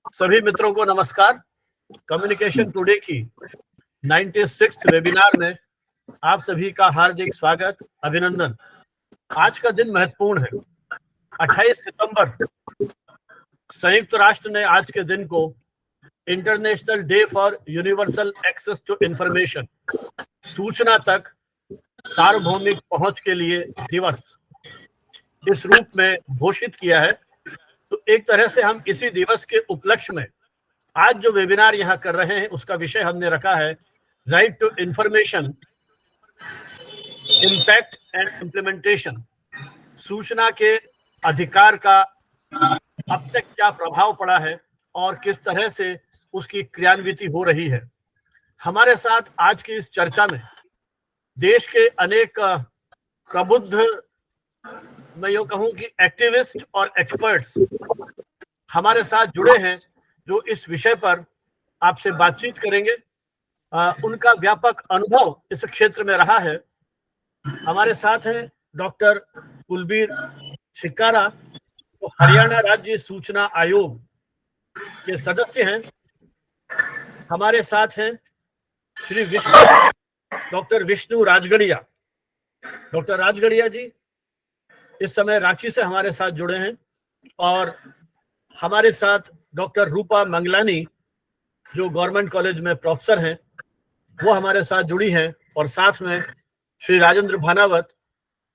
सभी मित्रों को नमस्कार। कम्युनिकेशन टुडे की 96th वेबिनार में आप सभी का हार्दिक स्वागत, अभिनंदन। आज का दिन महत्वपूर्ण है। 28 सितंबर संयुक्त राष्ट्र ने आज के दिन को international day for universal access to information, सूचना तक सार्वभौमिक पहुंच के लिए दिवस, इस रूप में घोषित किया है। तो एक तरह से हम इसी दिवस के उपलक्ष्य में आज जो वेबिनार यहाँ कर रहे हैं उसका विषय हमने रखा है right to information, impact and implementation. सूचना के अधिकार का अब तक क्या प्रभाव पड़ा है और किस तरह से उसकी क्रियान्विति हो रही है। हमारे साथ आज की इस चर्चा में देश के अनेक प्रबुद्ध, मैं यूं कहूं कि एक्टिविस्ट और एक्सपर्ट्स हमारे साथ जुड़े हैं जो इस विषय पर आपसे बातचीत करेंगे। उनका व्यापक अनुभव इस क्षेत्र में रहा है। हमारे साथ हैं डॉक्टर कुलबीर छिक्कारा, तो हरियाणा राज्य सूचना आयोग के सदस्य हैं। हमारे साथ हैं श्री डॉक्टर विष्णु राजगढ़िया। डॉक्टर राजगढ़िया जी इस समय रांची से हमारे साथ जुड़े हैं। और हमारे साथ डॉक्टर रूपा मंगलानी जो गवर्नमेंट कॉलेज में प्रोफेसर हैं, वो हमारे साथ जुड़ी हैं। और साथ में श्री राजेंद्र भानावत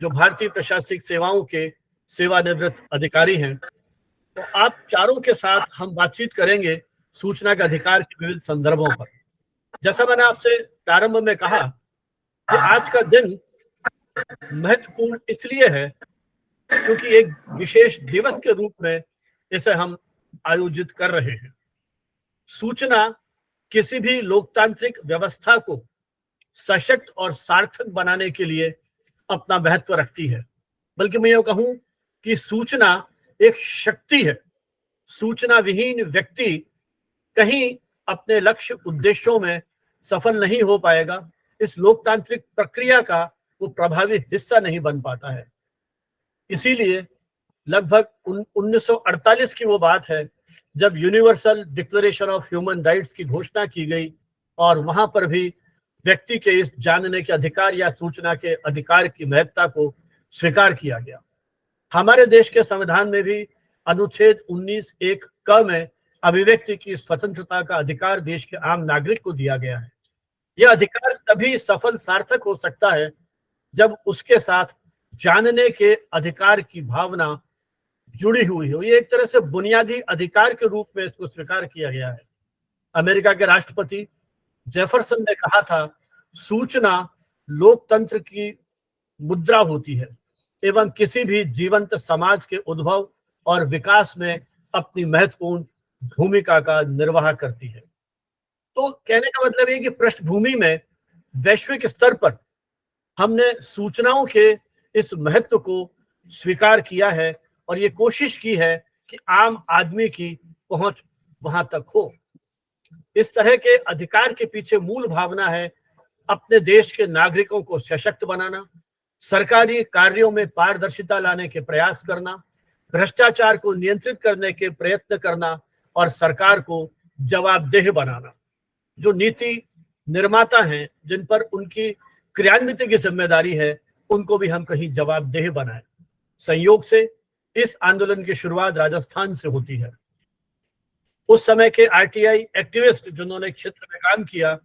जो भारतीय प्रशासनिक सेवाओं के सेवानिवृत्त अधिकारी हैं। तो आप चारों के साथ हम बातचीत करेंगे सूचना के अधिकार के विविध संदर्भों पर। जैसा मैंने आपसे प्रारंभ में कहा कि आज का दिन महत्वपूर्ण इसलिए है क्योंकि एक विशेष दिवस के रूप में इसे हम आयोजित कर रहे हैं। सूचना किसी भी लोकतांत्रिक व्यवस्था को सशक्त और सार्थक बनाने के लिए अपना महत्व रखती है। बल्कि मैं ये कहूं कि सूचना एक शक्ति है। सूचना विहीन व्यक्ति कहीं अपने लक्ष्य उद्देश्यों में सफल नहीं हो पाएगा। इस लोकतांत्रिक प्रक्रिया का वो प्रभावी हिस्सा नहीं बन पाता है। इसीलिए लगभग 1948 की वो बात है जब universal declaration of human rights की घोषणा की गई और वहां पर भी व्यक्ति के इस जानने के अधिकार या सूचना के अधिकार की महत्ता को स्वीकार किया गया। हमारे देश के संविधान में भी अनुच्छेद 19(1) क में अभिव्यक्ति की स्वतंत्रता का अधिकार देश के आम नागरिक को दिया गया है। यह अधिकार तभी सफल सार्थक हो सकता है जब उसके साथ जानने के अधिकार की भावना जुड़ी हुई हो। ये एक तरह से बुनियादी अधिकार के रूप में इसको स्वीकार किया गया है। अमेरिका के राष्ट्रपति जेफरसन ने कहा था, सूचना लोकतंत्र की मुद्रा होती है एवं किसी भी जीवंत समाज के उद्भव और विकास में अपनी महत्वपूर्ण भूमिका का निर्वाह करती है। तो कहने का मतलब ये कि पृष्ठभूमि में वैश्विक स्तर पर हमने सूचनाओं के इस महत्व को स्वीकार किया है और ये कोशिश की है कि आम आदमी की पहुंच वहां तक हो। इस तरह के अधिकार के पीछे मूल भावना है अपने देश के नागरिकों को सशक्त बनाना, सरकारी कार्यों में पारदर्शिता लाने के प्रयास करना, भ्रष्टाचार को नियंत्रित करने के प्रयत्न करना और सरकार को जवाबदेह बनाना। जो नीति निर्माता हैं जिन पर उनकी क्रियान्विति की जिम्मेदारी है, उनको भी हम कहीं जवाबदेह बनाएं। संयोग से इस आंदोलन की शुरुआत राजस्थान से होती है। उस समय के आरटीआई एक्टिविस्ट जिन्होंने क्षेत्र में काम किया,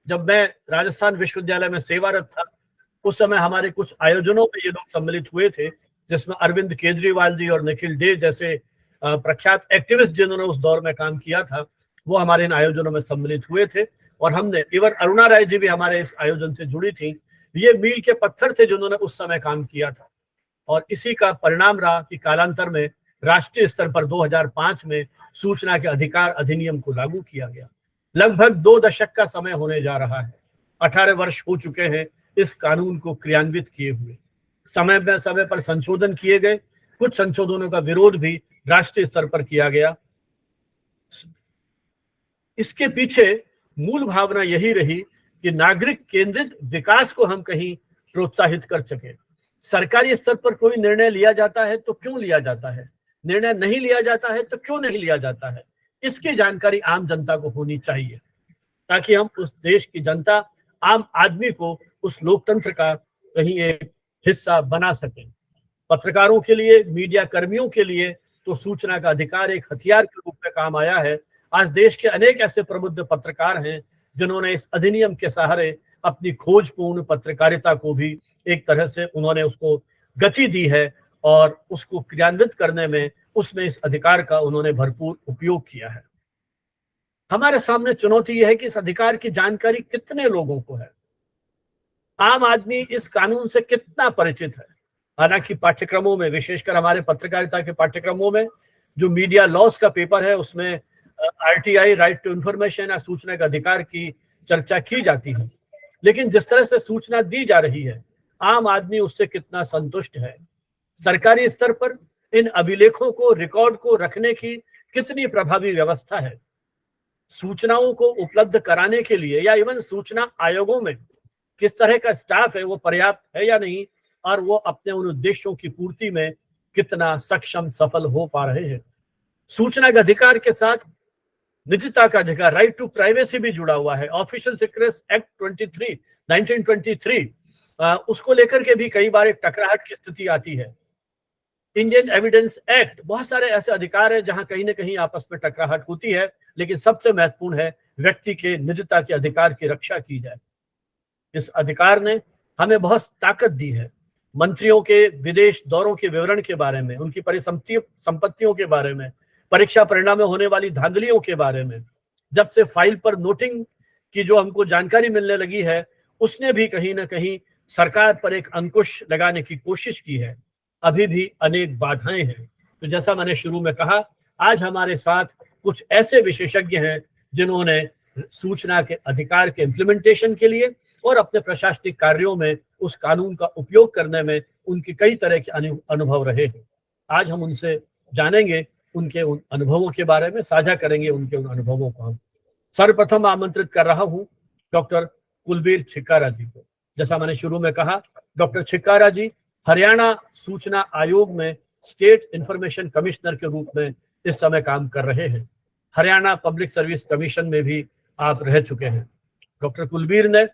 जब मैं राजस्थान विश्वविद्यालय में सेवारत था, उस समय हमारे कुछ आयोजनों में ये लोग सम्मिलित हुए थे, जिसमें अरविंद केजरीवाल जी और निखिल डे जैसे प्रख्यात एक्टिविस्ट जिन्होंने उस दौर में काम किया था, वो हमारे इन आयोजनों में सम्मिलित हुए थे। और हमने इवन अरुणा राय जी भी हमारे इस आयोजन से जुड़ी थी। ये मील के पत्थर थे जिन्होंने उस समय काम किया था। और इसी का परिणाम रहा कि कालांतर में राष्ट्रीय स्तर पर 2005 में सूचना के अधिकार अधिनियम को लागू किया गया। लगभग 2 दशक का समय होने जा रहा है। 18 वर्ष हो चुके हैं इस कानून को क्रियान्वित किए हुए। समय पर संशोधन किए गए, कुछ संशोधनों का विरोध भी राष्ट्रीय स्तर पर किया गया। इसके पीछे मूल भावना यही रही कि नागरिक केंद्रित विकास को हम कहीं प्रोत्साहित कर सके। सरकारी स्तर पर कोई निर्णय लिया जाता है तो क्यों लिया जाता है, निर्णय नहीं लिया जाता है तो क्यों नहीं लिया जाता है, इसकी जानकारी आम जनता को होनी चाहिए, ताकि हम उस देश की जनता, आम आदमी को उस लोकतंत्र का कहीं एक हिस्सा बना सकें। पत्रकारों के लिए, मीडिया कर्मियों के लिए तो सूचना का अधिकार एक हथियार के रूप में काम आया है। आज देश के अनेक ऐसे प्रबुद्ध पत्रकार हैं जिन्होंने इस अधिनियम के सहारे अपनी खोजपूर्ण पत्रकारिता को भी एक तरह से उन्होंने उसको गति दी है और उसको क्रियान्वित करने में, उसमें इस अधिकार का उन्होंने भरपूर उपयोग किया है। हमारे सामने चुनौती यह है कि इस अधिकार की जानकारी कितने लोगों को है, आम आदमी इस कानून से कितना परिचित है। हालांकि पाठ्यक्रमों में, विशेषकर हमारे पत्रकारिता के पाठ्यक्रमों में जो मीडिया लॉस का पेपर है, उसमें आरटीआई, राइट टू इंफॉर्मेशन या सूचना का अधिकार की चर्चा की जाती है, लेकिन जिस तरह से सूचना दी जा रही है, आम आदमी उससे कितना संतुष्ट है। सरकारी स्तर पर इन अभिलेखों को, रिकॉर्ड को रखने की कितनी प्रभावी व्यवस्था है। सूचनाओं को उपलब्ध कराने के लिए या इवन सूचना आयोगों में किस तरह का स्टाफ है, वो पर्याप्त है या नहीं, और वो अपने उन उद्देश्यों की पूर्ति में कितना सक्षम, सफल हो पा रहे हैं। सूचना के अधिकार के साथ निजता का अधिकार, राइट टू प्राइवेसी भी जुड़ा हुआ है। ऑफिशियल सीक्रेट्स एक्ट 1923 उसको लेकर के भी कई बार एक टकराहट की स्थिति आती है। इंडियन एविडेंस एक्ट, बहुत सारे ऐसे अधिकार हैं जहां कहीं ना कहीं आपस में टकराहट होती है, लेकिन सबसे महत्वपूर्ण है व्यक्ति के निजता के अधिकार की रक्षा की जाए। इस अधिकार ने हमें बहुत ताकत दी है। मंत्रियों के विदेश दौरों के विवरण के बारे में, उनकी परिसंपत्तियों के बारे में, परीक्षा परिणाम में होने वाली धांधलियों के बारे में, जब से फाइल पर नोटिंग की जो हमको जानकारी मिलने लगी है, उसने भी कहीं ना कहीं सरकार पर एक अंकुश लगाने की कोशिश की है। अभी भी अनेक बाधाएं हैं। तो जैसा मैंने शुरू में कहा, आज हमारे साथ कुछ ऐसे विशेषज्ञ हैं जिन्होंने सूचना के अधिकार के इम्प्लीमेंटेशन के लिए और अपने प्रशासनिक कार्यों में उस कानून का उपयोग करने में उनके कई तरह के अनुभव रहे हैं। आज हम उनसे जानेंगे, उनके उन अनुभवों के बारे में साझा करेंगे, उनके उन अनुभवों को हम। सर्वप्रथम आमंत्रित कर रहा हूं डॉक्टर कुलबीर छिक्कारा जी को। जैसा मैंने शुरू में कहा, डॉक्टर छिक्कारा जी हरियाणा सूचना आयोग में स्टेट इंफॉर्मेशन कमिश्नर के रूप में इस समय काम कर रहे हैं। हरियाणा पब्लिक सर्विस कमीशन में भी आप रह चुके हैं। डॉक्टर कुलबीर ने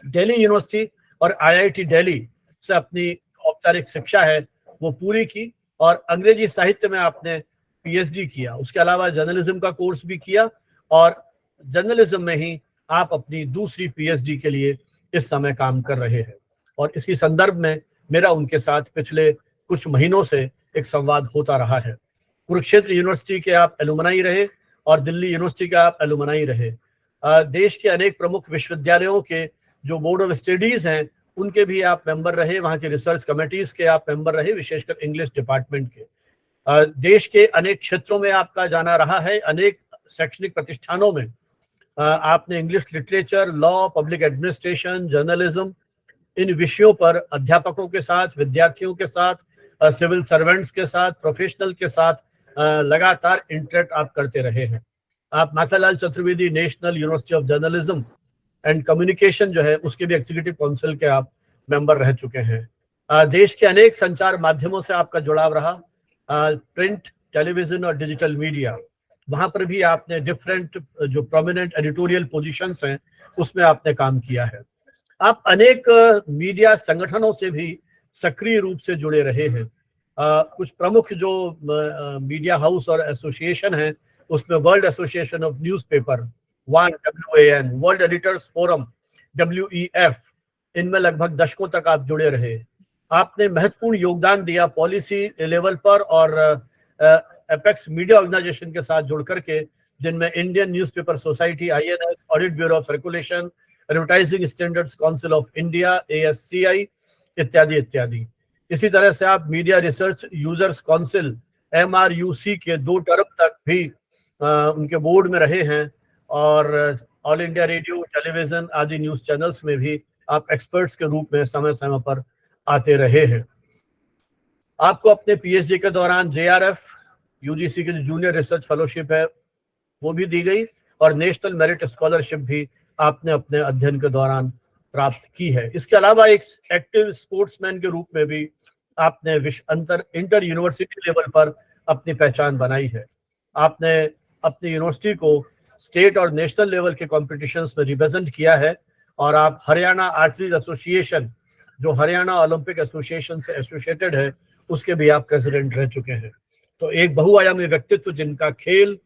दिल्ली यूनिवर्सिटी और आईआईटी दिल्ली से अपनी औपचारिक शिक्षा है वो पूरी की और अंग्रेजी साहित्य में आपने पीएचडी किया। उसके अलावा जर्नलिज्म का कोर्स भी किया और जर्नलिज्म में ही आप अपनी दूसरी पीएचडी के लिए इस समय काम कर रहे हैं। और इसी संदर्भ में मेरा उनके साथ पिछले कुछ महीनों से एक संवाद होता रहा है। कुरुक्षेत्र यूनिवर्सिटी के आप एलुमनाई रहे और दिल्ली यूनिवर्सिटी के आप एलुमनाई रहे। देश के अनेक प्रमुख विश्वविद्यालयों के जो बोर्ड ऑफ स्टडीज हैं उनके भी आप मेंबर रहे, वहाँ के रिसर्च कमेटीज के आप मेंबर रहे, विशेषकर इंग्लिश डिपार्टमेंट के। देश के अनेक क्षेत्रों में आपका जाना रहा है, अनेक शैक्षणिक प्रतिष्ठानों में आपने English literature, law, public administration, journalism, इन विषयों पर अध्यापकों के साथ, विद्यार्थियों के साथ, सिविल सर्वेंट्स के साथ, प्रोफेशनल के साथ लगातार इंटरेक्ट आप करते रहे हैं। आप Makhanlal Chaturvedi national university of journalism and communication जो है उसके भी एग्जीक्यूटिव काउंसिल के आप मेंबर रह चुके हैं। देश के अनेक संचार माध्यमों से आपका जुड़ाव रहा, प्रिंट, टेलीविजन और डिजिटल मीडिया, वहां पर भी आपने डिफरेंट जो प्रोमिनेंट एडिटोरियल पोजीशंस हैं उसमें आपने काम किया है। आप अनेक मीडिया संगठनों से भी सक्रिय रूप से जुड़े रहे हैं। कुछ प्रमुख जो मीडिया हाउस और एसोसिएशन हैं उसमें world association of newspaper WAN, WAN, world editors forum WEF, इनमें लगभग दशकों तक आप जुड़े रहे। आपने महत्वपूर्ण योगदान दिया पॉलिसी लेवल पर और एपेक्स मीडिया ऑर्गेनाइजेशन के साथ जुड़ करके, जिनमें Indian newspaper society, INS, audit bureau of circulation, advertising standards council of India, ASCI इत्यादि इत्यादि। इसी तरह से आप media research users council MRUC के 2 टर्म तक भी उनके बोर्ड में रहे हैं और ऑल इंडिया रेडियो, टेलीविजन आदि न्यूज चैनल्स में भी आप एक्सपर्ट्स के रूप में समय समय पर आते रहे हैं। आपको अपने पीएचडी के दौरान JRF, UGC की जो जूनियर रिसर्च फेलोशिप है वो भी दी गई और नेशनल मेरिट स्कॉलरशिप भी आपने अपने अध्ययन के दौरान प्राप्त की है। इसके अलावा एक एक्टिव स्पोर्ट्समैन के रूप में भी आपने इंटर यूनिवर्सिटी लेवल पर अपनी पहचान बनाई है। आपने अपनी यूनिवर्सिटी को स्टेट और नेशनल लेवल के कॉम्पिटिशन्स में रिप्रेजेंट किया है, और आप हरियाणा आर्चरी एसोसिएशन, जो हरियाणा ओलंपिक एसोसिएशन से एसोसिएटेड है, उसके भी आप प्रेसिडेंट रह चुके हैं। तो एक बहुआयामी व्यक्तित्व जिनका खेल,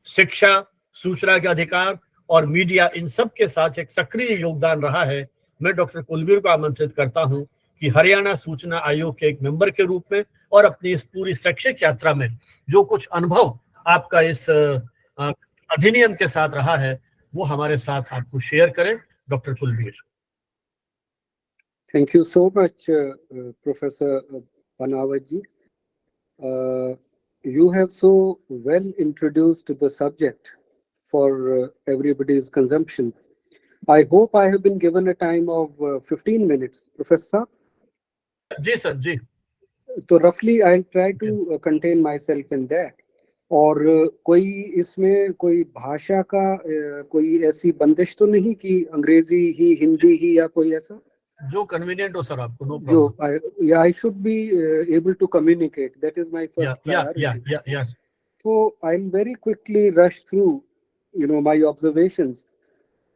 शिक्षा, सूचना के अधिकार और मीडिया, इन सब के साथ एक सक्रिय योगदान रहा है। मैं डॉक्टर कुलवीर को आमंत्रित करता हूं कि हरियाणा सूचना आयोग के एक मेंबर के रूप में और अपनी इस पूरी शैक्षिक यात्रा में जो कुछ अनुभव आपका इस अधिनियम के साथ रहा है, वो हमारे साथ आपको शेयर करें। Doctor Kulveer. Thank you so much, Professor Banawat ji. You have so well introduced the subject for everybody's consumption. I hope I have been given a time of 15 minutes, Professor. जी सर, जी। तो roughly I'll try to contain myself in that. और कोई इसमें कोई भाषा का कोई ऐसी बंदिश तो नहीं कि अंग्रेजी ही, हिंदी ही, या कोई ऐसा? जो कन्वीनियंट हो सर आपको, नो जो problem. I should be able to communicate. That is my first priority. Yeah. So I'll very quickly rush through, my observations,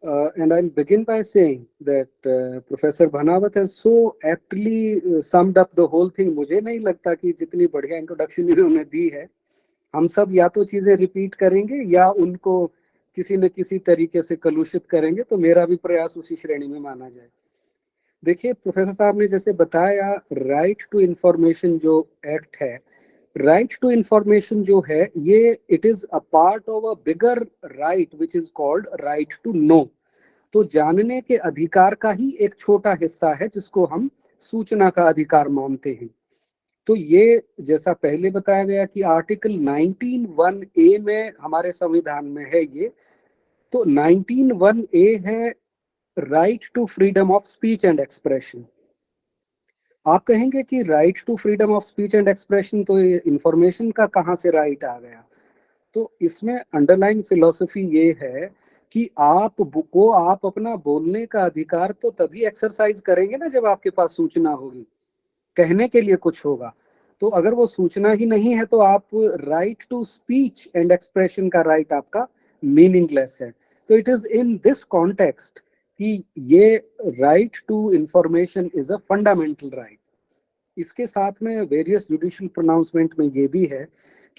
and I'll begin by saying that Professor Banawat has so aptly summed up the whole thing. मुझे नहीं लगता कि जितनी बढ़िया introduction इन्होंने दी है, हम सब या तो चीजें रिपीट करेंगे या उनको किसी न किसी तरीके से कलुषित करेंगे, तो मेरा भी प्रयास उसी श्रेणी में माना जाए। देखिए, प्रोफेसर साहब ने जैसे बताया, राइट टू इंफॉर्मेशन जो एक्ट है, राइट टू इंफॉर्मेशन जो है, ये it is a part of a bigger right which is called right to know. तो जानने के अधिकार का ही एक छोटा हिस्सा है जिसको हम सूचना का अधिकार मानते हैं। तो ये जैसा पहले बताया गया कि आर्टिकल 19(1)(a) में हमारे संविधान में है ये, तो 19(1)(a) है right to freedom of speech and expression. आप कहेंगे कि right to freedom of speech and expression, तो ये इंफॉर्मेशन का कहाँ से राइट आ गया? तो इसमें अंडरलाइन फिलॉसफी ये है कि आप अपना बोलने का अधिकार तो तभी एक्सरसाइज करेंगे ना जब आपके पास सूचना होगी, कहने के लिए कुछ होगा। तो अगर वो सूचना ही नहीं है तो आप right to speech and expression का राइट आपका मीनिंगलेस है। तो it is in this context कि ये right to information is a fundamental right. इसके साथ में वेरियस जुडिशियल प्रोनाउंसमेंट में ये भी है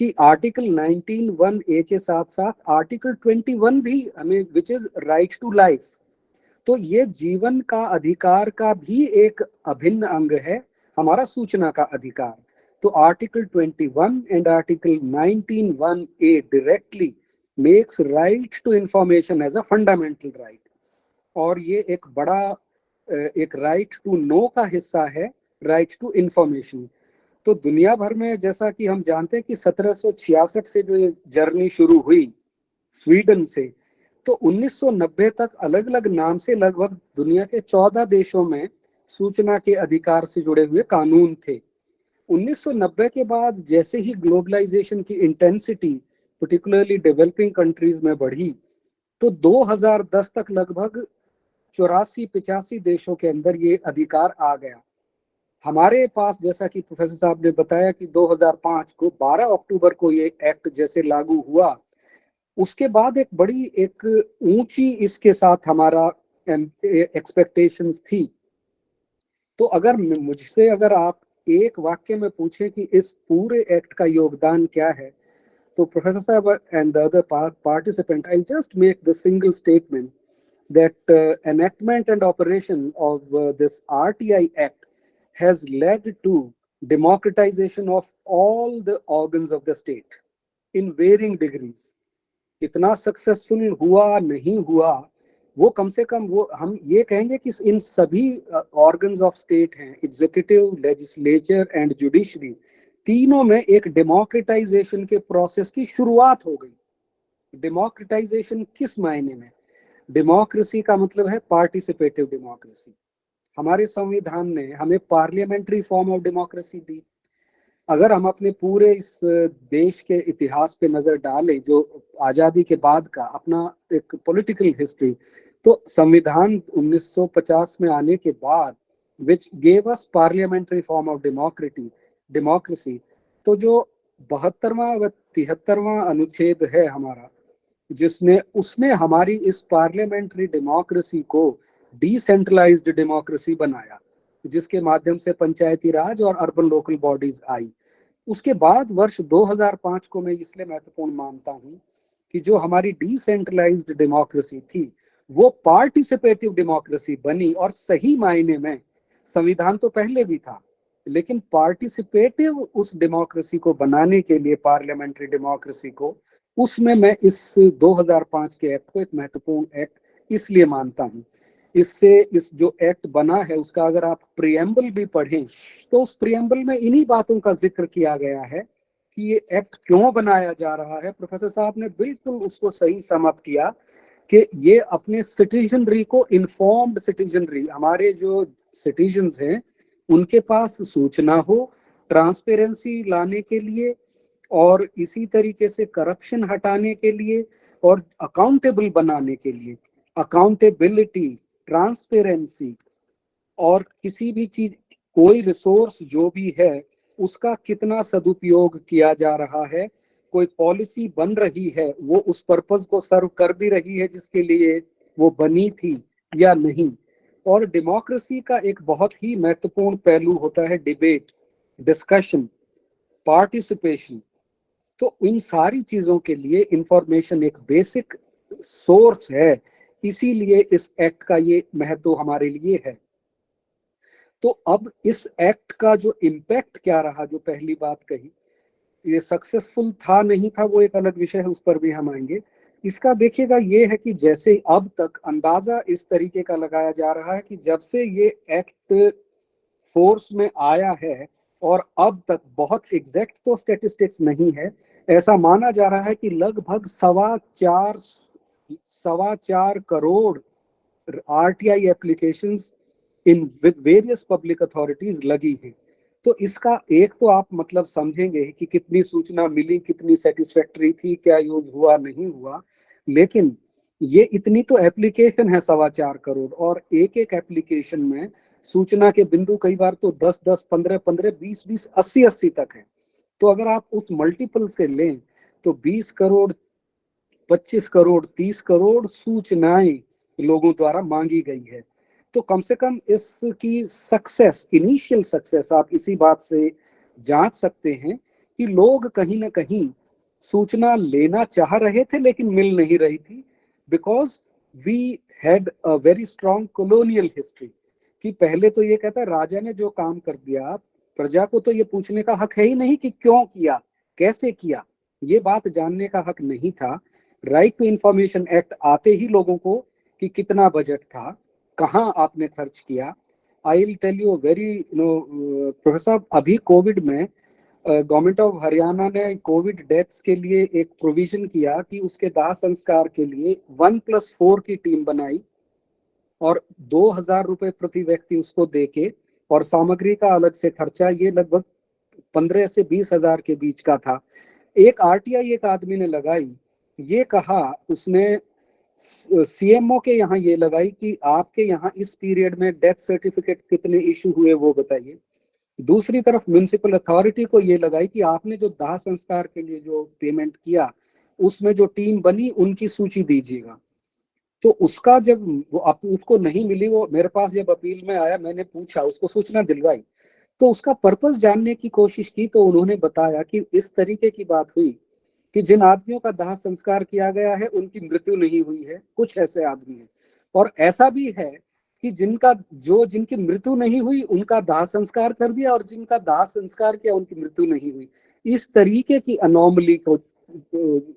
कि आर्टिकल 19(1)(a) के साथ साथ आर्टिकल 21 भी हमें, which is right to life. तो ये जीवन का अधिकार का भी एक अभिन्न अंग है, हमारा सूचना का अधिकार। तो article 21 and article 19(1)(a) directly makes right to information as a fundamental right, और ये एक बड़ा एक राइट टू नो का हिस्सा है राइट टू इंफॉर्मेशन। तो दुनिया भर में जैसा कि हम जानते हैं कि 1766 से जो ये जर्नी शुरू हुई स्वीडन से, तो 1990 तक अलग अलग नाम से लगभग दुनिया के 14 देशों में सूचना के अधिकार से जुड़े हुए कानून थे। 1990 के बाद जैसे ही ग्लोबलाइजेशन की इंटेंसिटी पर्टिकुलरली डेवलपिंग कंट्रीज में बढ़ी, तो 2010 तक लगभग 84-85 देशों के अंदर ये अधिकार आ गया। हमारे पास, जैसा कि प्रोफेसर साहब ने बताया कि 2005 को 12 अक्टूबर को ये एक्ट जैसे लागू हुआ, उसके बाद एक बड़ी एक ऊंची इसके साथ हमारा एक्सपेक्टेशंस थी। तो अगर मुझसे अगर आप एक वाक्य में पूछें कि इस पूरे एक्ट का योगदान क्या है, तो प्रोफेसर साहब and the other participant, I just make the single statement that enactment and operation of this RTI Act has led to democratization of all the organs of the state in varying degrees. कितना successful हुआ नहीं हुआ, वो कम से कम वो हम ये कहेंगे कि इन सभी ऑर्गन्स ऑफ स्टेट हैं, एग्जीक्यूटिव, लेजिस्लेचर एंड जुडिशरी, तीनों में एक डेमोक्रेटाइजेशन के प्रोसेस की शुरुआत हो गई। डेमोक्रेटाइजेशन किस मायने में? डेमोक्रेसी का मतलब है पार्टिसिपेटिव डेमोक्रेसी। हमारे संविधान ने हमें पार्लियामेंट्री फॉर्म ऑफ डेमोक्रेसी दी। अगर हम अपने पूरे इस देश के इतिहास पे नजर डालें, जो आजादी के बाद का अपना एक पॉलिटिकल हिस्ट्री, तो संविधान 1950 में आने के बाद which gave us parliamentary form of democracy, तो जो 72वां व 73वां अनुच्छेद है हमारा, उसने हमारी इस पार्लियामेंट्री डेमोक्रेसी को डिसेंट्रलाइज्ड डेमोक्रेसी बनाया, जिसके माध्यम से पंचायती राज और अर्बन लोकल बॉडीज आई। उसके बाद वर्ष 2005 को मैं इसलिए महत्वपूर्ण मानता हूं कि जो हमारी डिसेंट्रलाइज्ड डेमोक्रेसी थी वो पार्टिसिपेटिव डेमोक्रेसी बनी, और सही मायने में संविधान तो पहले भी था, लेकिन पार्टिसिपेटिव उस डेमोक्रेसी को बनाने के लिए, पार्लियामेंट्री डेमोक्रेसी को, उसमें मैं इस 2005 के एक्ट को एक महत्वपूर्ण एक्ट इसलिए मानता हूं। इससे इस जो एक्ट बना है उसका अगर आप प्रियम्बल भी पढ़ें तो उस प्रियम्बल में इन्हीं बातों का जिक्र किया गया है कि ये एक्ट क्यों बनाया जा रहा है। प्रोफेसर साहब ने बिल्कुल उसको सही समअप किया कि ये अपने सिटीजनरी को, इन्फॉर्म्ड सिटीजनरी, हमारे जो सिटीजन्स हैं उनके पास सूचना हो, ट्रांसपेरेंसी लाने के लिए, और इसी तरीके से करप्शन हटाने के लिए, और अकाउंटेबल बनाने के लिए। अकाउंटेबिलिटी, ट्रांसपेरेंसी, और किसी भी चीज, कोई रिसोर्स जो भी है उसका कितना सदुपयोग किया जा रहा है, कोई पॉलिसी बन रही है वो उस पर्पस को सर्व कर भी रही है जिसके लिए वो बनी थी या नहीं। और डेमोक्रेसी का एक बहुत ही महत्वपूर्ण पहलू होता है डिबेट, डिस्कशन, पार्टिसिपेशन। तो इन सारी चीजों के लिए इंफॉर्मेशन एक बेसिक सोर्स है, इसीलिए इस एक्ट का ये महत्व हमारे लिए है। तो अब इस एक्ट का जो इम्पैक्ट क्या रहा, जो पहली बात कही, ये सक्सेसफुल था नहीं था वो एक अलग विषय है, उस पर भी हम आएंगे। इसका देखिएगा ये है कि जैसे अब तक अंदाजा इस तरीके का लगाया जा रहा है कि जब से ये एक्ट फोर्स में आया है और अब तक, बहुत एग्जैक्ट तो स्टैटिस्टिक्स नहीं है, ऐसा माना जा रहा है कि लगभग 4.25 crore RTI applications in with various public authorities लगी है। तो इसका एक तो आप मतलब समझेंगे कि कितनी सूचना मिली, कितनी सेटिस्फैक्टरी थी, क्या यूज हुआ नहीं हुआ। लेकिन ये इतनी तो एप्लीकेशन है 4.25 करोड़, और एक एक एप्लीकेशन में सूचना के बिंदु कई बार तो 10-10, 15-15, 20-20, 80-80 तक है। तो अगर आप उस मल्टीपल से लें तो 20 करोड़, 25 करोड़, 30 करोड़ सूचनाएं लोगों द्वारा मांगी गई है। तो कम से कम इसकी सक्सेस, इनिशियल सक्सेस, आप इसी बात से जांच सकते हैं कि लोग कहीं ना कहीं सूचना लेना चाह रहे थे लेकिन मिल नहीं रही थी, because we had a very strong colonial history. कि पहले तो ये कहता है राजा ने जो काम कर दिया, प्रजा को तो ये पूछने का हक है ही नहीं कि क्यों किया, कैसे किया, ये बात जानने का हक नहीं था। राइट टू इंफॉर्मेशन एक्ट आते ही लोगों को कि कितना बजट था, कहाँ आपने खर्च किया। I will tell you very professor, अभी कोविड में गवर्नमेंट ऑफ हरियाणा ने कोविड डेथ्स के लिए एक प्रोविजन किया कि उसके दाह संस्कार के लिए 1+4 की टीम बनाई, और 2,000 रुपए प्रति व्यक्ति उसको देके, और सामग्री का अलग से खर्चा, ये लगभग 15 से 20,000 के बीच का था। एक आरटीआई एक आदमी ने लगाई, ये कहा उसने सीएमओ के यहाँ ये लगाई कि आपके यहाँ इस पीरियड में डेथ सर्टिफिकेट कितने इशू हुए वो बताइए। दूसरी तरफ म्युनिसिपल अथॉरिटी को ये लगाई कि आपने जो दाह संस्कार के लिए जो पेमेंट किया उसमें जो टीम बनी उनकी सूची दीजिएगा। तो उसका जब वो उसको नहीं मिली, वो मेरे पास जब अपील में आया, मैंने पूछा, उसको सूचना दिलवाई, तो उसका पर्पस जानने की कोशिश की, तो उन्होंने बताया कि इस तरीके की बात हुई कि जिन आदमियों का दाह संस्कार किया गया है उनकी मृत्यु नहीं हुई है, कुछ ऐसे आदमी हैं। और ऐसा भी है कि जिनकी मृत्यु नहीं हुई उनका दाह संस्कार कर दिया, और जिनका दाह संस्कार किया उनकी मृत्यु नहीं हुई। इस तरीके की अनोमली को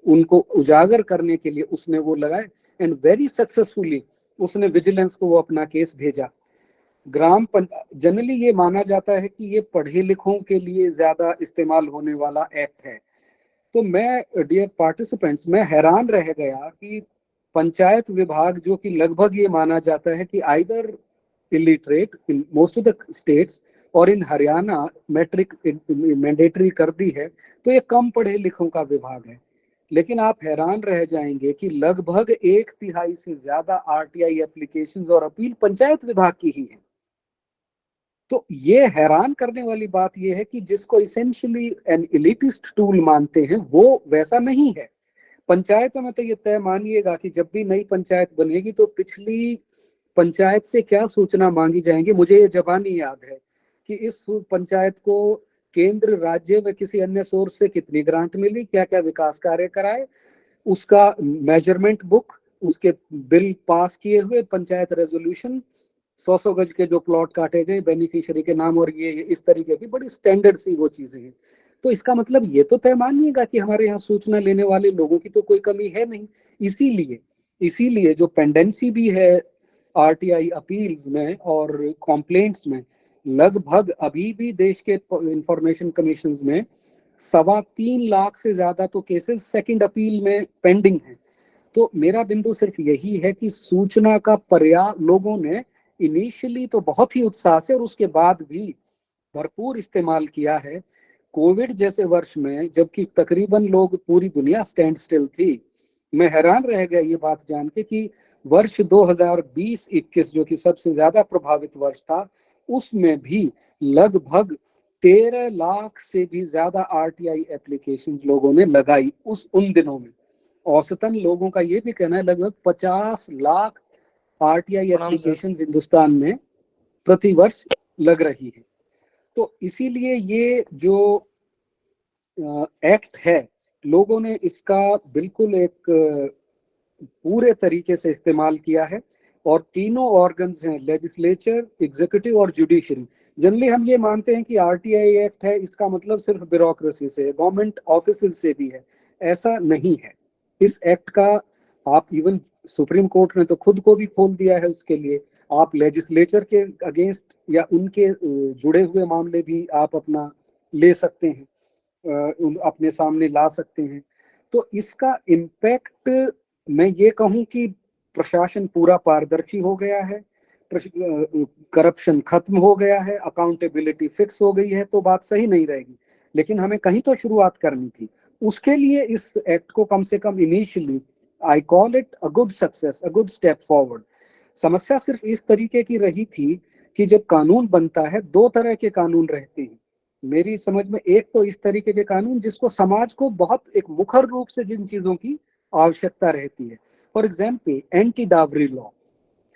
उनको उजागर करने के लिए उसने वो लगाए, एंड वेरी सक्सेसफुली उसने विजिलेंस को वो अपना केस भेजा। जनरली ये माना जाता है कि ये पढ़े लिखों के लिए ज्यादा इस्तेमाल होने वाला एक्ट है। तो मैं, डियर पार्टिसिपेंट्स, मैं हैरान रह गया कि पंचायत विभाग, जो कि लगभग ये माना जाता है कि either illiterate in most of the states, और इन हरियाणा मैट्रिक मैंडेटरी कर दी है, तो ये कम पढ़े लिखों का विभाग है। लेकिन आप हैरान रह जाएंगे कि लगभग 1/3 से ज्यादा आरटीआई एप्लीकेशंस और अपील पंचायत विभाग की ही है। तो ये हैरान करने वाली बात ये है कि जिसको इसेंशियली एन एलिटिस्ट टूल मानते हैं वो वैसा नहीं है। पंचायतों में तो ये तय मानिएगा कि जब भी नई पंचायत बनेगी तो पिछली पंचायत से क्या सूचना मांगी जाएंगी। मुझे ये जबानी याद है कि इस पंचायत को केंद्र, राज्य व किसी अन्य सोर्स से कितनी ग्रांट मिली, क्या क्या विकास कार्य कराए, उसका मेजरमेंट बुक, उसके बिल पास किए हुए, पंचायत रेजोल्यूशन, 100 गज के जो प्लॉट काटे गए बेनिफिशियरी के नाम, और ये इस तरीके की बड़ी स्टैंडर्ड सी वो चीजें हैं। तो इसका मतलब ये तो तय मानिएगा कि हमारे यहाँ सूचना लेने वाले लोगों की तो कोई कमी है नहीं। इसीलिए इसीलिए जो पेंडेंसी भी है आरटीआई अपील्स में और कॉम्प्लेंट्स में, लगभग अभी भी देश के इंफॉर्मेशन कमीशन में 3.25 लाख से ज्यादा तो केसेस सेकंड अपील में पेंडिंग है। तो मेरा बिंदु सिर्फ यही है कि सूचना का पर्याप्त लोगों ने इनिशियली तो बहुत ही उत्साह से और उसके बाद भी भरपूर इस्तेमाल किया है। कोविड जैसे वर्ष में जबकि तकरीबन लोग, पूरी दुनिया स्टैंड स्टिल थी, मैं हैरान रह गया ये बात जान के कि वर्ष 2020-21 जो कि सबसे ज्यादा प्रभावित वर्ष था, उसमें भी लगभग 13 लाख से भी ज्यादा आरटीआई एप्लीकेशंस लोगों ने लगाई उन दिनों में। औसतन लोगों का ये भी कहना है लगभग 50 लाख आरटीआई एप्लीकेशंस हिंदुस्तान में प्रतिवर्ष लग रही है। तो इसीलिए ये जो एक्ट है, लोगों ने इसका बिल्कुल एक पूरे तरीके से इस्तेमाल किया है। और तीनों ऑर्गन्स हैं, लेजिस्लेचर, एग्जीक्यूटिव और जुडिशरी। जनरली हम ये मानते हैं कि आरटीआई एक्ट है इसका मतलब सिर्फ ब्यूरोक्रेसी से, गवर्नमेंट ऑफिस से भी है। ऐसा नहीं है। इस एक्ट का आप इवन सुप्रीम कोर्ट ने तो खुद को भी खोल दिया है उसके लिए। आप लेजिस्लेचर के अगेंस्ट या उनके जुड़े हुए मामले भी आप अपना ले सकते हैं, अपने सामने ला सकते हैं। तो इसका इम्पैक्ट, मैं ये कहूं कि प्रशासन पूरा पारदर्शी हो गया है, करप्शन खत्म हो गया है, अकाउंटेबिलिटी फिक्स हो गई है, तो बात सही नहीं रहेगी। लेकिन हमें कहीं तो शुरुआत करनी थी। उसके लिए इस एक्ट को कम से कम initially, I call it a good success, a good step forward. समस्या सिर्फ इस तरीके की रही थी कि जब कानून बनता है, दो तरह के कानून रहते हैं मेरी समझ में। एक तो इस तरीके के कानून जिसको समाज को बहुत एक मुखर रूप से जिन चीजों की आवश्यकता रहती है, for example anti dowry law,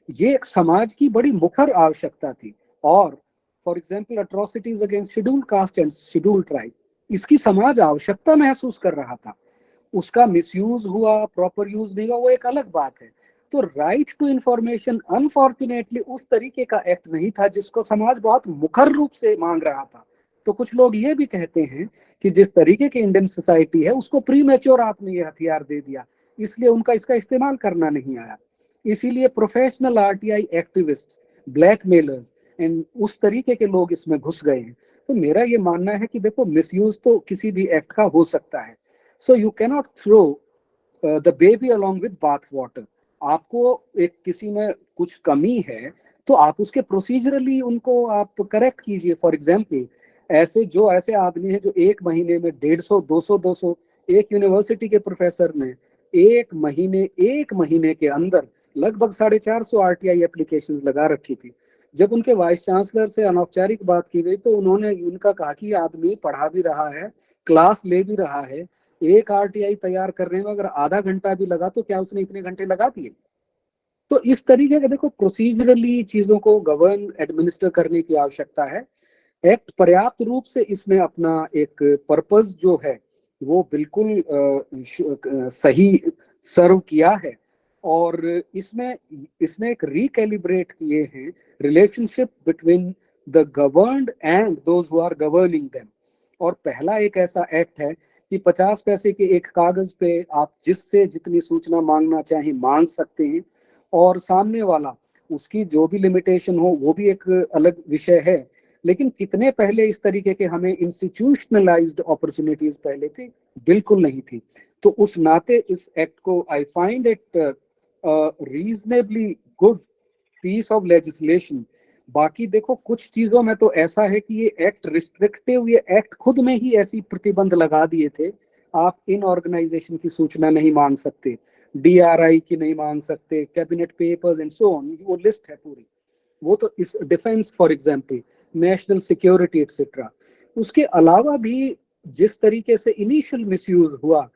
ये एक समाज की बड़ी मुखर आवश्यकता थी। और for example atrocities against scheduled caste and scheduled tribe, इसकी समाज आवश्यकता महसूस कर रहा था। उसका मिसयूज हुआ, प्रॉपर यूज नहीं हुआ, वो एक अलग बात है। तो राइट टू इंफॉर्मेशन अनफॉर्चुनेटली उस तरीके का एक्ट नहीं था जिसको समाज बहुत मुखर रूप से मांग रहा था। तो कुछ लोग ये भी कहते हैं कि जिस तरीके की इंडियन सोसाइटी है उसको प्री मैच्योर आपने ये हथियार दे दिया, इसलिए उनका इसका इस्तेमाल करना नहीं आया। इसीलिए professional RTI activist, blackmailers and उस तरीके के लोग इसमें घुस गए हैं। तो मेरा ये मानना है कि देखो, मिसयूज तो किसी भी एक्ट का हो सकता है। So you cannot throw the baby along with bath water. आपको एक किसी में कुछ कमी है तो आप उसके प्रोसीजरली उनको आप करेक्ट कीजिए। फॉर एग्जाम्पल ऐसे आदमी हैं जो एक महीने में 150, 200, एक यूनिवर्सिटी के प्रोफेसर ने एक महीने के अंदर लगभग 450 आरटीआई एप्लीकेशंस लगा रखी थी। जब उनके वाइस चांसलर से अनौपचारिक बात की गई तो उन्होंने उनका कहा कि आदमी पढ़ा भी रहा है, क्लास ले भी रहा है, एक आरटीआई तैयार करने में अगर आधा घंटा भी लगा तो क्या उसने इतने घंटे लगा दिए? तो इस तरीके के देखो, प्रोसीजरली चीजों को गवर्न एडमिनिस्टर करने की आवश्यकता है। एक्ट पर्याप्त रूप से इसने अपना एक पर्पस जो है वो बिल्कुल सही सर्व किया है। और इसने एक रिकैलिब्रेट किए हैं relationship between the governed and those who are governing them. और पहला एक ऐसा एक्ट है कि 50 पैसे के एक कागज पे आप जिससे जितनी सूचना मांगना चाहें मांग सकते हैं, और सामने वाला उसकी जो भी लिमिटेशन हो वो भी एक अलग विषय है। लेकिन कितने पहले इस तरीके के हमें इंस्टीट्यूशनलाइज्ड अपॉर्चुनिटीज पहले थी? बिल्कुल नहीं थी। तो उस नाते इस एक्ट को I find it reasonably good piece of legislation. बाकी देखो, कुछ चीजों में तो ऐसा है कि ये एक्ट रिस्ट्रिक्टिव, ये एक्ट खुद में ही ऐसी प्रतिबंध लगा दिए थे। आप इन ऑर्गेनाइजेशन की सूचना नहीं मांग सकते, डीआरआई की नहीं मांग सकते, cabinet papers and so on, वो लिस्ट है पूरी। वो तो इस defence for example, national security etcetera. उसके अलावा भी जिस तरीके से इनिशियल मिसयूज हुआ,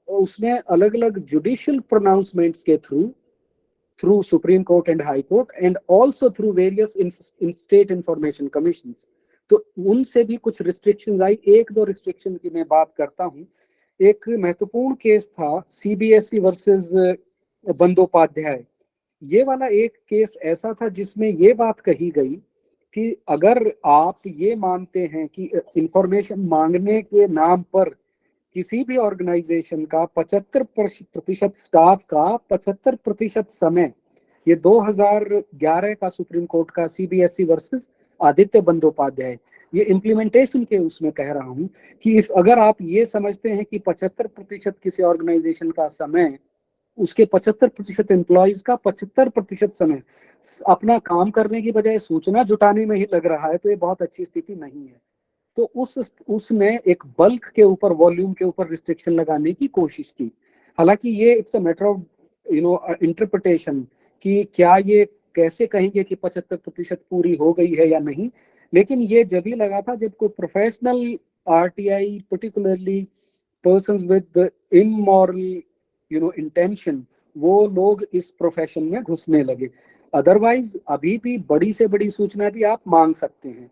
उसमें अलग अलग जुडिशियल प्रोनाउंसमेंट्स के through supreme court and high court and also through various in state information commissions, तो उनसे भी कुछ रिस्ट्रिक्शंस आई। एक दो रिस्ट्रिक्शन की मैं बात करता हूं। एक महत्वपूर्ण केस था सीबीएसई वर्सेस बंदोपाध्याय। ये वाला एक केस ऐसा था जिसमें ये बात कही गई कि अगर आप ये मानते हैं कि इंफॉर्मेशन मांगने के नाम पर किसी भी ऑर्गेनाइजेशन का 75% स्टाफ का 75% समय, ये 2011 का सुप्रीम कोर्ट का सीबीएसई वर्सेस आदित्य बंदोपाध्याय, ये इम्प्लीमेंटेशन के उसमें कह रहा हूं कि अगर आप ये समझते हैं कि 75% किसी ऑर्गेनाइजेशन का समय, उसके 75% एम्प्लॉयज का 75% समय अपना काम करने की बजाय सूचना जुटाने में ही लग रहा है, तो ये बहुत अच्छी स्थिति नहीं है। तो उसमें एक बल्क के ऊपर, वॉल्यूम के ऊपर रिस्ट्रिक्शन लगाने की कोशिश की। हालांकि ये it's a matter of interpretation कि क्या ये कैसे कहेंगे कि 75% पूरी हो गई है या नहीं, लेकिन ये जब ही लगा था जब कोई professional RTI, particularly persons with immoral intention, वो लोग इस प्रोफेशन में घुसने लगे। अदरवाइज अभी भी बड़ी से बड़ी सूचना भी आप मांग सकते हैं।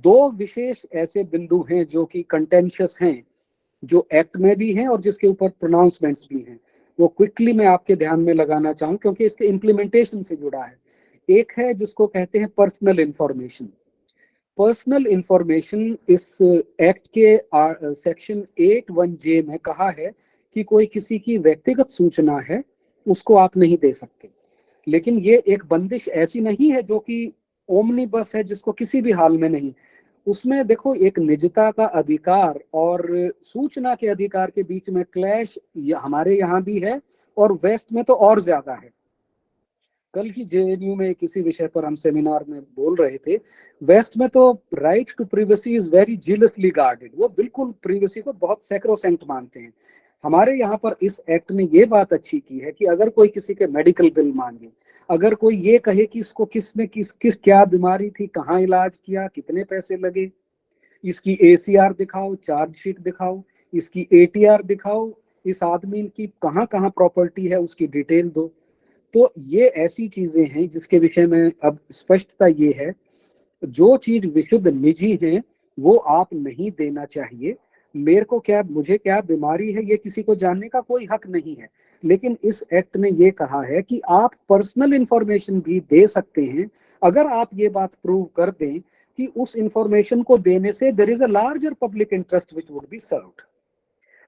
दो विशेष ऐसे बिंदु हैं जो कि कंटेंशियस हैं, जो एक्ट में भी हैं और जिसके ऊपर प्रोनाउंसमेंट्स भी हैं, वो क्विकली मैं आपके ध्यान में लगाना चाहूँ क्योंकि इसके इम्प्लीमेंटेशन से जुड़ा है। एक है जिसको कहते हैं पर्सनल इंफॉर्मेशन। पर्सनल इंफॉर्मेशन इस एक्ट के सेक्शन 81J में कहा है कि कोई किसी की व्यक्तिगत सूचना है उसको आप नहीं दे सकते। लेकिन ये एक बंदिश ऐसी नहीं है जो कि ओमनीबस है, जिसको किसी भी हाल में नहीं। उसमें देखो, एक निजता का अधिकार और सूचना के अधिकार के बीच में क्लैश हमारे यहाँ भी है और वेस्ट में तो और ज्यादा है। कल ही जेएनयू में किसी विषय पर हम सेमिनार में बोल रहे थे, वेस्ट में तो right to privacy is very jealously guarded, वो बिल्कुल प्रिवेसी को बहुत सैक्रोसेंट मानते हैं। हमारे यहाँ पर इस एक्ट ने ये बात अच्छी की है कि अगर कोई किसी के मेडिकल बिल मांगे, अगर कोई ये कहे कि इसको किस में किस क्या बीमारी थी, कहाँ इलाज किया, कितने पैसे लगे, इसकी एसीआर दिखाओ, चार्जशीट दिखाओ, इसकी एटीआर दिखाओ, इस आदमी की कहाँ कहाँ प्रॉपर्टी है उसकी डिटेल दो, तो ये ऐसी चीजें हैं जिसके विषय में अब स्पष्टता ये है, जो चीज विशुद्ध निजी है वो आप नहीं देना चाहिए। मेरे को क्या, मुझे क्या बीमारी है, ये किसी को जानने का कोई हक नहीं है। लेकिन इस एक्ट ने ये कहा है कि आप पर्सनल इंफॉर्मेशन भी दे सकते हैं अगर आप ये बात प्रूव कर दें कि उस इंफॉर्मेशन को देने से there is a larger public interest which would be served.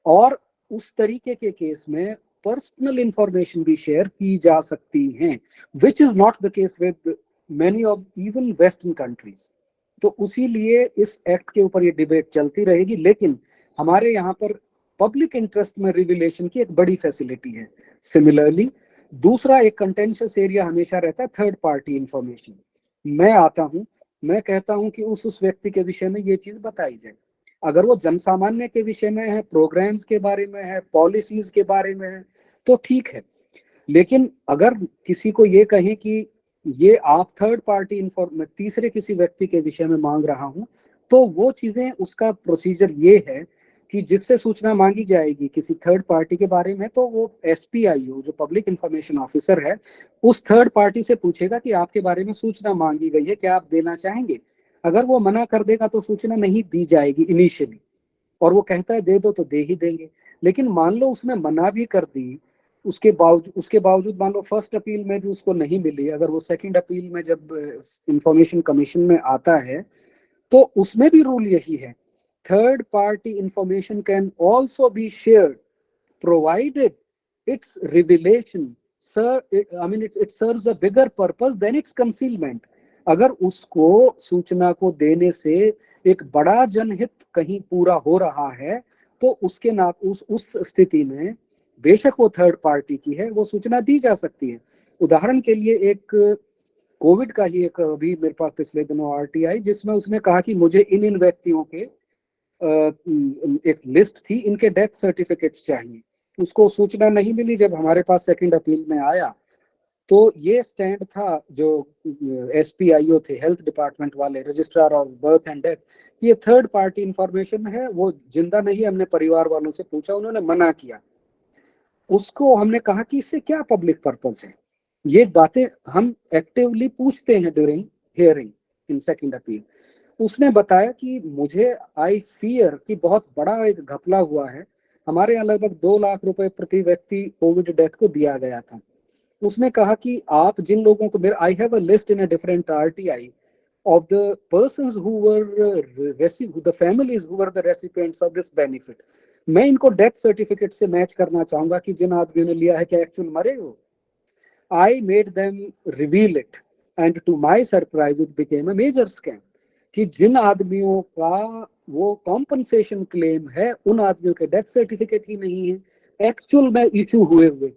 और उस तरीके के केस में पर्सनल इंफॉर्मेशन भी शेयर की जा सकती हैं, विच is not the case with many of even western countries. तो उसी लिए इस एक्ट के ऊपर ये डिबेट चलती रहेगी, लेकिन हमारे यहाँ पर पब्लिक इंटरेस्ट में रिविलेशन की एक बड़ी फैसिलिटी है। सिमिलरली दूसरा एक कंटेंशियस एरिया हमेशा रहता है थर्ड पार्टी इंफॉर्मेशन। मैं आता हूँ, मैं कहता हूँ कि उस व्यक्ति के विषय में ये चीज बताई जाए। अगर वो जनसामान्य के विषय में है, प्रोग्राम्स के बारे में है, पॉलिसीज के बारे में है, तो ठीक है। लेकिन अगर किसी को ये कहें कि ये आप थर्ड पार्टी इंफॉर्मेशन तीसरे किसी व्यक्ति के विषय में मांग रहा हूं, तो वो चीजें, उसका प्रोसीजर ये है कि जिससे सूचना मांगी जाएगी किसी थर्ड पार्टी के बारे में, तो वो एसपीआईओ जो पब्लिक इंफॉर्मेशन ऑफिसर है उस थर्ड पार्टी से पूछेगा कि आपके बारे में सूचना मांगी गई है, क्या आप देना चाहेंगे। अगर वो मना कर देगा तो सूचना नहीं दी जाएगी इनिशियली, और वो कहता है दे दो तो दे ही देंगे। लेकिन मान लो उसने मना भी कर दी, उसके बावजूद मान लो फर्स्ट अपील में भी उसको नहीं मिली, अगर वो सेकंड अपील में जब इंफॉर्मेशन कमीशन में आता है तो उसमें भी रूल यही है, third party information can also be shared provided it's revelation it serves a bigger purpose than its concealment। अगर उसको सूचना को देने से एक बड़ा जनहित कहीं पूरा हो रहा है तो उसके ना उस स्थिति में बेशक वो थर्ड पार्टी की है, वो सूचना दी जा सकती है। उदाहरण के लिए एक कोविड का ही एक अभी मेरे पास पिछले दिनों आरटीआई, जिसमें उसने कहा कि मुझे इन व्यक्तियों के एक लिस्ट थी, इनके डेथ सर्टिफिकेट्स चाहिए। उसको सूचना नहीं मिली, जब हमारे पास सेकंड अपील में आया तो ये स्टैंड था जो SPIO थे, हेल्थ डिपार्टमेंट वाले, registrar of birth and death, ये थर्ड पार्टी इंफॉर्मेशन है, वो जिंदा नहीं। हमने परिवार वालों से पूछा, उन्होंने मना किया। उसको हमने कहा कि इससे क्या पब्लिक पर्पस है, ये बातें हम एक्टिवली पूछते हैं during hearing in second appeal. उसने बताया कि मुझे आई फियर कि बहुत बड़ा एक घपला हुआ है, हमारे यहाँ लगभग 2 लाख रुपए प्रति व्यक्ति कोविड डेथ को दिया गया था। उसने कहा कि आप जिन लोगों को, मेरे I have a list in a different RTI of the persons who were the families who were the recipients of this benefit, मैं इनको डेथ सर्टिफिकेट से मैच करना चाहूंगा कि जिन आदमियों ने लिया है क्या एक्चुअल मरे हो। I made them reveal it and to my surprise it became a major scam, कि जिन आदमियों का वो कॉम्पनसेशन क्लेम है उन आदमियों के डेथ सर्टिफिकेट ही नहीं है एक्चुअल में इशू हुए हुए।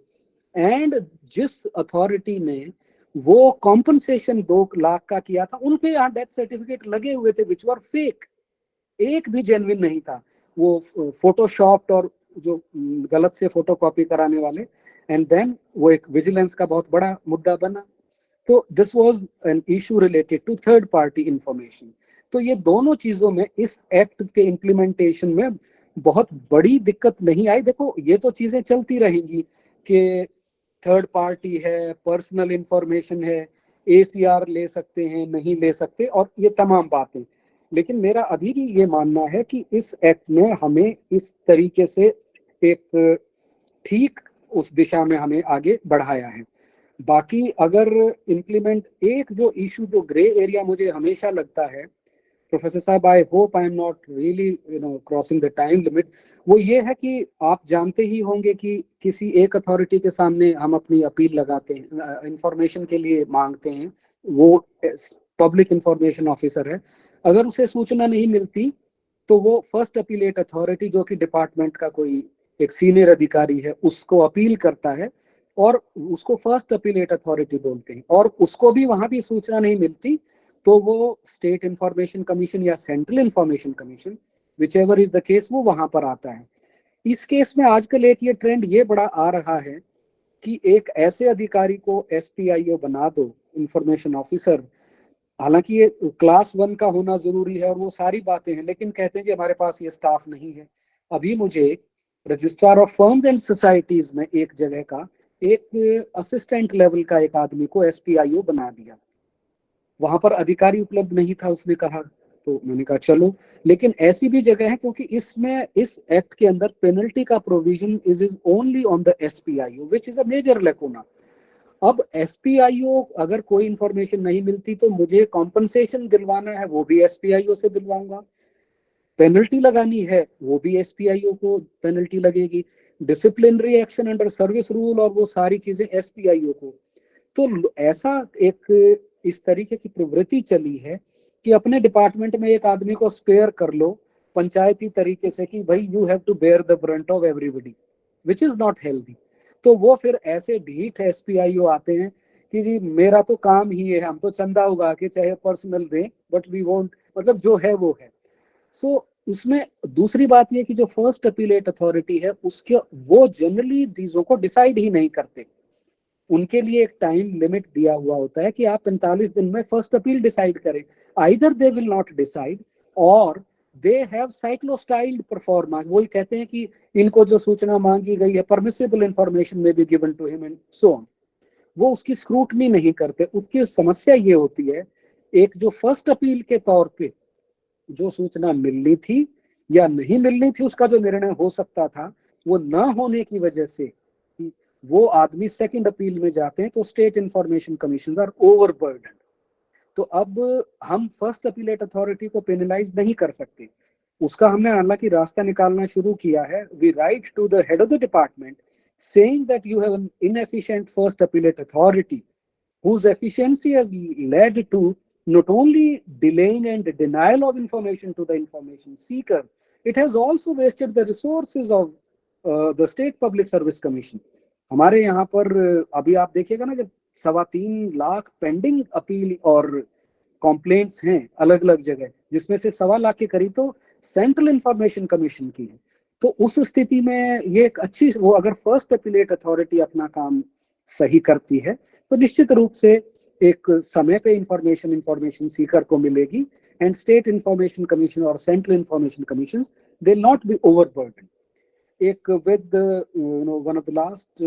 एंड जिस अथॉरिटी ने वो कॉम्पनसेशन 2 लाख का किया था, उनके यहाँ डेथ सर्टिफिकेट लगे हुए थे विच वर फेक, एक भी जेन्युइन नहीं था, वो फोटोशॉप्ड और जो गलत से फोटोकॉपी कराने वाले। एंड देन वो एक विजिलेंस का बहुत बड़ा मुद्दा बना। तो this was an issue related to third party information. तो ये दोनों चीजों में इस एक्ट के इम्प्लीमेंटेशन में बहुत बड़ी दिक्कत नहीं आई। देखो ये तो चीजें चलती रहेंगी कि थर्ड पार्टी है, पर्सनल इंफॉर्मेशन है, ACR ले सकते हैं, नहीं ले सकते, और ये तमाम बातें। लेकिन मेरा अभी भी ये मानना है कि इस एक्ट ने हमें इस तरीके से एक ठीक उस दिशा में हमें आगे बढ़ाया है। बाकी अगर इम्प्लीमेंट, एक जो इशू, जो ग्रे एरिया मुझे हमेशा लगता है, प्रोफेसर साहब I hope I am not really crossing the time limit, वो ये है कि आप जानते ही होंगे कि किसी एक अथॉरिटी के सामने हम अपनी अपील लगाते हैं, इंफॉर्मेशन के लिए मांगते हैं, वो पब्लिक इंफॉर्मेशन ऑफिसर है, अगर उसे सूचना नहीं मिलती तो वो फर्स्ट अपीलेट अथॉरिटी, जो कि डिपार्टमेंट का कोई एक सीनियर अधिकारी है, उसको अपील करता है और उसको फर्स्ट अपीलेट अथॉरिटी बोलते हैं। और उसको भी वहां भी सूचना नहीं मिलती तो वो स्टेट इंफॉर्मेशन कमीशन या central information commission, which ever is the case, वो वहां पर आता है। इस केस में आजकल एक ये ट्रेंड ये बड़ा आ रहा है कि एक ऐसे अधिकारी को SPIO बना दो, इंफॉर्मेशन ऑफिसर। हालांकि ये क्लास 1 का होना जरूरी है और वो सारी बातें हैं, लेकिन कहते हैं जी हमारे पास ये स्टाफ नहीं है। अभी मुझे registrar of firms and societies में एक जगह का एक असिस्टेंट लेवल का एक आदमी को SPIO बना दिया, वहां पर अधिकारी उपलब्ध नहीं था, उसने कहा, तो मैंने कहा चलो। लेकिन ऐसी भी जगह है, क्योंकि इसमें इस एक्ट के अंदर पेनल्टी का provision is only on the SPIO which is a major lacuna. अब SPIO अगर कोई इंफॉर्मेशन नहीं मिलती तो मुझे कॉम्पनसेशन दिलवाना है, वो भी SPIO से दिलवाऊंगा, पेनल्टी लगानी है वो भी SPIO को पेनल्टी लगेगी, disciplinary action under service rule और वो सारी चीजें SPIO को। तो ऐसा एक इस तरीके की प्रवृत्ति चली है कि अपने डिपार्टमेंट में एक आदमी को स्पेयर कर लो पंचायती तरीके से कि भाई you have to bear the brunt of everybody, which is not healthy. तो वो फिर ऐसे ढीठ SPIO आते हैं कि जी मेरा तो काम ही है, हम तो चंदा उगा के चाहे पर्सनल दें, बट वी वोंट, मतलब जो है वो है। सो उसमें दूसरी बात ये कि जो फर्स्ट अपीलेट अथॉरिटी है उसके, वो जनरली चीजों को डिसाइड ही नहीं करते, उनके लिए एक टाइम लिमिट दिया हुआ होता है कि आप 45 दिन में फर्स्ट अपील डिसाइड करें। Either they will not decide और दे हैव साइक्लोस्टाइल्ड परफॉर्मेंस, वही कहते हैं कि इनको जो सूचना मांगी गई है परमिसिबल इंफॉर्मेशन में be given to him and so on, वो उसकी स्क्रूटनी नहीं करते। उसकी समस्या ये होती है, एक जो फर्स्ट अपील के तौर पे जो सूचना मिलनी थी या नहीं मिलनी थी उसका जो निर्णय हो सकता था, वो ना होने की वजह से वो आदमी सेकंड अपील में जाते हैं, तो state information commission are overburden. तो अब हम फर्स्ट अपीलेट अथॉरिटी को पेनलाइज नहीं कर सकते, उसका हमने हालांकि रास्ता निकालना शुरू किया है। We write to the head of the department saying that you have an inefficient first appellate authority whose efficiency has led to not only delaying and denial of information to the information seeker, it has also wasted the resources of the State Public Service Commission. हमारे यहाँ पर अभी आप देखिएगा ना, जब 3.25 lakh pending appeal और complaints हैं अलग अलग जगह, जिसमें से 1.25 लाख के करीब तो सेंट्रल इंफॉर्मेशन कमीशन की है। तो उस स्थिति में ये एक अच्छी, वो अगर फर्स्ट अपीलेट अथॉरिटी अपना काम सही करती है तो निश्चित रूप से एक समय पे इंफॉर्मेशन सीकर को मिलेगी, एंड स्टेट इंफॉर्मेशन कमीशन और central information commission they not be overburden. एक with one of the last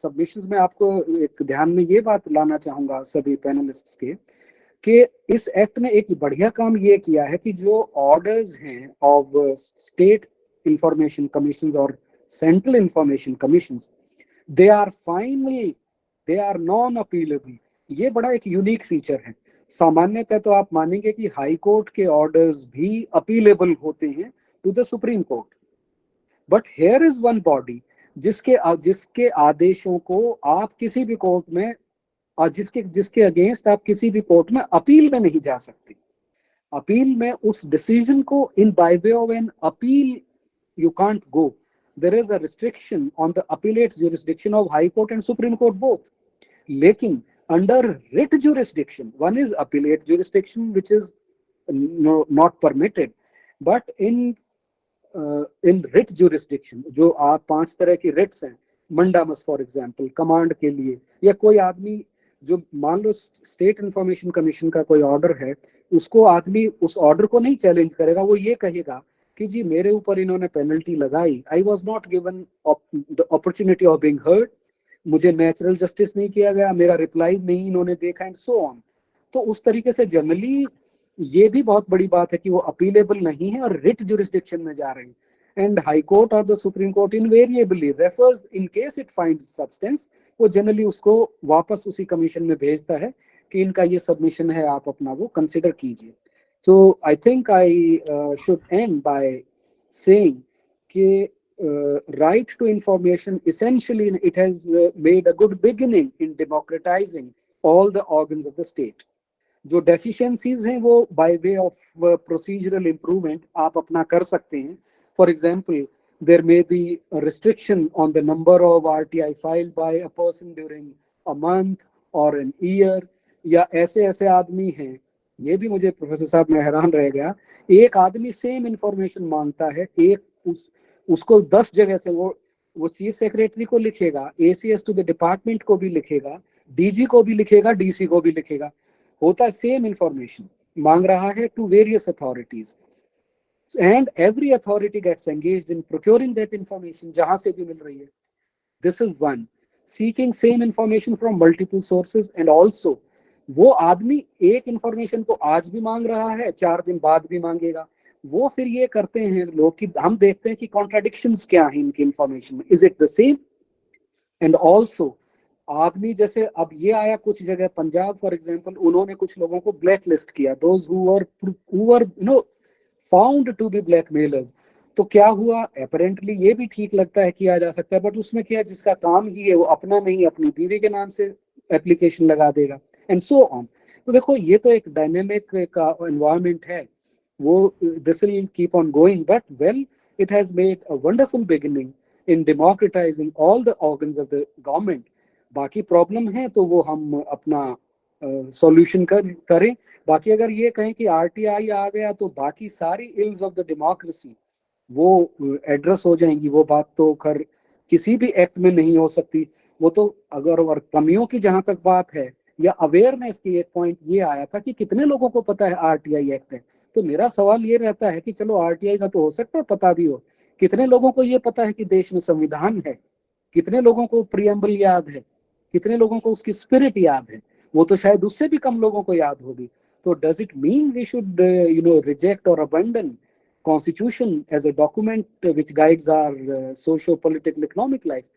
submissions में आपको एक ध्यान में ये बात लाना चाहूंगा सभी पैनलिस्ट्स के, कि इस एक्ट ने एक बढ़िया काम ये किया है कि जो ऑर्डर्स हैं ऑफ स्टेट इंफॉर्मेशन कमीशन और central information commission, they are final, they are non appealable. ये बड़ा एक यूनिक फीचर है। सामान्यतः तो आप मानेंगे कि हाई कोर्ट के ऑर्डर्स भी अपीलेबल होते हैं to the supreme court, but here is one body जिसके आदेशों को आप किसी भी कोर्ट में और जिसके अगेंस्ट आप किसी भी कोर्ट में अपील में नहीं जा सकते। अपील में उस डिसीजन को in by way of an appeal you can't go. There is a restriction on the appellate jurisdiction of High Court and Supreme Court both. लेकिन under writ jurisdiction, one is appellate jurisdiction which is not permitted, but in writ jurisdiction जो आप 5 तरह की writs हैं, मंडामस for example command के लिए, या कोई आदमी जो मान लो स्टेट इंफॉर्मेशन कमीशन का कोई ऑर्डर है, उसको आदमी उस ऑर्डर को नहीं चैलेंज करेगा, वो ये कहेगा कि जी मेरे ऊपर इन्होंने पेनल्टी लगाई, I was not given the opportunity of being heard, मुझे नेचुरल जस्टिस नहीं किया गया, मेरा रिप्लाई नहीं इन्होंने देखा, एंड सो ऑन। तो उस तरीके से जनरली ये भी बहुत बड़ी बात है कि वो अपीलेबल नहीं है और रिट जुरिस्डिक्शन में जा रहे हैं, एंड हाई कोर्ट और the supreme court invariably refers in case it finds substance, वो जनरली उसको वापस उसी कमीशन में भेजता है कि इनका ये सबमिशन है, आप अपना वो कंसिडर कीजिए। So I think I should end by saying that right to information essentially it has made a good beginning in democratizing all the organs of the state. जो deficiencies हैं वो by way of procedural improvement आप अपना कर सकते हैं. For example, there may be a restriction on the number of RTI filed by a person during a month or an year, या ऐसे आदमी हैं, ये भी मुझे प्रोफेसर साहब में हैरान रह गया, एक आदमी सेम इंफॉर्मेशन मांगता है, एक उसको 10 जगह से वो चीफ सेक्रेटरी को लिखेगा, एसीएस टू द डिपार्टमेंट को भी लिखेगा, डीजी को भी लिखेगा, डीसी को भी लिखेगा, होता है सेम इंफॉर्मेशन, मांग रहा है to various authorities, and every authority gets engaged in procuring that information जहां से भी मिल रही है. This is one. Seeking same information from multiple sources, and also वो आदमी एक इंफॉर्मेशन को आज भी मांग रहा है, 4 दिन बाद भी मांगेगा. वो फिर ये करते हैं लोग कि हम देखते हैं कि कॉन्ट्राडिक्शंस क्या हैं इनकी इंफॉर्मेशन में, is it the same. And also आदमी जैसे अब ये आया कुछ जगह, पंजाब फॉर एग्जांपल, उन्होंने कुछ लोगों को ब्लैक लिस्ट किया, those who were found to be blackmailers. तो क्या हुआ, अपेरेंटली ये भी ठीक लगता है किया जा सकता है, बट उसमें क्या, जिसका काम ही है वो अपना नहीं अपनी बीवी के नाम से एप्लीकेशन लगा देगा, एंड सो ऑन. तो देखो ये तो एक डायनेमिक का एनवायरनमेंट है, वो this will keep on going, but well it has made a wonderful beginning in democratising all the organs of the government. बाकी प्रॉब्लम है तो वो हम अपना सॉल्यूशन करें. बाकी अगर ये कहें कि आरटीआई आ गया तो बाकी सारी इल्स ऑफ द डेमोक्रेसी वो एड्रेस हो जाएंगी, वो बात तो खैर किसी भी एक्ट में नहीं हो सकती. वो तो अगर और कमियों की जहां तक बात है, या अवेयरनेस की एक पॉइंट ये आया था कि कितने लोगों को पता है आरटीआई एक्ट है. तो मेरा सवाल ये रहता है कि चलो आरटीआई का तो हो सकता है पता भी हो, कितने लोगों को ये पता है कि देश में संविधान है, कितने लोगों को प्रियम्बल याद है, कितने लोगों को उसकी स्पिरिट याद है, वो तो शायद उससे भी कम लोगों को याद होगी. तो does it mean we should reject or abandon Constitution as a document which guides our socio-political economic life?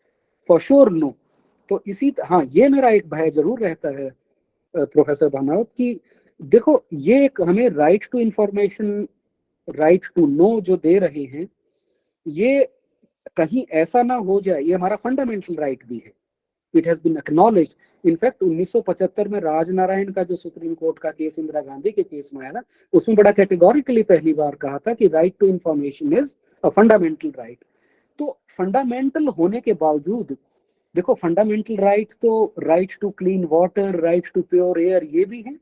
For sure no. तो इसी हाँ, ये मेरा एक भय जरूर रहता है प्रोफेसर भानावत की, देखो ये एक हमें right to information, right to know जो दे रहे हैं, ये कहीं ऐसा ना हो जाए, ये हमारा फंडामेंटल राइट भी है. It has been acknowledged. In fact 1975 में राजनारायण का जो सुप्रीम कोर्ट का केस इंदिरा गांधी के केस में आया था, उसमें बड़ा कैटेगोरिकली पहली बार कहा था कि right to information is a fundamental right. तो फंडामेंटल होने के बावजूद देखो, फंडामेंटल राइट तो right to clean water, right to pure air ये भी है,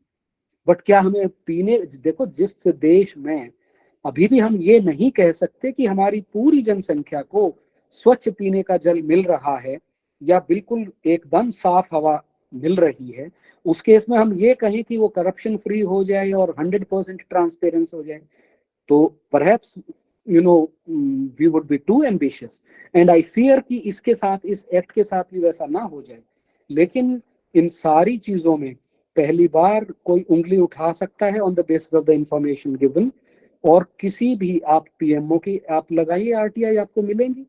बट क्या हमें पीने, देखो जिस देश में अभी भी हम ये नहीं कह सकते कि हमारी पूरी जनसंख्या को स्वच्छ पीने का जल मिल रहा है या बिल्कुल एकदम साफ हवा मिल रही है, उस केस में हम ये कहें कि वो करप्शन फ्री हो जाए और 100% ट्रांसपेरेंस हो जाए, तो perhaps we would be too ambitious, and I fear कि इसके साथ, इस एक्ट के साथ भी वैसा ना हो जाए। लेकिन इन सारी चीजों में पहली बार कोई उंगली उठा सकता है on the basis of the information given, और किसी भी आप पीएमओ की आप लगाइए आरटीआई, आपको मिलेंगी,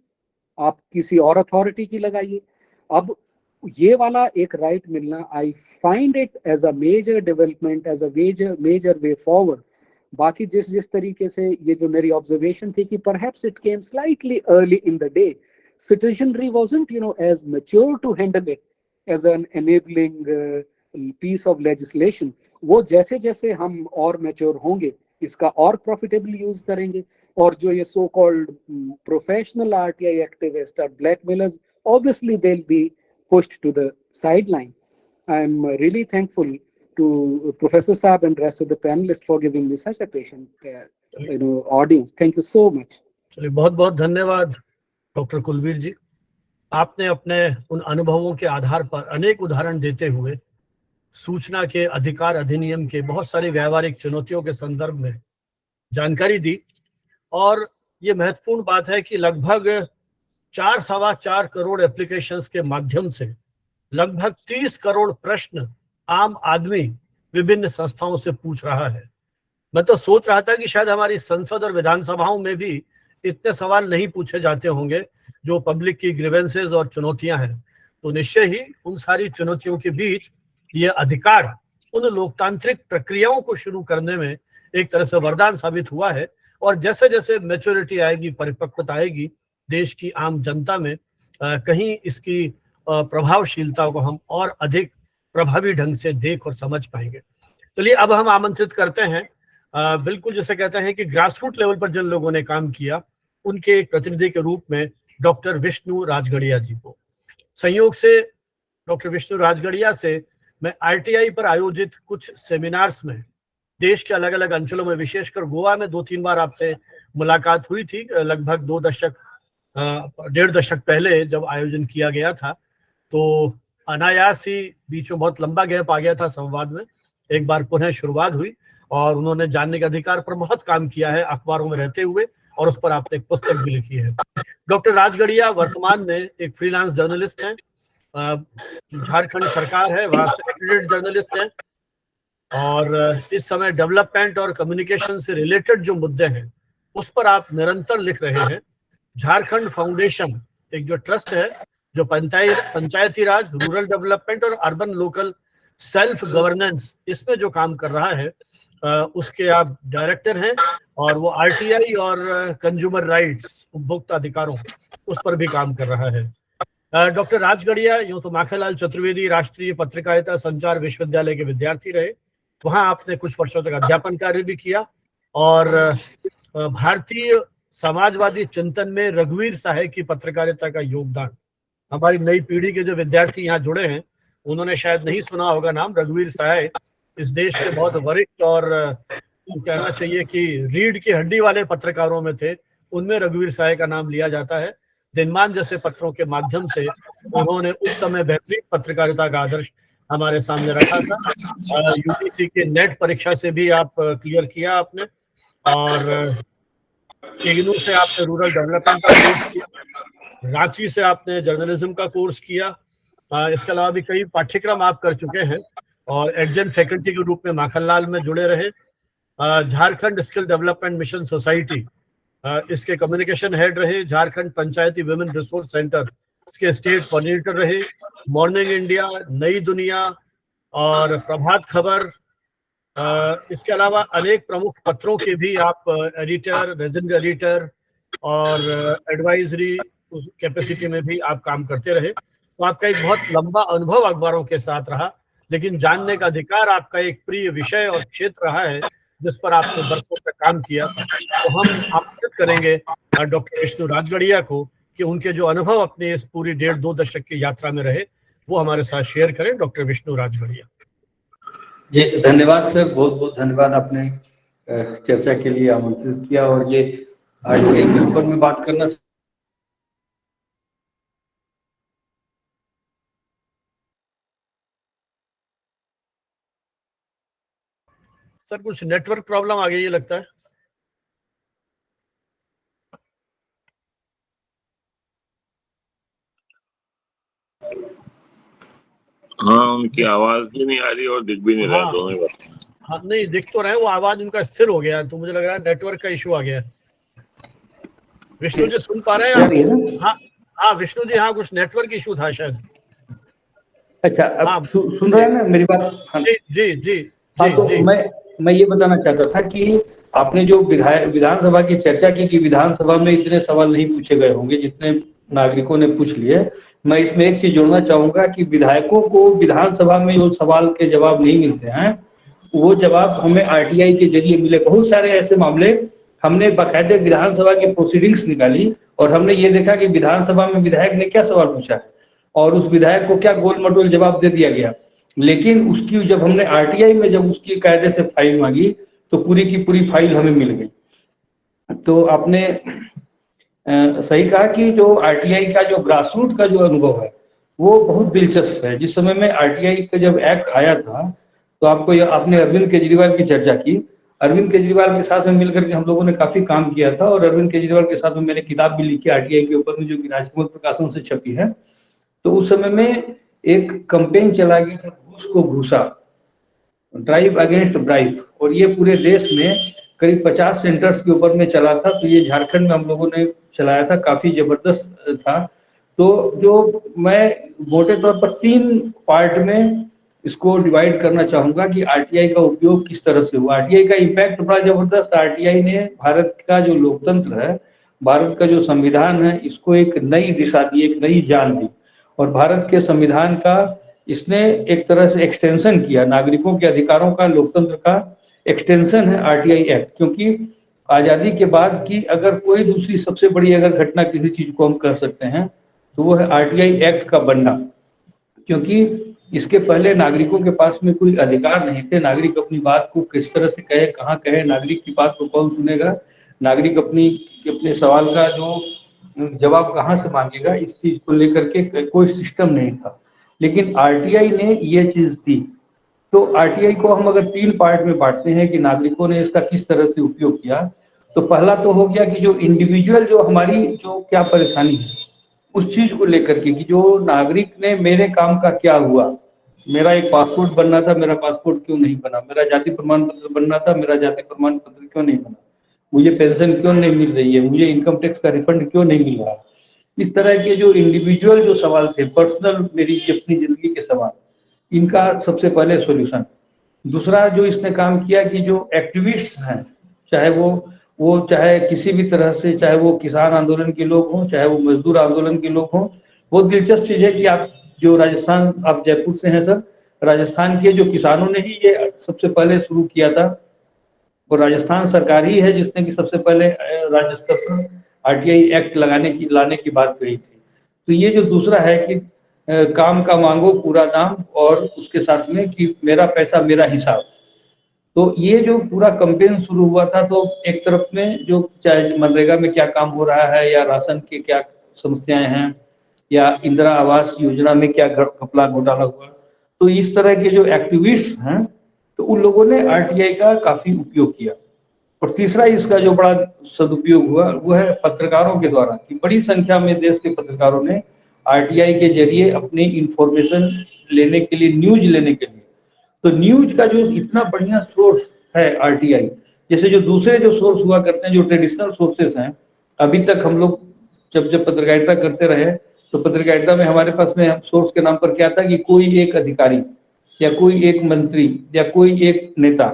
आप किसी और अथॉरिटी की लगाइए। अब ये वाला एक राइट मिलना, I find it as a major development, as a major way forward. बाकी जिस जिस तरीके से ये जो मेरी ऑब्जर्वेशन थी कि perhaps it came slightly early in the day, citizenry wasn't as mature to handle it as an enabling piece of legislation. वो जैसे जैसे हम और मैच्योर होंगे, इसका और प्रॉफिटेबल यूज करेंगे, और जो ये so called professional RTI activist और blackmailers, obviously they'll be pushed to the sideline. I'm really thankful to Professor Saab and rest of the panelists for giving me such a patient audience. Thank you so much. चलिए, बहुत बहुत धन्यवाद doctor Kulveer जी। आपने अपने उन अनुभवों के आधार पर अनेक उदाहरण देते हुए सूचना के अधिकार अधिनियम के बहुत सारी व्यावहारिक चुनौतियों के संदर्भ में जानकारी दी, और ये महत्वपूर्ण बात है कि लगभग 4.25 करोड़ एप्लीकेशंस के माध्यम से लगभग 30 करोड़ प्रश्न आम आदमी विभिन्न संस्थाओं से पूछ रहा है। मैं तो सोच रहा था कि शायद हमारी संसद और विधानसभाओं में भी इतने सवाल नहीं पूछे जाते होंगे जो पब्लिक की ग्रीवेंसेस और चुनौतियां हैं। तो निश्चय ही उन सारी चुनौतियों के बीच ये अधिकार उन लोकतांत्रिक प्रक्रियाओं को शुरू करने में एक तरह से वरदान साबित हुआ है, और जैसे जैसे मैच्योरिटी आएगी, परिपक्वता आएगी देश की आम जनता में, कहीं इसकी प्रभावशीलता को हम और अधिक प्रभावी ढंग से देख और समझ पाएंगे। चलिए, अब हम आमंत्रित करते हैं बिल्कुल जैसे कहते हैं कि ग्रासरूट लेवल पर जिन लोगों ने काम किया, उनके एक प्रतिनिधि के रूप में डॉक्टर विष्णु राजगढ़िया जी को। संयोग से डॉक्टर विष्णु राजगढ़िया से मैं आरटीआई पर आयोजित कुछ सेमिनार्स में देश के अलग अलग अंचलों में, विशेषकर गोवा में 2-3 बार आपसे मुलाकात हुई थी, लगभग 1.5 दशक पहले जब आयोजन किया गया था। तो अनायास ही बीच में बहुत लंबा गैप आ गया था संवाद में, एक बार पुनः शुरुआत हुई, और उन्होंने जानने के अधिकार पर बहुत काम किया है अखबारों में रहते हुए, और उस पर आपने एक पुस्तक भी लिखी है। डॉक्टर राजगढ़िया वर्तमान में एक फ्रीलांस जर्नलिस्ट हैं, झारखंड सरकार है वहां से एक्रेडिटेड जर्नलिस्ट हैं, और इस समय डेवलपमेंट और कम्युनिकेशन से रिलेटेड जो मुद्दे हैं उस पर आप निरंतर लिख रहे हैं। झारखंड फाउंडेशन एक जो ट्रस्ट है जो पंचायती राज, रूरल डेवलपमेंट और अर्बन लोकल सेल्फ गवर्नेंस, इसमें जो काम कर रहा है उसके आप डायरेक्टर हैं, और वो आरटीआई और कंज्यूमर राइट्स, उपभोक्ता अधिकारों, उस पर भी काम कर रहा है। डॉक्टर राजगढ़िया यूं तो माखनलाल चतुर्वेदी राष्ट्रीय पत्रकारिता संचार विश्वविद्यालय के विद्यार्थी रहे, वहां आपने कुछ वर्षों तक अध्यापन कार्य भी किया, और भारतीय समाजवादी चिंतन में रघुवीर सहाय की पत्रकारिता का योगदान, हमारी नई पीढ़ी के जो विद्यार्थी यहाँ जुड़े हैं उन्होंने शायद नहीं सुना होगा नाम रघुवीर सहाय। इस देश के बहुत वरिष्ठ और कहना चाहिए कि रीढ़ की हड्डी वाले पत्रकारों में थे, उनमें रघुवीर सहाय का नाम लिया जाता है। दिनमान जैसे पत्रों के माध्यम से उन्होंने उस समय बेहतरीन पत्रकारिता का आदर्श हमारे सामने रखा था। यूपीसी के नेट परीक्षा से भी आप क्लियर किया आपने, और इग्नू से आपने रूरल डेवलपमेंट का कोर्स किया, रांची से आपने जर्नलिज्म का कोर्स किया, इसके अलावा भी कई पाठ्यक्रम आप कर चुके हैं, और एडजंक्ट फैकल्टी के रूप में माखनलाल में जुड़े रहे। Jharkhand skill development mission society, इसके कम्युनिकेशन हेड रहे। झारखंड पंचायती वुमेन रिसोर्स सेंटर, इसके स्टेट कोऑर्डिनेटर रहे। मॉर्निंग इंडिया, नई दुनिया और प्रभात खबर, इसके अलावा अनेक प्रमुख पत्रों के भी आप एडिटर, रेजिडेंट एडिटर और एडवाइजरी कैपेसिटी में भी आप काम करते रहे। तो आपका एक बहुत लंबा अनुभव अखबारों के साथ रहा, लेकिन जानने का अधिकार आपका एक प्रिय विषय और क्षेत्र रहा है जिस पर आपने बरसों तक काम किया। तो हम आमंत्रित करेंगे डॉक्टर विष्णु राजगढ़िया को कि उनके जो अनुभव अपने इस पूरी 1.5-2 दशक की यात्रा में रहे वो हमारे साथ शेयर करें। डॉक्टर विष्णु राजगढ़िया जी, धन्यवाद सर, बहुत बहुत धन्यवाद, आपने चर्चा के लिए आमंत्रित किया, और ये आरटीआई के ऊपर में बात करना सर कुछ नेटवर्क प्रॉब्लम आ गई है लगता है। हाँ, उनकी आवाज भी नहीं आ रही और दिख भी नहीं रहा, हाँ। दोनों ही बात। हाँ नहीं दिख तो रहे, वो आवाज उनका स्थिर हो गया है, तो मुझे लग रहा है नेटवर्क का इशू आ गया है। विष्णु जी सुन पा रहे हैं आप? हाँ हाँ विष्णु जी, हाँ कुछ नेटवर्क इशू था शायद। अच्छा, अब हाँ सुन रहे हैं ना मेरी बात? हाँ जी जी जी हाँ, जी तो जी। मैं ये बताना चाहता था कि आपने जो विधानसभा की चर्चा की कि विधानसभा में इतने सवाल नहीं पूछे गए होंगे जितने नागरिकों ने पूछ लिए। मैं इसमें एक चीज जोड़ना चाहूंगा कि विधायकों को विधानसभा में जो सवाल के जवाब नहीं मिलते हैं, वो जवाब हमें आरटीआई के जरिए मिले। बहुत सारे ऐसे मामले हमने बाकायदे विधानसभा की प्रोसीडिंग्स निकाली और हमने ये देखा कि विधानसभा में विधायक ने क्या सवाल पूछा है और उस विधायक को क्या गोल मटोल जवाब दे दिया गया। लेकिन उसकी जब हमने आरटीआई में जब उसकी कायदे से फाइल मांगी तो पूरी की पूरी फाइल हमें मिल गई। तो आपने सही कहा कि जो आरटीआई का जो ग्रासरूट का जो अनुभव है वो बहुत दिलचस्प है। जिस समय में आरटीआई का जब एक्ट आया था तो आपने अरविंद केजरीवाल की चर्चा की। अरविंद केजरीवाल के साथ में मिलकर के हम लोगों ने काफी काम किया था और अरविंद केजरीवाल के साथ में मैंने किताब भी लिखी आरटीआई के ऊपर में, जो कि राजकमल प्रकाशन से छपी है। तो उस समय में एक कैंपेन चला गया था, घूस को घूसा, ड्राइव अगेंस्ट ब्राइव, और ये पूरे देश में करीब 50 सेंटर्स के ऊपर में चला था। तो ये झारखंड में हम लोगों ने चलाया था, काफी जबरदस्त था। तो जो मैं मोटे तौर पर 3 पार्ट में इसको डिवाइड करना चाहूंगा कि आरटीआई का उपयोग किस तरह से हुआ। आरटीआई का इम्पैक्ट बड़ा जबरदस्त। आरटीआई ने भारत का जो लोकतंत्र है, भारत का जो संविधान है, इसको एक नई दिशा दी, एक नई जान दी। और भारत के संविधान का इसने एक तरह से एक्सटेंशन किया, नागरिकों के अधिकारों का, लोकतंत्र का एक्सटेंशन है आरटीआई एक्ट। क्योंकि आजादी के बाद की अगर कोई दूसरी सबसे बड़ी अगर घटना किसी चीज को हम कर सकते हैं तो वो है आरटीआई एक्ट का बनना। क्योंकि इसके पहले नागरिकों के पास में कोई अधिकार नहीं थे। नागरिक अपनी बात को किस तरह से कहे, कहाँ कहे, नागरिक की बात को कौन सुनेगा, नागरिक अपने सवाल का जो जवाब कहाँ से मांगेगा, इस चीज को लेकर के कोई सिस्टम नहीं था। लेकिन आरटीआई ने ये चीज दी। तो आरटीआई को हम अगर 3 पार्ट में बांटते हैं कि नागरिकों ने इसका किस तरह से उपयोग किया, तो पहला तो हो गया कि जो इंडिविजुअल जो हमारी जो क्या परेशानी है उस चीज को लेकर के कि जो नागरिक ने मेरे काम का क्या हुआ, मेरा एक पासपोर्ट बनना था, मेरा पासपोर्ट क्यों नहीं बना, मेरा जाति प्रमाण पत्र बनना था, मेरा जाति प्रमाण पत्र क्यों नहीं बना, मुझे पेंशन क्यों नहीं मिल रही है, मुझे इनकम टैक्स का रिफंड क्यों नहीं मिल रहा। इस तरह के जो इंडिविजुअल जो सवाल थे, पर्सनल मेरी अपनी जिंदगी के सवाल, इनका सबसे पहले सॉल्यूशन। दूसरा जो इसने काम किया कि जो एक्टिविस्ट हैं, चाहे वो चाहे किसी भी तरह से, चाहे वो किसान आंदोलन के लोग हों, चाहे वो मजदूर आंदोलन के लोग हों। बहुत दिलचस्प चीज है कि आप जो राजस्थान, आप जयपुर से हैं सर, राजस्थान के जो किसानों ने ही ये सबसे पहले शुरू किया था और राजस्थान सरकार ही है जिसने कि सबसे पहले राज्य स्तर पर आरटीआई एक्ट लाने की बात कही थी। तो ये जो दूसरा है कि काम का मांगो पूरा दाम, और उसके साथ में कि मेरा पैसा मेरा हिसाब। तो ये जो पूरा कैंपेन शुरू हुआ था, तो एक तरफ में जो चाहे मनरेगा में क्या काम हो रहा है, या राशन के क्या समस्याएं हैं, या इंदिरा आवास योजना में क्या घपला घोटाला हुआ, तो इस तरह के जो एक्टिविस्ट हैं तो उन लोगों ने आरटीआई का काफी उपयोग किया। और तीसरा इसका जो बड़ा सदुपयोग हुआ वो है पत्रकारों के द्वारा, कि बड़ी संख्या में देश के पत्रकारों ने आरटीआई के जरिए अपनी इंफॉर्मेशन लेने के लिए, न्यूज लेने के लिए, तो न्यूज का जो इतना बढ़िया सोर्स है आरटीआई, जैसे जो दूसरे जो सोर्स हुआ करते हैं, जो ट्रेडिशनल सोर्सेस हैं, अभी तक हम लोग जब पत्रकारिता करते रहे तो पत्रकारिता में हमारे पास में सोर्स के नाम पर क्या था कि कोई एक अधिकारी या कोई एक मंत्री या कोई एक नेता,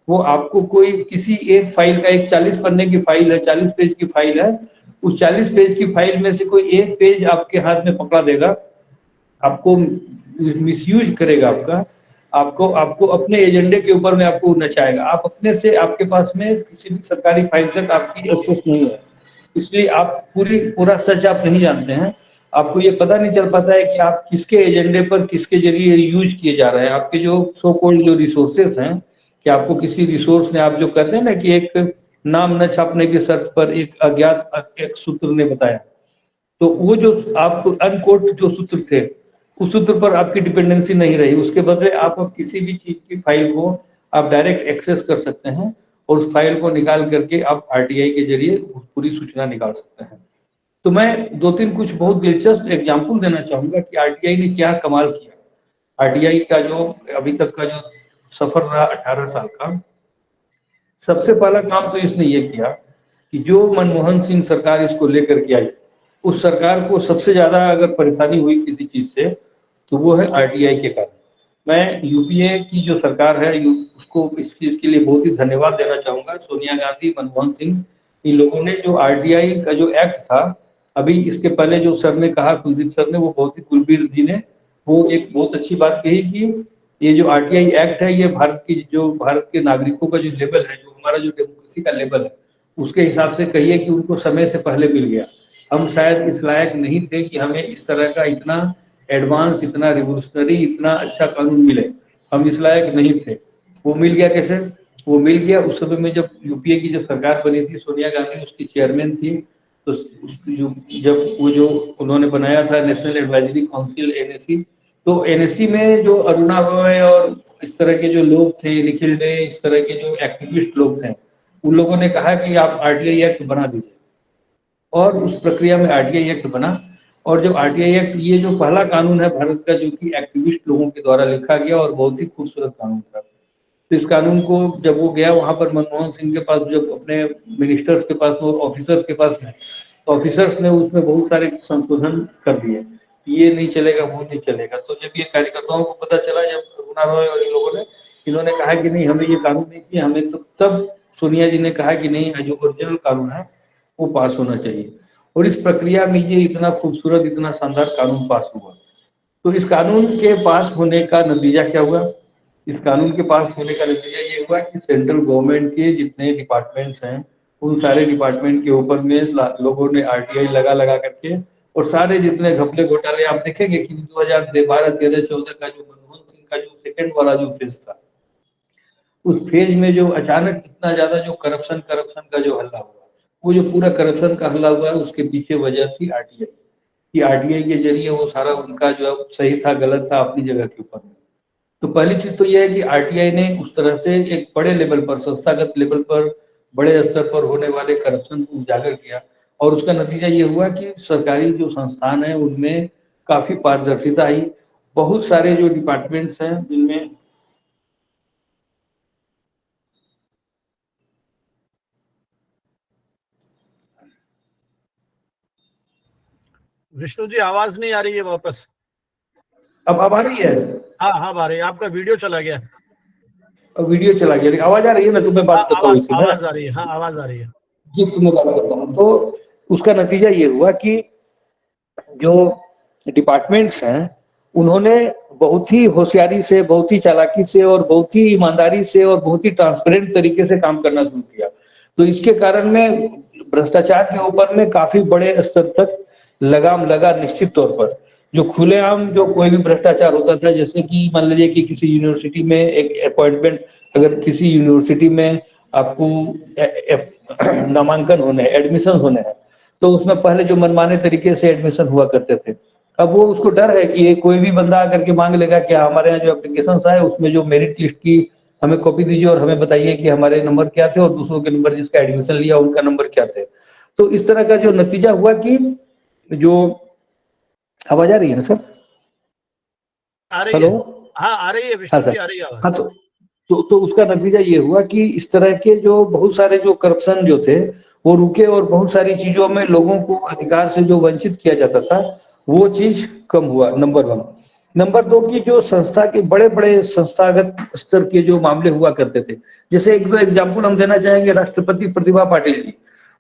वो आपको कोई किसी एक फाइल का, एक 40 पन्ने की फाइल है, 40 पेज की फाइल है, उस 40 पेज की फाइल में से कोई एक पेज आपके हाथ में पकड़ा देगा, आपको मिसयूज करेगा, आपको अपने एजेंडे के ऊपर में आपको नचाएगा। आप अपने से, आपके पास में किसी भी सरकारी फाइल तक आपकी एक्सेस नहीं है, इसलिए आप पूरा सच आप नहीं जानते हैं। आपको ये पता नहीं चल पाता है कि आप किसके एजेंडे पर, किसके जरिए यूज किए जा रहे हैं। आपके जो सो कॉल्ड जो रिसोर्सेस हैं, कि आपको किसी रिसोर्स ने, आप जो कहते हैं ना कि एक नाम न छापने की शर्त पर एक अज्ञात एक सूत्र ने बताया, तो वो जो आपको अनकोट जो सूत्र थे, उस सूत्र पर आपकी डिपेंडेंसी नहीं रही। उसके बदले आप किसी भी चीज की फाइल को आप डायरेक्ट एक्सेस कर सकते हैं और उस फाइल को निकाल करके आप आरटीआई के जरिए पूरी सूचना निकाल सकते हैं। तो मैं दो तीन कुछ बहुत दिलचस्प एग्जाम्पल देना चाहूंगा कि आरटीआई ने क्या कमाल किया। आरटीआई का जो अभी तक का जो सफर रहा 18 साल का, सबसे पहला काम तो इसने ये किया कि जो मनमोहन सिंह सरकार इसको लेकर के आई, उस सरकार को सबसे ज्यादा अगर परेशानी हुई किसी चीज से तो वो है आरटीआई के कारण। मैं यूपीए की जो सरकार है उसको इस चीज के लिए बहुत ही धन्यवाद देना चाहूंगा। सोनिया गांधी, मनमोहन सिंह, इन लोगों ने जो आरटीआई का जो एक्ट था, अभी इसके पहले जो सर ने कहा, कुलदीप सर ने, वो बहुत ही, कुलबीर जी ने वो एक बहुत अच्छी बात कही कि ये जो आरटीआई एक्ट है ये भारत के नागरिकों का जो लेवल है, जो हमारा जो डेमोक्रेसी का लेवल है, उसके हिसाब से कहिए कि उनको समय से पहले मिल गया। हम शायद इस लायक नहीं थे कि हमें इस तरह का इतना एडवांस, इतना रिवोल्यूशनरी, इतना अच्छा कानून मिले, हम इस लायक नहीं थे। वो मिल गया कैसे? वो मिल गया उस समय में जब यूपीए की जब सरकार बनी थी, सोनिया गांधी उसकी चेयरमैन थी, तो जब वो जो उन्होंने बनाया था नेशनल एडवाइजरी काउंसिल, एनएसी, तो एनएससी में जो अरुणा रॉय और इस तरह के जो लोग थे, निखिल डे, इस तरह के जो एक्टिविस्ट लोग थे, उन लोगों ने कहा कि आप आरटीआई एक्ट बना दीजिए, और उस प्रक्रिया में आरटीआई एक्ट बना। और जब आरटीआई एक्ट, ये जो पहला कानून है भारत का जो कि एक्टिविस्ट लोगों के द्वारा लिखा गया और बहुत ही खूबसूरत कानून था, तो इस कानून को जब वो गया वहां पर मनमोहन सिंह के पास, जब अपने मिनिस्टर्स के पास और ऑफिसर्स के पास में, तो ऑफिसर्स ने उसमें बहुत सारे संशोधन कर दिए, ये नहीं चलेगा, वो नहीं चलेगा। तो जब ये कार्यकर्ताओं को पता चला, जब अरुणा रॉय और इन लोगों ने, इन्होंने कहा कि नहीं, हमें ये कानून नहीं चाहिए, हमें, तो तब सोनिया जी ने कहा कि नहीं, जो ओरिजिनल कानून है वो पास होना चाहिए। और इस प्रक्रिया में ये इतना खूबसूरत, इतना शानदार कानून पास हुआ। तो इस कानून के पास होने का नतीजा क्या हुआ? इस कानून के पास होने का नतीजा ये हुआ कि सेंट्रल गवर्नमेंट के जितने डिपार्टमेंट्स हैं, उन सारे डिपार्टमेंट के ऊपर में लोगों ने आरटीआई लगा करके, और सारे जितने घपले घोटाले आप देखेंगे कि 2012, 13, 14 का जो मनमोहन सिंह का जो सेकंड वाला जो फेज था, उस फेज में जो अचानक इतना ज्यादा जो करप्शन का जो हल्ला हुआ, वो जो पूरा करप्शन का हल्ला हुआ, उसके पीछे वजह थी आरटीआई कि आरटीआई के जरिए वो सारा उनका जो सही था गलत था अपनी जगह के ऊपर। तो पहली चीज तो यह है कि आरटीआई ने उस तरह से एक बड़े लेवल पर, संस्थागत लेवल पर, बड़े स्तर पर होने वाले करप्शन को उजागर किया, और उसका नतीजा ये हुआ कि सरकारी जो संस्थान है उनमें काफी पारदर्शिता आई। बहुत सारे जो डिपार्टमेंट्स हैं जिनमें विष्णु जी, आवाज नहीं आ रही है वापस। अब आ रही है? हाँ हाँ, आ रही है। आपका वीडियो चला गया। अब वीडियो चला गया, लेकिन आवाज आ रही है? मैं तुम्हें बात करता हूँ इसी में। आवाज आ रही है। हाँ, आवाज आ रही है जी, तुम्हें बात करता हूँ। तो उसका नतीजा ये हुआ कि जो डिपार्टमेंट्स हैं उन्होंने बहुत ही होशियारी से, बहुत ही चालाकी से, और बहुत ही ईमानदारी से, और बहुत ही ट्रांसपेरेंट तरीके से काम करना शुरू किया। तो इसके कारण में भ्रष्टाचार के ऊपर में काफी बड़े स्तर तक लगाम लगा। निश्चित तौर पर जो खुलेआम जो कोई भी भ्रष्टाचार होता था, जैसे कि मान लीजिए कि किसी यूनिवर्सिटी में एक अपॉइंटमेंट, अगर किसी यूनिवर्सिटी में आपको नामांकन होने, एडमिशन होने हैं, तो उसमें पहले जो मनमाने तरीके से एडमिशन हुआ करते थे, अब वो उसको डर है कि ये कोई भी बंदा आकर के मांग लेगा कि हमारे यहाँ जो एप्लीकेशन आए उसमें जो मेरिट लिस्ट की हमें कॉपी दीजिए और हमें बताइए कि हमारे नंबर क्या थे और दूसरों के नंबर जिसका एडमिशन लिया उनका नंबर क्या थे। तो इस तरह का जो नतीजा हुआ कि जो, आवाज आ रही है ना सर? आ रही हेलो? है। हाँ, आ रही है विष्णु जी, आ रही है आवाज। हाँ, तो उसका नतीजा ये हुआ कि इस तरह के जो बहुत सारे जो करप्शन जो थे वो रुके, और बहुत सारी चीजों में लोगों को अधिकार से जो वंचित किया जाता था वो चीज कम हुआ, नंबर 1। नंबर 2 की जो संस्था के बड़े बड़े संस्थागत स्तर के जो मामले हुआ करते थे, जैसे एक दो एग्जाम्पल हम देना चाहेंगे। राष्ट्रपति प्रतिभा पाटिल जी,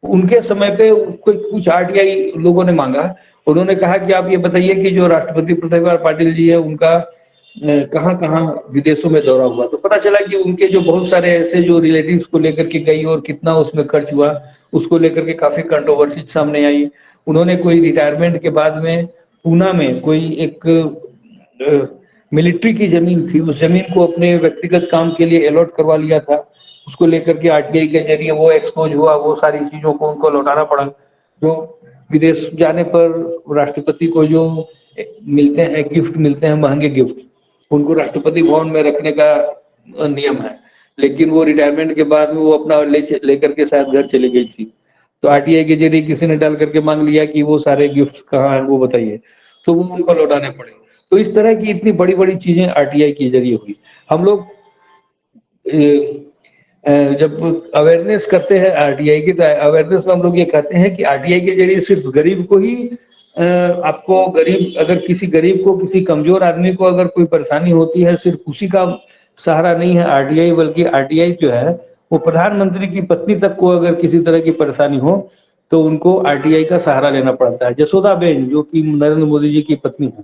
उनके समय पे कुछ आरटीआई लोगों ने मांगा, उन्होंने कहा कि आप ये बताइए कि जो राष्ट्रपति प्रतिभा पाटिल जी है उनका कहाँ कहाँ विदेशों में दौरा हुआ। तो पता चला कि उनके जो बहुत सारे ऐसे जो रिलेटिव्स को लेकर के गई और कितना उसमें खर्च हुआ, उसको लेकर के काफी कंट्रोवर्सी सामने आई। उन्होंने कोई रिटायरमेंट के बाद में पूना में कोई एक मिलिट्री की जमीन थी, उस जमीन को अपने व्यक्तिगत काम के लिए अलॉट करवा लिया था। उसको लेकर के आरटीआई के जरिए वो एक्सपोज हुआ, वो सारी चीजों को उनको लौटाना पड़ा। जो विदेश जाने पर राष्ट्रपति को जो मिलते हैं, गिफ्ट मिलते हैं, महंगे गिफ्ट, उनको राष्ट्रपति भवन में रखने का नियम है, लेकिन वो रिटायरमेंट के बाद में वो अपना लेकर के शायद घर चली गई थी। तो आरटीआई के जरिए किसी ने डाल करके मांग लिया कि वो सारे गिफ्ट्स कहाँ हैं वो बताइए, तो वो उनको लौटाने पड़े। तो इस तरह की इतनी बड़ी बड़ी चीजें आरटीआई के जरिए हुई। हम लोग जब अवेयरनेस करते हैं आरटीआई की, तो अवेयरनेस में हम लोग ये कहते हैं कि आरटीआई के जरिए सिर्फ गरीब को ही आपको गरीब, अगर किसी गरीब को, किसी कमजोर आदमी को अगर कोई परेशानी होती है, सिर्फ उसी का सहारा नहीं है आरटीआई, बल्कि आरटीआई जो है वो प्रधानमंत्री की पत्नी तक को अगर किसी तरह की परेशानी हो तो उनको आरटीआई का सहारा लेना पड़ता है। जसोदाबेन जो कि नरेंद्र मोदी जी की पत्नी है,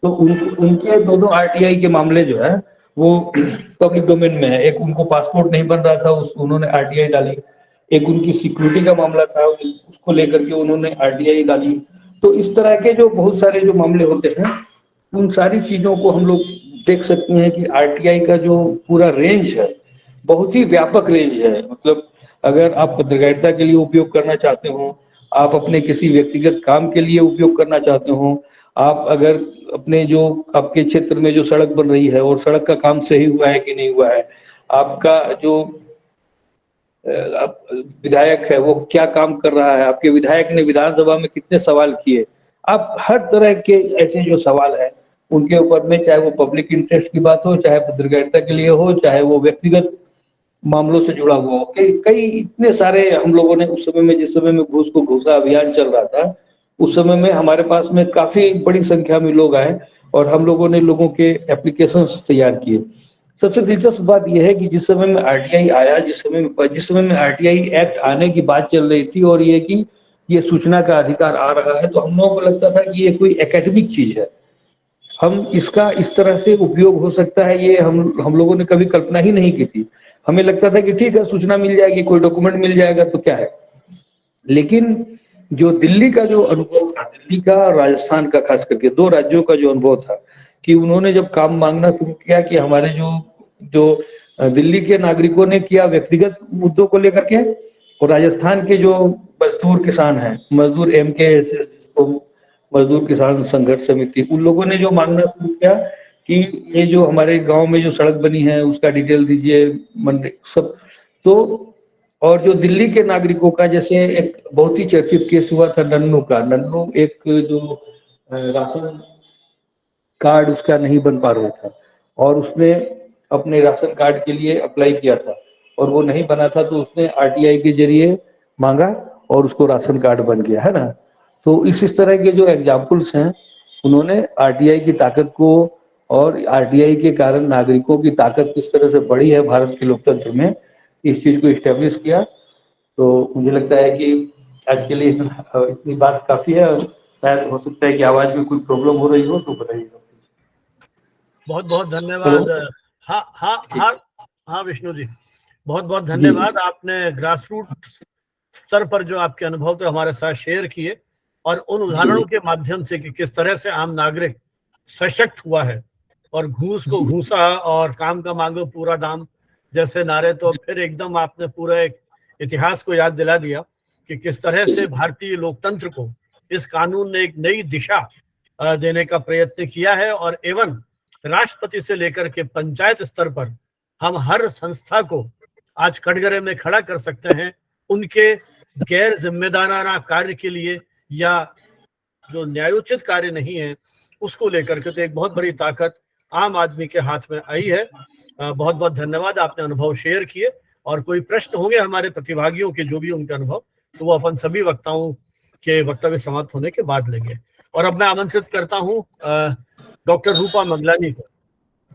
तो उनके दो आरटीआई के मामले जो है वो पब्लिक डोमेन में है। एक उनको पासपोर्ट नहीं बन रहा था, उन्होंने आरटीआई डाली। एक उनकी सिक्योरिटी का मामला था, उसको लेकर के उन्होंने आरटीआई डाली। तो इस तरह के जो बहुत सारे जो मामले होते हैं, उन सारी चीजों को हम लोग देख सकते हैं कि आरटीआई का जो पूरा रेंज है बहुत ही व्यापक रेंज है। मतलब अगर आप पत्रकारिता के लिए उपयोग करना चाहते हो, आप अपने किसी व्यक्तिगत काम के लिए उपयोग करना चाहते हो, आप अगर अपने जो आपके क्षेत्र में जो सड़क बन रही है और सड़क का काम सही हुआ है कि नहीं हुआ है, आपका जो विधायक है वो क्या काम कर रहा है, आपके विधायक ने विधानसभा में कितने सवाल किए, आप हर तरह के ऐसे जो सवाल है उनके ऊपर में, चाहे वो पब्लिक इंटरेस्ट की बात हो, चाहे पत्रकारिता के लिए हो, चाहे वो व्यक्तिगत मामलों से जुड़ा हुआ हो, कई इतने सारे हम लोगों ने उस समय में, जिस समय में घूस को घूसा अभियान चल रहा था, उस समय में हमारे पास में काफी बड़ी संख्या में लोग आए और हम लोगों ने लोगों के एप्लीकेशंस तैयार किए। सबसे दिलचस्प बात यह है कि जिस समय में आरटीआई आया, जिस समय में आरटीआई एक्ट आने की बात चल रही थी और ये कि ये सूचना का अधिकार आ रहा है, तो हम लोगों को लगता था कि ये कोई एकेडमिक चीज है, हम इसका इस तरह से उपयोग हो सकता है, ये हम लोगों ने कभी कल्पना ही नहीं की थी। हमें लगता था कि ठीक है, सूचना मिल जाएगी, कोई डॉक्यूमेंट मिल जाएगा तो क्या है। लेकिन जो दिल्ली का जो अनुभव था, दिल्ली का, राजस्थान का, खास करके दो राज्यों का जो अनुभव था कि उन्होंने जब काम मांगना शुरू किया कि हमारे जो दिल्ली के नागरिकों ने किया व्यक्तिगत मुद्दों को लेकर के, और राजस्थान के जो मजदूर किसान हैं, मजदूर एमके, मजदूर किसान संघर्ष समिति, उन लोगों ने जो मांगना शुरू किया कि ये जो हमारे गांव में जो सड़क बनी है उसका डिटेल दीजिए, मंडी सब। तो और जो दिल्ली के नागरिकों का, जैसे एक बहुत ही चर्चित केस हुआ था नन्नू का, नन्नू एक जो राशन कार्ड उसका नहीं बन पा रहा था और उसने अपने राशन कार्ड के लिए अप्लाई किया था और वो नहीं बना था, तो उसने आरटीआई के जरिए मांगा और उसको राशन कार्ड बन गया, है ना। तो इस तरह के जो एग्जाम्पल्स हैं, उन्होंने आरटीआई की ताकत को और आरटीआई के कारण नागरिकों की ताकत किस तरह से बढ़ी है भारत के लोकतंत्र में, इस चीज को इस्टेब्लिश किया। तो मुझे लगता है कि आज के लिए इतनी बात काफी है। शायद हो सकता है कि आवाज में कोई प्रॉब्लम हो रही हो तो बताइएगा। बहुत बहुत धन्यवाद। हाँ हाँ हाँ हाँ विष्णु जी, बहुत बहुत धन्यवाद। आपने ग्रास रूट स्तर पर जो आपके अनुभव थे हमारे साथ शेयर किए और उन उदाहरणों के माध्यम से कि किस तरह से आम नागरिक सशक्त हुआ है और घूस को घूसा और काम का मांगो पूरा दाम जैसे नारे, तो फिर एकदम आपने पूरे एक इतिहास को याद दिला दिया कि किस तरह से भारतीय लोकतंत्र को इस कानून ने एक नई दिशा देने का प्रयत्न किया है। और एवं राष्ट्रपति से लेकर के पंचायत स्तर पर हम हर संस्था को आज कटघरे में खड़ा कर सकते हैं उनके गैर जिम्मेदाराना कार्य के लिए या जो न्यायोचित कार्य नहीं है उसको लेकर के। तो एक बहुत बड़ी ताकत आम आदमी के हाथ में आई है। बहुत बहुत धन्यवाद, आपने अनुभव शेयर किए। और कोई प्रश्न होंगे हमारे प्रतिभागियों के, जो भी उनके अनुभव, तो वो अपन सभी वक्ताओं के वक्तव्य समाप्त होने के बाद लेंगे। और अब मैं आमंत्रित करता हूँ डॉक्टर रूपा मंगलानी को।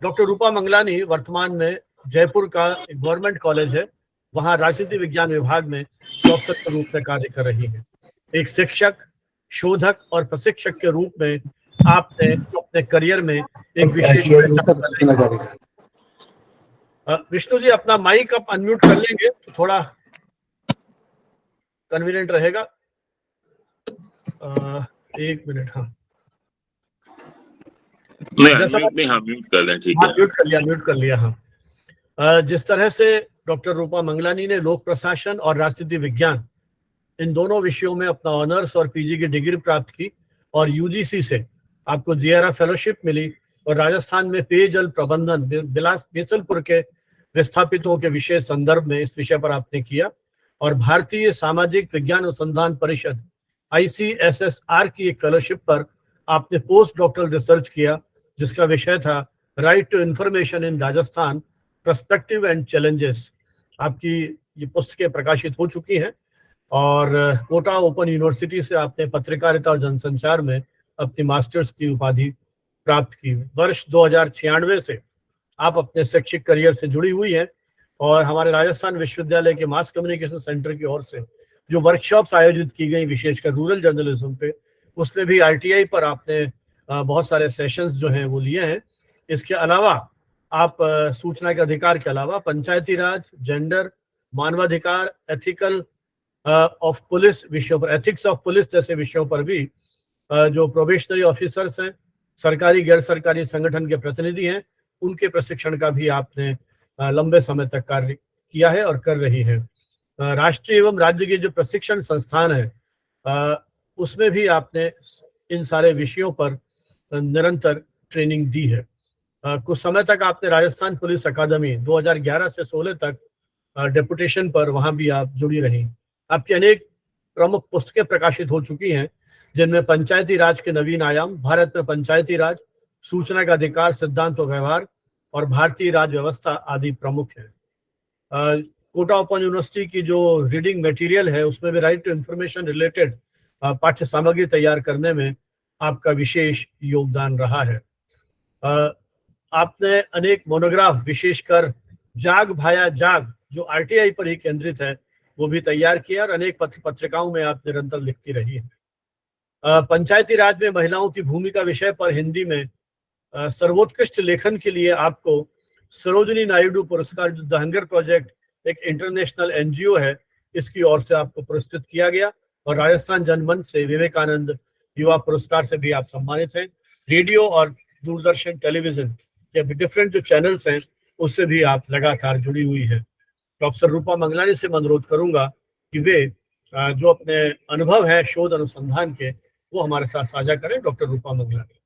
डॉक्टर रूपा मंगलानी वर्तमान में जयपुर का एक गवर्नमेंट कॉलेज है, वहाँ राजनीति विज्ञान विभाग में प्रोफेसर के रूप में कार्य कर रही है। एक शिक्षक, शोधक और प्रशिक्षक के रूप में आपने अपने करियर में एक विशेष विष्णु जी अपना माइक आप अनम्यूट कर लेंगे तो थोड़ा कन्वीनियंट रहेगा। एक मिनट। हाँ म्यूट कर लें, ठीक है। म्यूट कर लिया। हाँ, जिस तरह से डॉक्टर रूपा मंगलानी ने लोक प्रशासन और राजनीति विज्ञान इन दोनों विषयों में अपना ऑनर्स और पीजी की डिग्री प्राप्त की और यूजीसी से आपको जीआरएफ फेलोशिप मिली और राजस्थान में पेयजल प्रबंधन बिलासपुर के विस्थापितों के विशेष संदर्भ में इस विषय पर आपने किया, और भारतीय सामाजिक विज्ञान अनुसंधान परिषद ICSSR की एक फेलोशिप पर आपने पोस्ट डॉक्टरल रिसर्च किया, जिसका विषय था right to information in Rajasthan, perspective and challenges. आपकी ये पुस्तकें प्रकाशित हो चुकी हैं, और कोटा ओपन यूनिवर्सिटी से आपने पत्रकारिता और जनसंचार में अपनी मास्टर्स की उपाधि प्राप्त की। वर्ष 2096 से आप अपने शैक्षिक करियर से जुड़ी हुई हैं, और हमारे राजस्थान विश्वविद्यालय के मास कम्युनिकेशन सेंटर की ओर से जो वर्कशॉप्स आयोजित की गई विशेषकर रूरल जर्नलिज्म पे, उसमें भी RTI पर आपने बहुत सारे सेशंस जो हैं वो लिए हैं। इसके अलावा आप सूचना के अधिकार के अलावा पंचायती राज, जेंडर, मानवाधिकार, एथिकल ऑफ पुलिस विषयों पर, एथिक्स ऑफ पुलिस जैसे विषयों पर भी जो प्रोबेशनरी ऑफिसर्स हैं, सरकारी गैर सरकारी संगठन के प्रतिनिधि हैं, उनके प्रशिक्षण का भी आपने लंबे समय तक कार्य किया है और कर रही है। राष्ट्रीय एवं राज्य के जो प्रशिक्षण संस्थान है उसमें भी आपने इन सारे विषयों पर निरंतर ट्रेनिंग दी है। कुछ समय तक आपने राजस्थान पुलिस अकादमी 2011 से 16 तक डेपुटेशन पर वहां भी आप जुड़ी रही। आपकी अनेक प्रमुख पुस्तकें प्रकाशित हो चुकी हैं, जिनमें पंचायती राज के नवीन आयाम, भारत में पंचायती राज, सूचना का अधिकार, सिद्धांत और व्यवहार, और भारतीय राज व्यवस्था आदि प्रमुख है। कोटा ओपन यूनिवर्सिटी की जो रीडिंग मटेरियल है उसमें भी राइट टू इंफॉर्मेशन रिलेटेड पाठ्य सामग्री तैयार करने में आपका विशेष योगदान रहा है। आपने अनेक मोनोग्राफ, विशेषकर जाग भाया जाग जो RTI पर ही केंद्रित है, वो भी तैयार किया, और अनेक पत्रिकाओं में आप निरंतर लिखती रही है। पंचायती राज में महिलाओं की भूमिका विषय पर हिंदी में सर्वोत्कृष्ट लेखन के लिए आपको सरोजिनी नायडू पुरस्कार, जो द हंगर प्रोजेक्ट एक इंटरनेशनल NGO है, इसकी ओर से आपको पुरस्कृत किया गया, और राजस्थान जनमंच से विवेकानंद युवा पुरस्कार से भी आप सम्मानित हैं। रेडियो और दूरदर्शन टेलीविजन के डिफरेंट जो चैनल्स हैं उससे भी आप लगातार जुड़ी हुई है। प्रोफेसर रूपा मंगलानी से मैं अनुरोध करूंगा कि वे जो अपने अनुभव है शोध अनुसंधान के वो हमारे साथ साझा करें। डॉक्टर रूपा मंगलानी,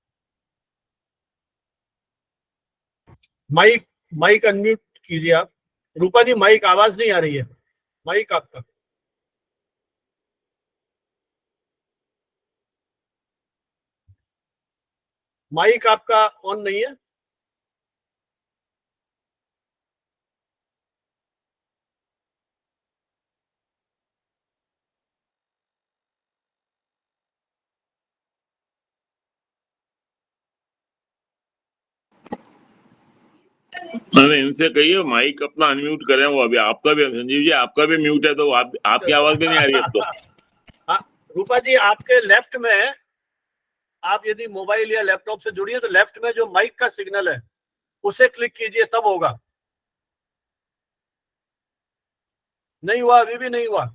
माइक अनम्यूट कीजिए आप। रूपा जी, माइक आवाज नहीं आ रही है, माइक आपका। माइक आपका ऑन नहीं है। अरे इनसे कहिए माइक अपना अनम्यूट करें। वो अभी आपका भी, संजीव जी आपका भी म्यूट है, तो आपकी आवाज भी नहीं आ रही अब तो। हाँ रूपा जी, आपके लेफ्ट में, आप यदि मोबाइल या लैपटॉप से जुड़िए तो लेफ्ट में जो माइक का सिग्नल है उसे क्लिक कीजिए, तब होगा। नहीं हुआ, अभी भी नहीं हुआ।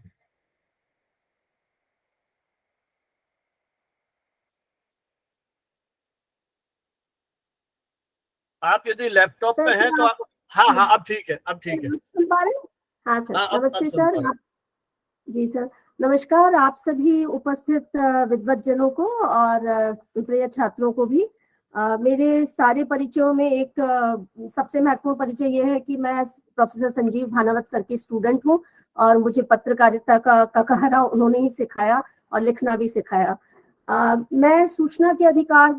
आप यदि लैपटॉप में हैं तो आप, हाँ अब ठीक है, अब ठीक है। सुन पा रहे हैं? हाँ सर, हाँ, नमस्ते सर। जी सर, नमस्कार आप सभी उपस्थित विद्वज्जनों को और प्रिय छात्रों को भी। मेरे सारे परिचयों में एक सबसे महत्वपूर्ण परिचय ये है कि मैं प्रोफेसर संजीव भानावत सर की स्टूडेंट हूँ, और मुझे पत्रकारिता का कहरा उन्होंने ही सिखाया और लिखना भी सिखाया। मैं सूचना के अधिकार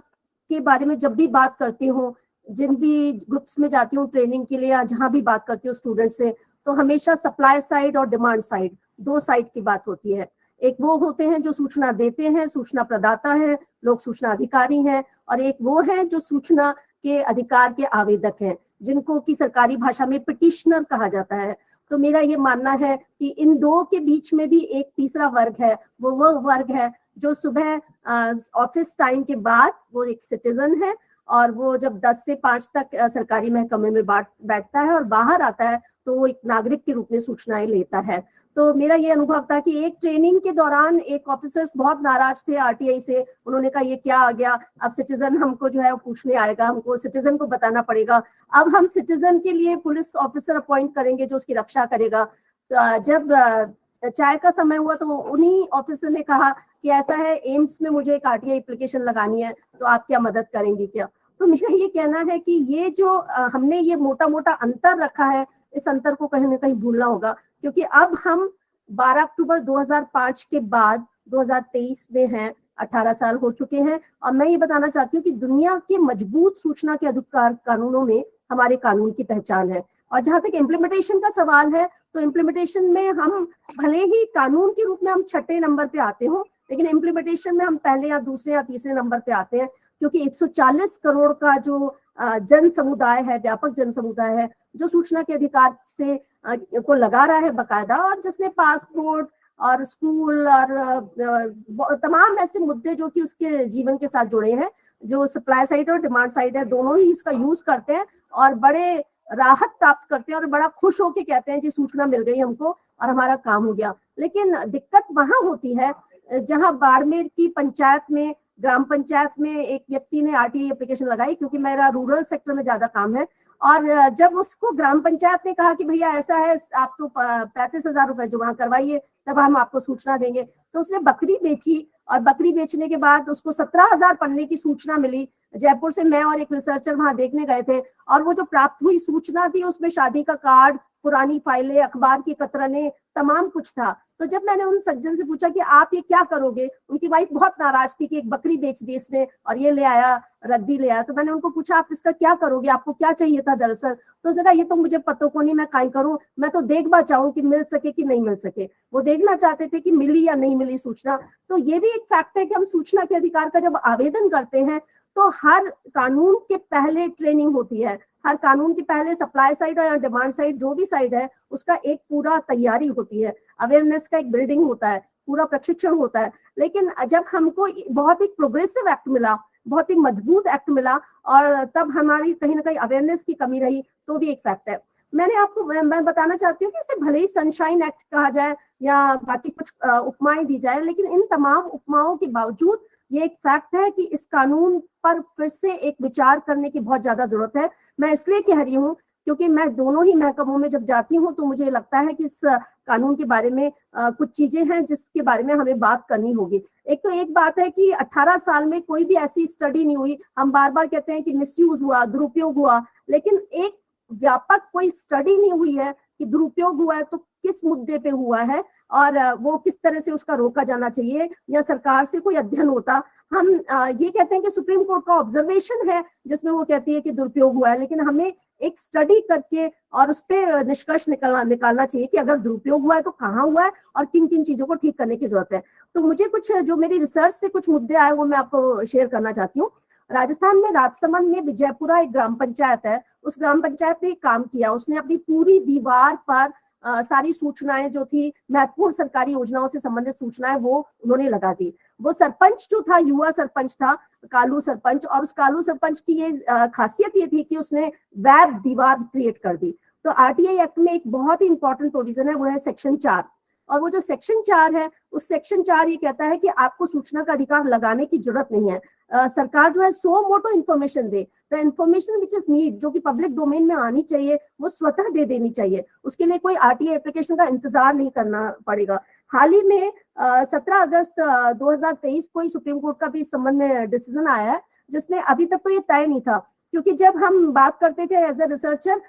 के बारे में जब भी बात करती हूँ, जिन भी ग्रुप्स में जाती हूँ ट्रेनिंग के लिए, जहाँ भी बात करती हूँ स्टूडेंट से, तो हमेशा सप्लाई साइड और डिमांड साइड, दो साइड की बात होती है। एक वो होते हैं जो सूचना देते हैं, सूचना प्रदाता है, लोग सूचना अधिकारी हैं, और एक वो है जो सूचना के अधिकार के आवेदक हैं, जिनको की सरकारी भाषा में पिटिशनर कहा जाता है। तो मेरा ये मानना है कि इन दो के बीच में भी एक तीसरा वर्ग है, वो वर्ग है जो सुबह ऑफिस टाइम के बाद वो एक सिटीजन है, और वो जब 10 से 5 तक सरकारी महकमे में बैठता है और बाहर आता है तो वो एक नागरिक के रूप में सूचनाएं लेता है। तो मेरा ये अनुभव था कि एक ट्रेनिंग के दौरान एक ऑफिसर्स बहुत नाराज थे RTI से। उन्होंने कहा ये क्या आ गया, अब सिटीजन हमको जो है वो पूछने आएगा, हमको सिटीजन को बताना पड़ेगा, अब हम सिटीजन के लिए पुलिस ऑफिसर अपॉइंट करेंगे जो उसकी रक्षा करेगा। तो जब चाय का समय हुआ तो उन्हीं ऑफिसर ने कहा कि ऐसा है, एम्स में मुझे एक RTI एप्लीकेशन लगानी है, तो आप क्या मदद करेंगे क्या? तो मेरा ये कहना है कि ये जो हमने ये मोटा मोटा अंतर रखा है, इस अंतर को कहीं ना कहीं भूलना होगा, क्योंकि अब हम 12 अक्टूबर 2005 के बाद 2023 में हैं, 18 साल हो चुके हैं। और मैं ये बताना चाहती हूँ कि दुनिया के मजबूत सूचना के अधिकार कानूनों में हमारे कानून की पहचान है। और जहां तक इम्प्लीमेंटेशन का सवाल है, तो इम्प्लीमेंटेशन में हम भले ही कानून के रूप में हम 6ठे नंबर पे आते हो, लेकिन इम्प्लीमेंटेशन में हम पहले या दूसरे या तीसरे नंबर पे आते हैं, क्योंकि 140 करोड़ का जो जन समुदाय है, व्यापक जन समुदाय है, जो सूचना के अधिकार से को लगा रहा है बकायदा, और जिसने पासपोर्ट और स्कूल और तमाम ऐसे मुद्दे जो कि उसके जीवन के साथ जुड़े हैं, जो सप्लाई साइड और डिमांड साइड है, दोनों ही इसका यूज करते हैं और बड़े राहत प्राप्त करते हैं और बड़ा खुश होके कहते हैं जी सूचना मिल गई हमको और हमारा काम हो गया। लेकिन दिक्कत वहां होती है जहां बाड़मेर की पंचायत में, ग्राम पंचायत में एक व्यक्ति ने आरटीआई एप्लीकेशन लगाई, क्योंकि मेरा रूरल सेक्टर में ज्यादा काम है, और जब उसको ग्राम पंचायत ने कहा कि भैया ऐसा है, आप तो 35,000 रुपए जमा करवाइए तब हम आपको सूचना देंगे, तो उसने बकरी बेची, और बकरी बेचने के बाद उसको 17,000 पन्ने की सूचना मिली। जयपुर से मैं और एक रिसर्चर वहां देखने गए थे, और वो जो प्राप्त हुई सूचना थी उसमें शादी का कार्ड, पुरानी फाइलें, अखबार की कतरने, तमाम कुछ था। तो जब मैंने उन सज्जन से पूछा कि आप ये क्या करोगे, उनकी वाइफ बहुत नाराज थी कि एक बकरी बेच दी इसने और ये ले आया, रद्दी ले आया। तो मैंने उनको पूछा आप इसका क्या करोगे, आपको क्या चाहिए था दरअसल? तो उसने कहा ये तो मुझे पता को नहीं, मैं काई करूं, मैं तो देखना चाहूं कि मिल सके कि नहीं मिल सके। वो देखना चाहते थे कि मिली या नहीं मिली सूचना। तो ये भी एक फैक्ट है कि हम सूचना के अधिकार का जब आवेदन करते हैं तो हर कानून के पहले ट्रेनिंग होती है, हर कानून के पहले सप्लाई साइड और डिमांड साइड जो भी साइड है उसका एक पूरा तैयारी होती है, अवेयरनेस का एक बिल्डिंग होता है, पूरा प्रशिक्षण होता है। लेकिन जब हमको बहुत ही प्रोग्रेसिव एक्ट मिला, बहुत ही मजबूत एक्ट मिला, और तब हमारी कहीं ना कहीं अवेयरनेस की कमी रही, तो भी एक फैक्ट है। मैं बताना चाहती हूँ कि इसे भले ही सनशाइन एक्ट कहा जाए या बाकी कुछ उपमाएं दी जाए, लेकिन इन तमाम उपमाओं के बावजूद ये एक फैक्ट है कि इस कानून पर फिर से एक विचार करने की बहुत ज्यादा जरूरत है। मैं इसलिए कह रही हूँ क्योंकि मैं दोनों ही महकमों में जब जाती हूँ तो मुझे लगता है कि इस कानून के बारे में कुछ चीजें हैं जिसके बारे में हमें बात करनी होगी। एक बात है कि 18 साल में कोई भी ऐसी स्टडी नहीं हुई। हम बार बार कहते हैं कि मिसयूज हुआ, दुरुपयोग हुआ, लेकिन एक व्यापक कोई स्टडी नहीं हुई है कि दुरुपयोग हुआ है तो किस मुद्दे पे हुआ है और वो किस तरह से उसका रोका जाना चाहिए, या सरकार से कोई अध्ययन होता। हम ये कहते हैं कि सुप्रीम कोर्ट का ऑब्जर्वेशन है जिसमें वो कहती है कि दुरुपयोग हुआ है, लेकिन हमें एक स्टडी करके और उस पर निष्कर्ष निकालना चाहिए कि अगर दुरुपयोग हुआ है तो कहाँ हुआ है और किन किन चीजों को ठीक करने की जरूरत है। तो मुझे कुछ जो मेरी रिसर्च से कुछ मुद्दे आए वो मैं आपको शेयर करना चाहती हूँ। राजस्थान में राजसमंद में विजयपुरा एक ग्राम पंचायत है, उस ग्राम पंचायत ने काम किया, उसने अपनी पूरी दीवार पर सारी सूचनाएं जो थी, महत्वपूर्ण सरकारी योजनाओं से संबंधित सूचनाएं, वो उन्होंने लगा दी। वो सरपंच जो था, युवा सरपंच था, कालू सरपंच, और उस कालू सरपंच की ये खासियत ये थी कि उसने वेब दीवार क्रिएट कर दी। तो आरटीआई एक्ट में एक बहुत ही इंपॉर्टेंट प्रोविजन है, वो है सेक्शन 4, और वो जो सेक्शन 4 है, उस सेक्शन 4 ये कहता है कि आपको सूचना का अधिकार लगाने की जरूरत नहीं है। सरकार जो है सो मोटो इन्फॉर्मेशन दे, the information which is need, जो कि पब्लिक डोमेन में आनी चाहिए वो स्वतः दे देनी चाहिए। उसके लिए कोई आरटीआई एप्लीकेशन का इंतजार नहीं करना पड़ेगा। हाल ही में 17 अगस्त 2023 को ही सुप्रीम कोर्ट का भी इस संबंध में डिसीजन आया है, जिसमें अभी तक तो ये तय नहीं था, क्योंकि जब हम बात करते थे एज ए रिसर्चर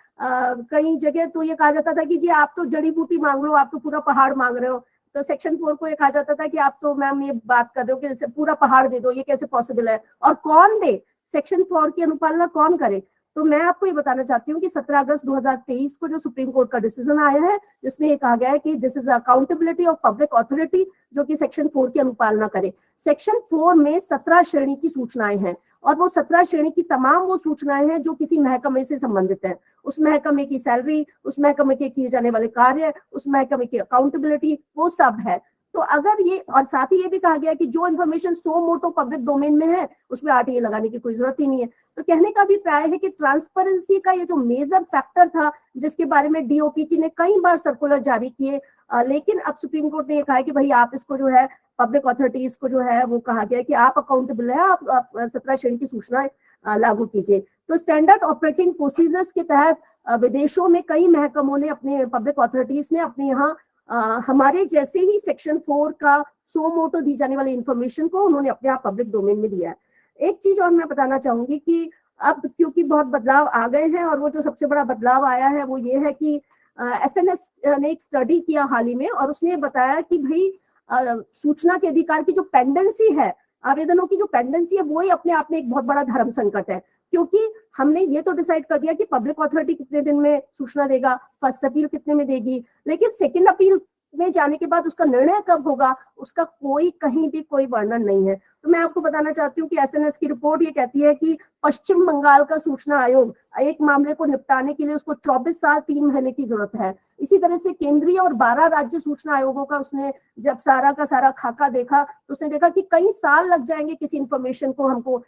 कई जगह तो ये कहा जाता था कि जी आप तो जड़ी बूटी मांग लो, आप तो पूरा पहाड़ मांग रहे हो। तो सेक्शन 4 को ये कहा जाता था कि आप तो मैम ये बात कर रहे हो कि पूरा पहाड़ दे दो, ये कैसे पॉसिबल है, और कौन दे, सेक्शन 4 की अनुपालना कौन करे। तो मैं आपको ये बताना चाहती हूँ कि 17 अगस्त 2023 को जो सुप्रीम कोर्ट का डिसीजन आया है, जिसमें ये कहा गया है कि this is accountability of public authority, जो कि सेक्शन 4 की अनुपालना करे। सेक्शन 4 में 17 श्रेणी की सूचनाएं हैं, और वो 17 श्रेणी की तमाम वो सूचनाएं हैं जो किसी महकमे से संबंधित है। उस महकमे की सैलरी, उस महकमे के किए जाने वाले कार्य, उस महकमे की अकाउंटेबिलिटी, वो सब है। तो अगर ये, और साथ ही ये भी कहा गया कि जो इन्फॉर्मेशन सो मोटो पब्लिक डोमेन में है उसमें आरटीआई लगाने की कोई जरूरत ही नहीं है। तो कहने का अभिप्राय है कि ट्रांसपेरेंसी का ये जो मेजर फैक्टर था, जिसके बारे में डीओपीटी ने कई बार सर्कुलर जारी किए, लेकिन अब सुप्रीम कोर्ट ने ये कहा है कि भाई आप इसको जो है पब्लिक अथॉरिटीज को जो है वो कहा गया है कि आप अकाउंटेबल है, आप 17 श्रेणी की सूचना लागू कीजिए। तो स्टैंडर्ड ऑपरेटिंग प्रोसीजर्स के तहत विदेशों में कई महकमों ने, अपने पब्लिक अथॉरिटीज ने अपने यहाँ हमारे जैसे ही सेक्शन 4 का सो मोटो दी जाने वाली इंफॉर्मेशन को उन्होंने अपने आप पब्लिक डोमेन में दिया है। एक चीज और मैं बताना चाहूंगी कि अब क्योंकि बहुत बदलाव आ गए हैं, और वो जो सबसे बड़ा बदलाव आया है वो ये है कि SNS ने एक स्टडी किया हाल ही में, और उसने बताया कि भाई सूचना के अधिकार की जो पेंडेंसी है, आवेदनों की जो पेंडेंसी है, वो ही अपने आप में एक बहुत बड़ा धर्म संकट है। क्योंकि हमने ये तो डिसाइड कर दिया कि पब्लिक अथॉरिटी कितने दिन में सूचना देगा, फर्स्ट अपील कितने में देगी, लेकिन सेकंड अपील में जाने के बाद उसका निर्णय कब होगा, उसका कोई कहीं भी कोई वर्णन नहीं है। तो मैं आपको बताना चाहती हूँ कि SNS की रिपोर्ट ये कहती है कि पश्चिम बंगाल का सूचना आयोग एक मामले को निपटाने के लिए उसको 24 साल 3 महीने की जरूरत है। इसी तरह से केंद्रीय और 12 राज्य सूचना आयोगों का उसने जब सारा का सारा खाका देखा तो उसने देखा कि कई साल लग जाएंगे किसी इंफॉर्मेशन को हमको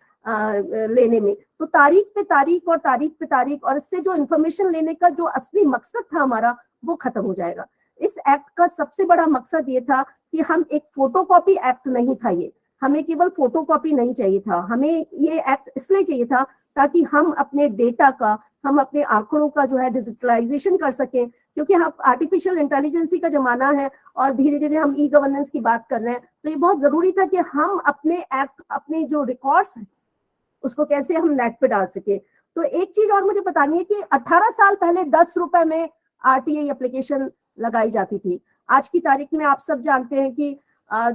लेने में। तो तारीख पे तारीख और तारीख पे तारीख, और इससे जो इंफॉर्मेशन लेने का जो असली मकसद था हमारा, वो खत्म हो जाएगा। इस एक्ट का सबसे बड़ा मकसद ये था कि हम एक फोटोकॉपी एक्ट नहीं था, ये हमें केवल फोटोकॉपी नहीं चाहिए था, हमें ये एक्ट इसलिए चाहिए था ताकि हम अपने डेटा का, हम अपने आंकड़ों का जो है डिजिटलाइजेशन कर सकें। क्योंकि हम आर्टिफिशियल इंटेलिजेंसी का जमाना है और धीरे धीरे हम ई-गवर्नेंस की बात कर रहे हैं, तो ये बहुत जरूरी था कि हम अपने एक्ट, अपने जो रिकॉर्ड्स हैं उसको कैसे हम नेट पे डाल सके। तो एक चीज और मुझे बतानी है कि 18 साल पहले 10 रुपए में RTI एप्लीकेशन लगाई जाती थी। आज की तारीख में आप सब जानते हैं कि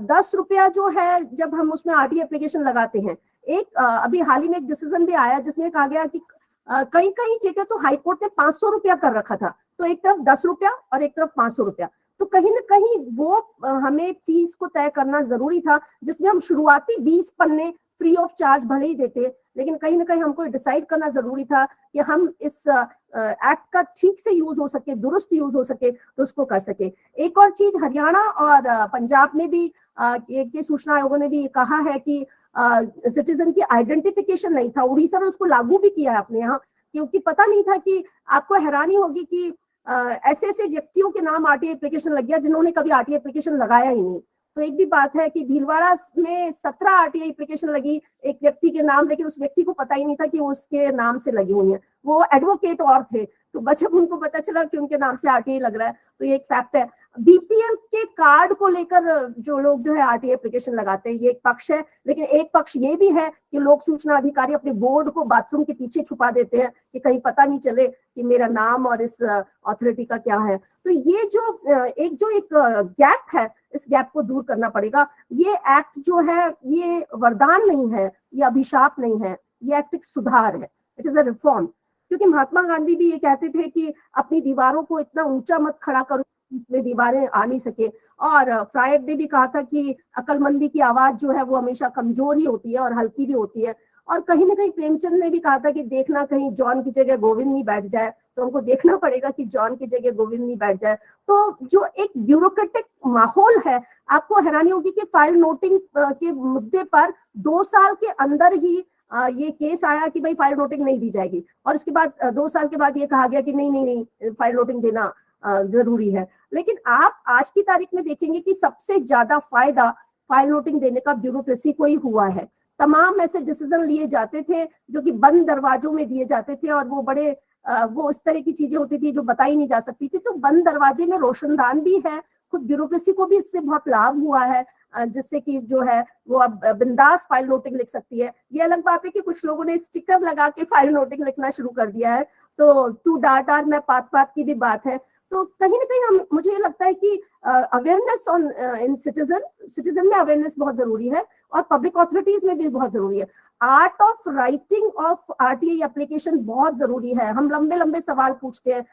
10 रुपया जो है, जब हम उसमें RTI एप्लीकेशन लगाते हैं, एक अभी हाल ही में एक डिसीजन भी आया जिसमें कहा गया कि कई कई जगह तो हाईकोर्ट ने 500 रुपया कर रखा था, तो एक तरफ 10 रुपया और एक तरफ 500 रुपया। तो कहीं ना कहीं वो हमें फीस को तय करना जरूरी था, जिसमें हम शुरुआती 20 पन्ने फ्री ऑफ चार्ज भले ही देते, लेकिन कहीं ना कहीं हमको डिसाइड करना जरूरी था कि हम इस एक्ट का ठीक से यूज हो सके, दुरुस्त यूज हो सके, तो उसको कर सके। एक और चीज, हरियाणा और पंजाब ने भी के सूचना आयोगों ने भी कहा है कि सिटीजन की आइडेंटिफिकेशन नहीं था। उड़ीसा ने उसको लागू भी किया है अपने यहाँ, क्योंकि पता नहीं था कि आपको हैरानी होगी कि ऐसे ऐसे व्यक्तियों के नाम RTI एप्लीकेशन लग गया जिन्होंने कभी RTI एप्लीकेशन लगाया ही नहीं। तो एक भी बात है कि भीलवाड़ा में 17 RTI एप्लीकेशन लगी एक व्यक्ति के नाम, लेकिन उस व्यक्ति को पता ही नहीं था कि वो उसके नाम से लगी हुई है, वो एडवोकेट और थे, तो जब उनको पता चला कि उनके नाम से RTI लग रहा है, तो ये एक फैक्ट है। BPL के कार्ड को लेकर जो लोग जो है RTI एप्लीकेशन लगाते हैं, ये एक पक्ष है, लेकिन एक पक्ष ये भी है कि लोक सूचना अधिकारी अपने बोर्ड को बाथरूम के पीछे छुपा देते हैं कि कहीं पता नहीं चले कि मेरा नाम और इस अथॉरिटी का क्या है। तो ये जो एक गैप है, इस गैप को दूर करना पड़ेगा। ये एक्ट जो है ये वरदान नहीं है, ये अभिशाप नहीं है, ये एक्ट एक सुधार है, इट इज अ रिफॉर्म। क्योंकि महात्मा गांधी भी ये कहते थे कि अपनी दीवारों को इतना ऊंचा मत खड़ा करो इसमें दीवारें आ नहीं सके, और फ्रायड ने भी कहा था कि अक्लमंदी की आवाज जो है वो हमेशा कमजोर ही होती है और हल्की भी होती है। और कहीं ना कहीं प्रेमचंद ने भी कहा था कि देखना कहीं जॉन की जगह गोविंद नहीं बैठ जाए, तो हमको देखना पड़ेगा कि जॉन की जगह गोविंद नहीं बैठ जाए। तो जो एक ब्यूरोक्रेटिक माहौल है, आपको हैरानी होगी कि फाइल नोटिंग के मुद्दे पर 2 साल के अंदर ही ये केस आया कि भाई फाइल नोटिंग नहीं दी जाएगी, और उसके बाद 2 साल के बाद ये कहा गया कि नहीं फाइल नोटिंग देना जरूरी है। लेकिन आप आज की तारीख में देखेंगे कि सबसे ज्यादा फायदा फाइल नोटिंग देने का ब्यूरोक्रेसी को ही हुआ है। तमाम ऐसे डिसीजन लिए जाते थे जो कि बंद दरवाजों में दिए जाते थे, और वो बड़े वो इस तरह की चीजें होती थी जो बताई नहीं जा सकती थी। तो बंद दरवाजे में रोशनदान भी है, खुद ब्यूरोक्रेसी को भी इससे बहुत लाभ हुआ है, जिससे कि जो है वो अब बिंदास फाइल नोटिंग लिख सकती है। ये अलग बात है कि कुछ लोगों ने स्टिकर लगा के फाइल नोटिंग लिखना शुरू कर दिया है, तो तू डांट आर मैं पात की भी बात है। तो कहीं ना कहीं मुझे ये लगता है कि अवेयरनेस ऑन इन सिटीजन में अवेयरनेस बहुत जरूरी है, और पब्लिक अथॉरिटीज में भी बहुत जरूरी है। Art of writing of RTI application बहुत जरूरी है। हम लंबे लंबे सवाल पूछते हैं,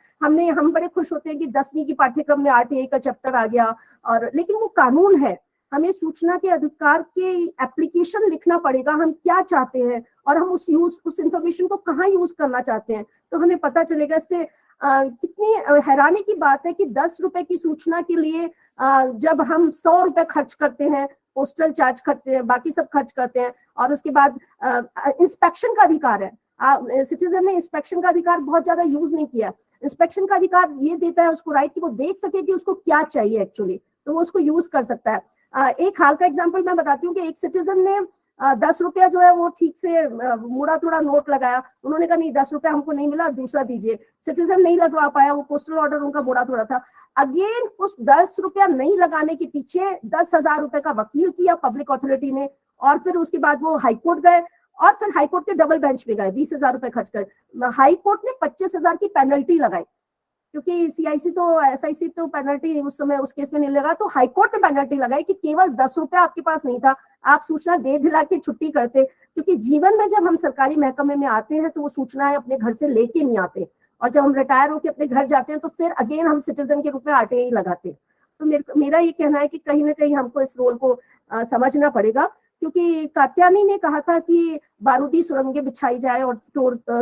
हम बड़े खुश होते हैं कि 10वीं की पाठ्यक्रम में RTI का चैप्टर आ गया, और लेकिन वो कानून है। हमें सूचना के अधिकार के एप्लीकेशन लिखना पड़ेगा, हम क्या चाहते हैं और हम उस इंफॉर्मेशन को कहाँ यूज करना चाहते हैं, तो हमें पता चलेगा। इससे कितनी हैरानी की बात है कि 10 रुपए की सूचना के लिए जब हम 100 रुपए खर्च करते हैं, पोस्टल चार्ज करते हैं, बाकी सब खर्च करते हैं, और उसके बाद इंस्पेक्शन का अधिकार है। सिटीजन ने इंस्पेक्शन का अधिकार बहुत ज्यादा यूज नहीं किया। इंस्पेक्शन का अधिकार ये देता है उसको राइट कि वो देख सके कि उसको क्या चाहिए एक्चुअली, तो वो उसको यूज कर सकता है। एक हाल का एग्जांपल मैं बताती हूँ कि एक सिटीजन ने 10 रुपया जो है वो ठीक से मुड़ा थोड़ा नोट लगाया, उन्होंने कहा नहीं 10 रुपया हमको नहीं मिला, दूसरा दीजिए। सिटीजन नहीं लगवा पाया, वो पोस्टल ऑर्डर उनका मुड़ा थोड़ा था। अगेन उस 10 रुपया नहीं लगाने के पीछे 10,000 रुपए का वकील किया पब्लिक अथॉरिटी ने, और फिर उसके बाद वो हाईकोर्ट गए, और फिर हाईकोर्ट के डबल बेंच पे गए, 20,000 रुपए खर्च कर। हाईकोर्ट ने 25,000 की पेनल्टी लगाई, क्योंकि सीआईसी तो एसआईसी तो पेनल्टी उस समय उस केस में नहीं लगा, तो हाईकोर्ट ने पेनल्टी लगाई कि केवल 10 रुपए आपके पास नहीं था, आप सूचना दे दिला के छुट्टी करते। क्योंकि जीवन में जब हम सरकारी महकमे में आते हैं तो वो सूचनाएं अपने घर से लेके नहीं आते, और जब हम रिटायर होकर अपने घर जाते हैं तो फिर अगेन हम सिटीजन के रूप में आरटीआई लगाते हैं। तो मेरा ये कहना है कि कहीं ना कहीं हमको इस रोल को समझना पड़ेगा, क्योंकि कात्यायनी ने कहा था कि बारूदी सुरंगें बिछाई जाए और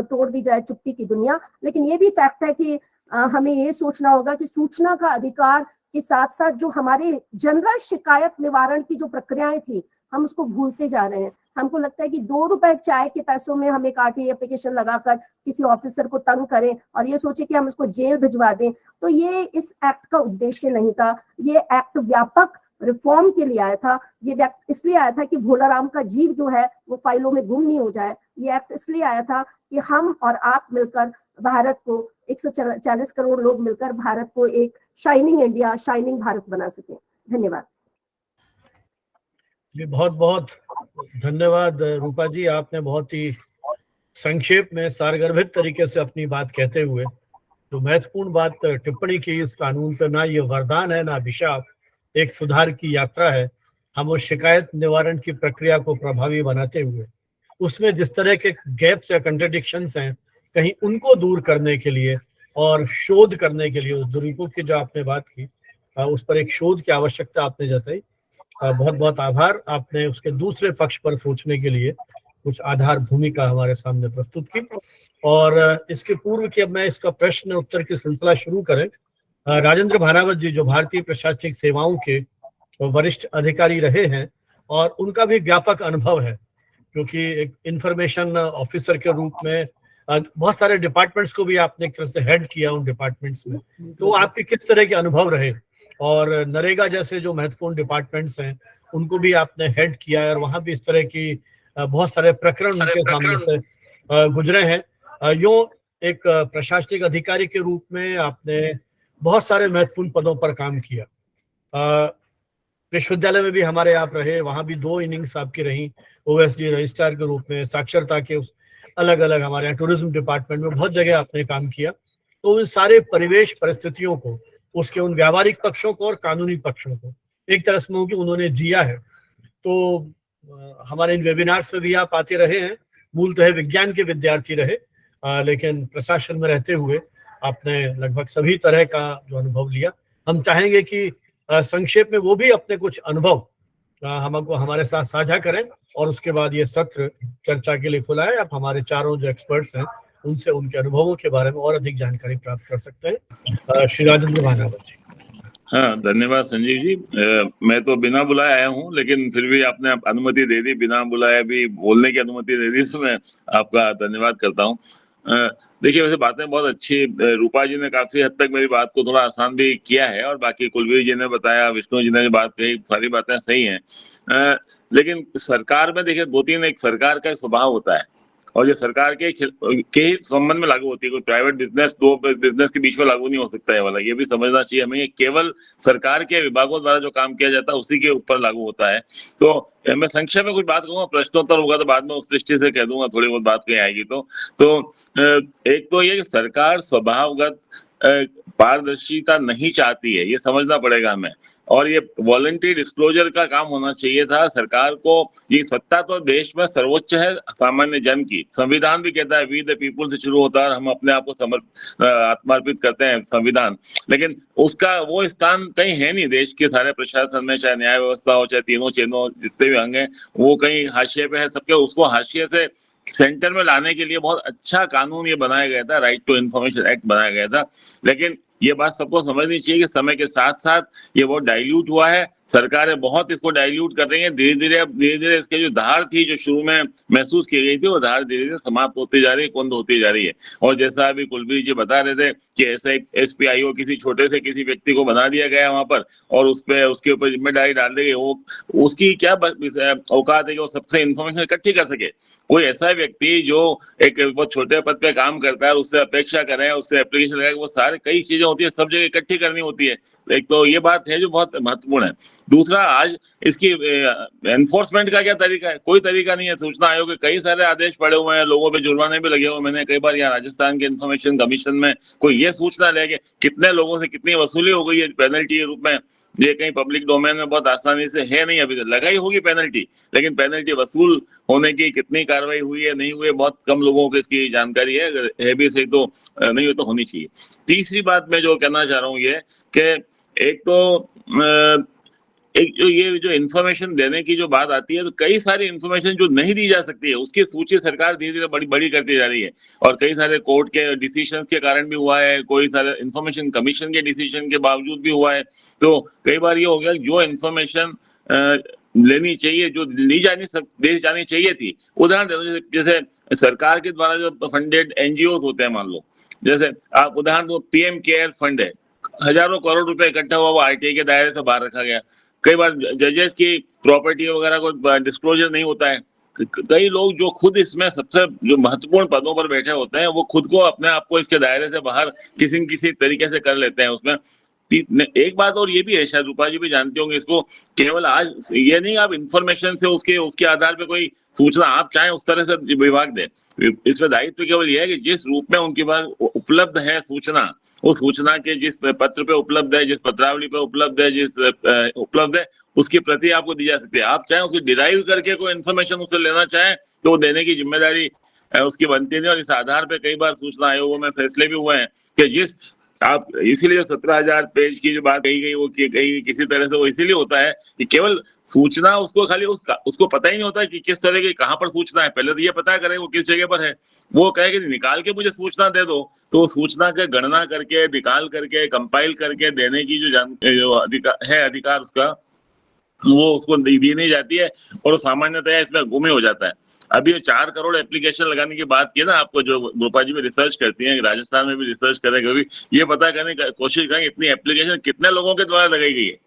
तोड़ दी जाए चुप्पी की दुनिया, लेकिन ये भी फैक्ट है कि हमें ये सोचना होगा कि सूचना का अधिकार के साथ साथ जो हमारे जनरल शिकायत निवारण की जो प्रक्रियाएं थी, हम उसको भूलते जा रहे हैं। हमको लगता है कि 2 रुपए चाय के पैसों में हम एक आरटीआई एप्लीकेशन लगाकर किसी ऑफिसर को तंग करें और ये सोचे कि हम इसको जेल भिजवा दें, तो ये इस एक्ट का उद्देश्य नहीं था। ये एक्ट व्यापक रिफॉर्म के लिए आया था। ये एक्ट इसलिए आया था कि भोलाराम का जीव जो है वो फाइलों में गुम नहीं हो जाए। ये एक्ट इसलिए आया था कि हम और आप मिलकर भारत को 140 करोड़ लोग मिलकर भारत को एक शाइनिंग इंडिया, शाइनिंग भारत बना सके। धन्यवाद जी, बहुत बहुत धन्यवाद रूपा जी। आपने बहुत ही संक्षेप में सारगर्भित तरीके से अपनी बात कहते हुए जो महत्वपूर्ण बात टिप्पणी की इस कानून पर, ना ये वरदान है ना अभिशाप, एक सुधार की यात्रा है। हम उस शिकायत निवारण की प्रक्रिया को प्रभावी बनाते हुए उसमें जिस तरह के गैप्स या कंट्रडिक्शंस हैं, कहीं उनको दूर करने के लिए और शोध करने के लिए, उस दुरुपयोग की जो आपने बात की उस पर एक शोध की आवश्यकता आपने जताई। बहुत बहुत आभार। आपने उसके दूसरे पक्ष पर सोचने के लिए कुछ आधार भूमिका हमारे सामने प्रस्तुत की। और इसके पूर्व कि अब मैं इसका प्रश्न उत्तर की सिलसिला शुरू करें, राजेंद्र भानावत जी जो भारतीय प्रशासनिक सेवाओं के वरिष्ठ अधिकारी रहे हैं और उनका भी व्यापक अनुभव है, क्योंकि एक इंफॉर्मेशन ऑफिसर के रूप में बहुत सारे डिपार्टमेंट्स को भी आपने एक तरह से हेड किया उन डिपार्टमेंट्स में, तो आपके किस तरह के अनुभव रहे? और नरेगा जैसे जो महत्वपूर्ण डिपार्टमेंट्स हैं उनको भी आपने हेड किया है और वहाँ भी इस तरह की बहुत सारे प्रकरण उनके सामने से गुजरे हैं। यूँ एक प्रशासनिक अधिकारी के रूप में आपने बहुत सारे महत्वपूर्ण पदों पर काम किया। विश्वविद्यालय में भी हमारे आप रहे, वहाँ भी 2 इनिंग्स आपकी रही, ओएसडी रजिस्ट्रार के रूप में, साक्षरता के उस अलग अलग हमारे यहाँ टूरिज्म डिपार्टमेंट में बहुत जगह आपने काम किया। तो उन सारे परिवेश परिस्थितियों को, उसके उन व्यावहारिक पक्षों को और कानूनी पक्षों को एक तरह से कि उन्होंने जिया है। तो हमारे इन वेबिनार्स में भी आप आते रहे हैं, मूलतः विज्ञान के विद्यार्थी रहे, लेकिन प्रशासन में रहते हुए आपने लगभग सभी तरह का जो अनुभव लिया। हम चाहेंगे कि संक्षेप में वो भी अपने कुछ अनुभव हमको हमारे साथ साझा करें और उसके बाद ये सत्र चर्चा के लिए खुला है। आप हमारे चारों जो एक्सपर्ट्स हैं उनसे उनके अनुभवों के बारे में और अधिक जानकारी प्राप्त कर सकते हैं। श्री राजेंद्र भानावत जी। हाँ, धन्यवाद संजीव जी। मैं तो बिना बुलाए आया हूँ, लेकिन फिर भी आपने अनुमति दे दी, बिना बुलाए भी बोलने की अनुमति दे दी, तो मैं आपका धन्यवाद करता हूँ। देखिए, वैसे बातें बहुत अच्छी, रूपा जी ने काफी हद तक मेरी बात को थोड़ा आसान भी किया है और बाकी कुलवीर जी ने बताया, विष्णु जी ने जो बात कही, सारी बातें सही हैं। लेकिन सरकार में देखिए 2-3 एक सरकार का स्वभाव होता है और ये सरकार के ही संबंध में लागू होती है। कोई प्राइवेट बिजनेस 2 बिजनेस के बीच में लागू नहीं हो सकता है वाला, ये भी समझना चाहिए हमें। ये केवल सरकार के विभागों द्वारा जो काम किया जाता है उसी के ऊपर लागू होता है। तो मैं संक्षेप में कुछ बात कहूंगा, प्रश्नोत्तर होगा तो बाद में उस दृष्टि से कह दूंगा, थोड़ी बहुत बात कहीं आएगी। तो एक तो ये सरकार स्वभावगत पारदर्शिता नहीं चाहती है, ये समझना पड़ेगा हमें। और ये वॉलंटरी डिस्क्लोजर का काम होना चाहिए था सरकार को। ये सत्ता तो देश में सर्वोच्च है सामान्य जन की, संविधान भी कहता है वी द पीपुल से शुरू होता है, हम अपने आप को आत्मार्पित करते हैं संविधान, लेकिन उसका वो स्थान कहीं है नहीं देश के सारे प्रशासन में, चाहे न्याय व्यवस्था हो, चाहे तीनों जितने भी अंग हैं, वो कहीं हाशिए पे है सबके। उसको हाशिए से सेंटर में लाने के लिए बहुत अच्छा कानून ये बनाया गया था, राइट टू इन्फॉर्मेशन एक्ट बनाया गया था। लेकिन ये बात सबको समझनी चाहिए कि समय के साथ साथ ये बहुत डाइल्यूट हुआ है, सरकारें बहुत इसको डाइल्यूट कर रही हैं। धीरे धीरे इसके जो धार थी, जो शुरू में महसूस की गई थी, वो धार धीरे धीरे समाप्त होती जा रही है, कुंद होती जा रही है। और जैसा अभी कुलवीर जी बता रहे थे कि ऐसा एक SPIO किसी छोटे से किसी व्यक्ति को बना दिया गया वहां पर और उसके ऊपर जिम्मेदारी डाल दी गई, वो उसकी क्या औकात है कि वो सबसे इन्फॉर्मेशन इकट्ठी कर सके। कोई ऐसा व्यक्ति जो एक बहुत छोटे पद पे काम करता है, उससे अपेक्षा करें, उससे एप्लीकेशन लगाए, वो सारे कई चीजें होती है, सब जगह इकट्ठी करनी होती है, एक तो ये बात है जो बहुत महत्वपूर्ण है। दूसरा, आज इसकी एनफोर्समेंट का क्या तरीका है? कोई तरीका नहीं है। सूचना आयोग के कई सारे आदेश पड़े हुए हैं, लोगों पे जुर्माने भी लगे हुए। मैंने कई बार यहाँ राजस्थान के इन्फॉर्मेशन कमीशन में कोई ये सूचना ले कि कितने लोगों से कितनी वसूली हो गई है पेनल्टी के रूप में, ये कहीं पब्लिक डोमेन में बहुत आसानी से है नहीं। अभी तक लगाई होगी पेनल्टी, लेकिन पेनल्टी वसूल होने की कितनी कार्रवाई हुई है, नहीं हुई है, बहुत कम लोगों को इसकी जानकारी है। अगर है भी सही तो नहीं हो तो होनी चाहिए। तीसरी बात मैं जो कहना चाह रहा हूँ ये कि एक तो एक जो इन्फॉर्मेशन देने की जो बात आती है, तो कई सारी इन्फॉर्मेशन जो नहीं दी जा सकती है उसकी सूची सरकार धीरे धीरे बड़ी बड़ी करती जा रही है, और कई सारे कोर्ट के डिसीजंस के कारण भी हुआ है, कोई सारे इन्फॉर्मेशन कमीशन के डिसीजन के बावजूद भी हुआ है। तो कई बार ये हो गया जो इन्फॉर्मेशन लेनी चाहिए, जो दी जानी चाहिए थी, उदाहरण जैसे सरकार के द्वारा जो फंडेड एनजीओ होते हैं, मान लो जैसे आप उदाहरण दो, पीएम केयर फंड है, हजारों करोड़ रुपए इकट्ठा हुआ, वो आरटीआई के दायरे से बाहर रखा गया। कई बार जजेस की प्रॉपर्टी वगैरह को डिस्क्लोजर नहीं होता है। कई लोग जो खुद इसमें सबसे जो महत्वपूर्ण पदों पर बैठे होते हैं, वो खुद को अपने आप को इसके दायरे से बाहर किसी तरीके से कर लेते हैं उसमें। एक बात और ये भी है, शायद रूपा जी भी जानते होंगे इसको, केवल आज ये नहीं आप इंफॉर्मेशन से उसके आधार पे कोई सूचना आप चाहें उस तरह से विभाग दे। इसमें दायित्व केवल ये है कि जिस रूप में उनके पास उपलब्ध है सूचना, उस सूचना के जिस पत्र पे उपलब्ध है, जिस पत्रावली पे उपलब्ध है, जिस उपलब्ध है, उसकी प्रति आपको दी जा सकती है। आप चाहें उसको डिराइव करके कोई इन्फॉर्मेशन उससे लेना चाहें तो देने की जिम्मेदारी उसकी बनती नहीं। और इस आधार पे कई बार सूचना आयोगों में फैसले भी हुए हैं कि जिस आप इसीलिए 17,000 पेज की जो बात कही गई वो कही किसी तरह से वो इसीलिए होता है कि केवल सूचना उसको खाली उसको पता ही नहीं होता कि किस तरह की कहाँ पर सूचना है। पहले तो ये पता करे वो किस जगह पर है, वो कहे कि निकाल के मुझे सूचना दे दो, तो सूचना के गणना करके निकाल करके कंपाइल करके देने की जो अधिकार उसका, वो उसको दी नहीं जाती है, और सामान्यतया इसमें गुमे हो जाता है। अभी 4 करोड़ एप्लीकेशन लगाने की बात की ना, आपको जो रूपा जी भी रिसर्च करती हैं, राजस्थान में भी रिसर्च करेंगे, अभी ये पता करने की कोशिश करेंगे इतनी एप्लीकेशन कितने लोगों के द्वारा लगाई गई है।